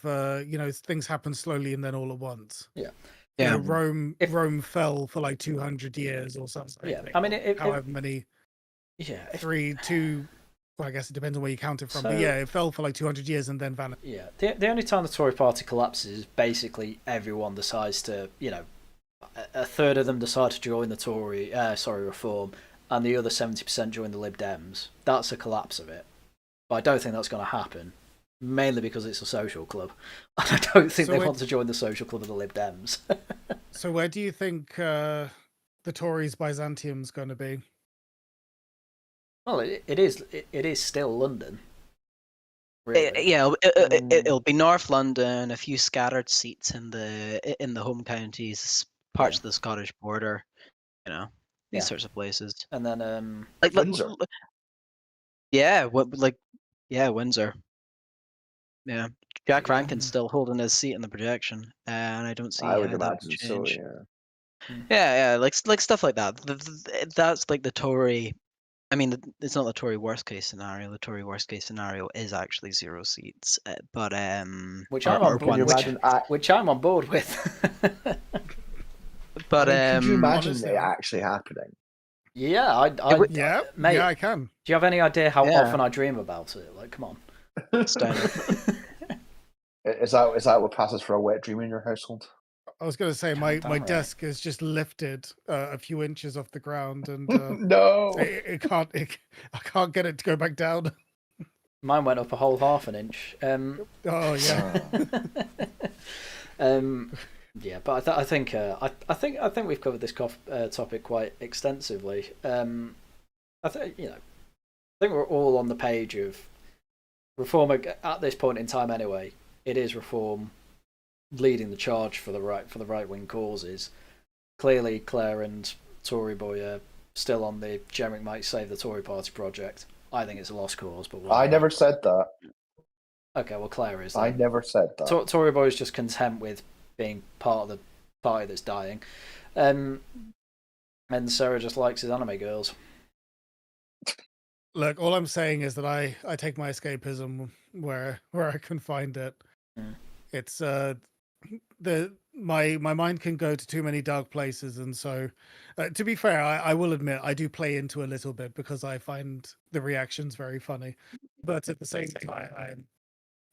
things happen slowly and then all at once. Yeah. Yeah. Rome fell for like 200 years or something. Yeah. I mean, however many. Yeah. 2. Well, I guess it depends on where you count it from. But yeah, it fell for like 200 years and then vanished. Yeah. The only time the Tory party collapses is basically everyone decides to, a third of them decide to join the Tory, Reform, and the other 70% join the Lib Dems. That's a collapse of it. But I don't think that's going to happen, mainly because it's a social club. And I don't think they want to join the social club of the Lib Dems. So where do you think the Tories' Byzantium's going to be? Well, it is still London. Really. It'll be North London, a few scattered seats in the home counties, parts of the Scottish border, these sorts of places. And then like Windsor. Windsor. Yeah, Jack Rankin's still holding his seat in the projection, and I don't see. I would imagine change. so. Yeah. Yeah, like stuff like that. That's like the Tory. I mean, it's not the Tory worst case scenario. The Tory worst case scenario is actually 0 seats, but which I'm on board with. But could you imagine it actually happening? Yeah, mate, yeah, I can. Do you have any idea how often I dream about it? Like, come on. Is that what passes for a wet dream in your household? I was going to say my desk is just lifted a few inches off the ground, and no, I can't get it to go back down. Mine went up a whole half an inch. Oh yeah. Yeah, but I think we've covered this topic quite extensively. I think we're all on the page of reform at this point in time. Anyway, it is reform leading the charge for the right wing causes. Clearly, Claire and Tory Boy are still on the Jeremy might save the Tory party project. I think it's a lost cause, but I never said that. Okay, well, Claire is. I never said that. Tory Boy is just content with being part of the party that's dying, and Sarah just likes his anime girls. Look, all I'm saying is that I take my escapism where I can find it. It's my mind can go to too many dark places, and so to be fair, I will admit I do play into a little bit because I find the reactions very funny, but at the same time,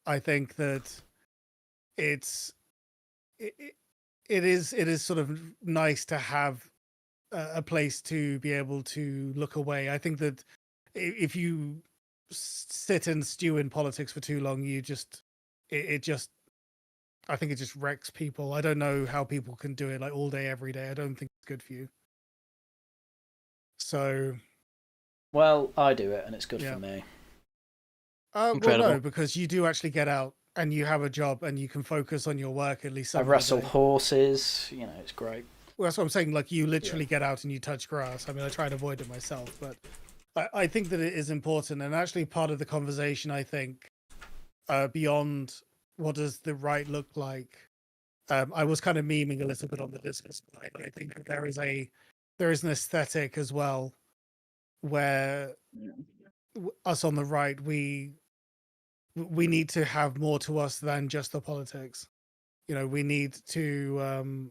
I think that it is sort of nice to have a place to be able to look away. I think that if you sit and stew in politics for too long, I think it just wrecks people. I don't know how people can do it like all day, every day. I don't think it's good for you. So, well, I do it, and it's good for me. Well, no, because you do actually get out and you have a job and you can focus on your work at least. I wrestle horses. It's great. Well, that's what I'm saying. Like, you literally get out and you touch grass. I mean, I try and avoid it myself, but I think that it is important, and actually part of the conversation. I think beyond what does the right look like. I was kind of memeing a little bit on the Discord. I think that there is an aesthetic as well, where us on the right, we need to have more to us than just the politics. We need to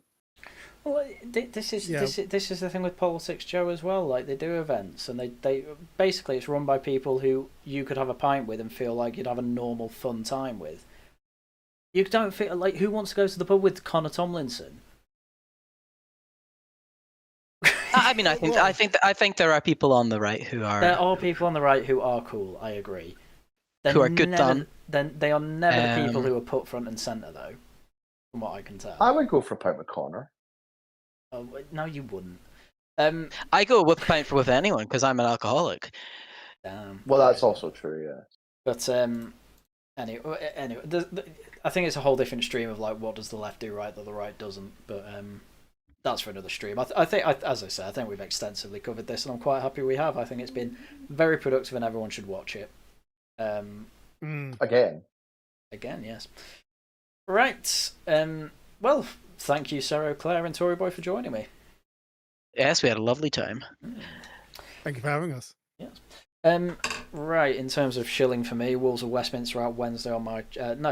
Well, this is the thing with politics, Joe, as well. Like, they do events, and they basically it's run by people who you could have a pint with and feel like you'd have a normal, fun time with. You don't feel like, who wants to go to the pub with Connor Tomlinson? I mean, I think there are people on the right who are. There are people on the right who are cool. I agree. Who are good done. Then they are never the people who are put front and center, though. From what I can tell. I would go for a pint with Connor. Oh, no, you wouldn't. I go with a pint with anyone because I'm an alcoholic. Damn. Well, that's also true, yeah. But anyway, I think it's a whole different stream of like, what does the left do right that the right doesn't. But that's for another stream. I think, as I said, I think we've extensively covered this, and I'm quite happy we have. I think it's been very productive, and everyone should watch it. Again, yes. Right. Well, thank you, Cero, Claire, and Tory Boy for joining me. Yes, we had a lovely time. Thank you for having us. Yes. Right, in terms of shilling for me, Wolves of Westminster out Wednesday on my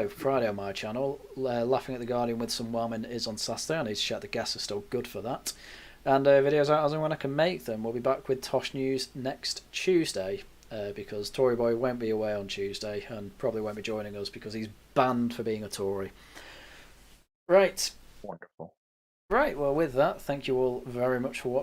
Friday on my channel. Laughing at the Guardian with some whelming is on Saturday. I need to check the guests are still good for that. And videos out as and when I can make them. We'll be back with Tosh News next Tuesday, because Tory Boy won't be away on Tuesday and probably won't be joining us because he's banned for being a Tory. Right. Wonderful. Right, well, with that, thank you all very much for watching.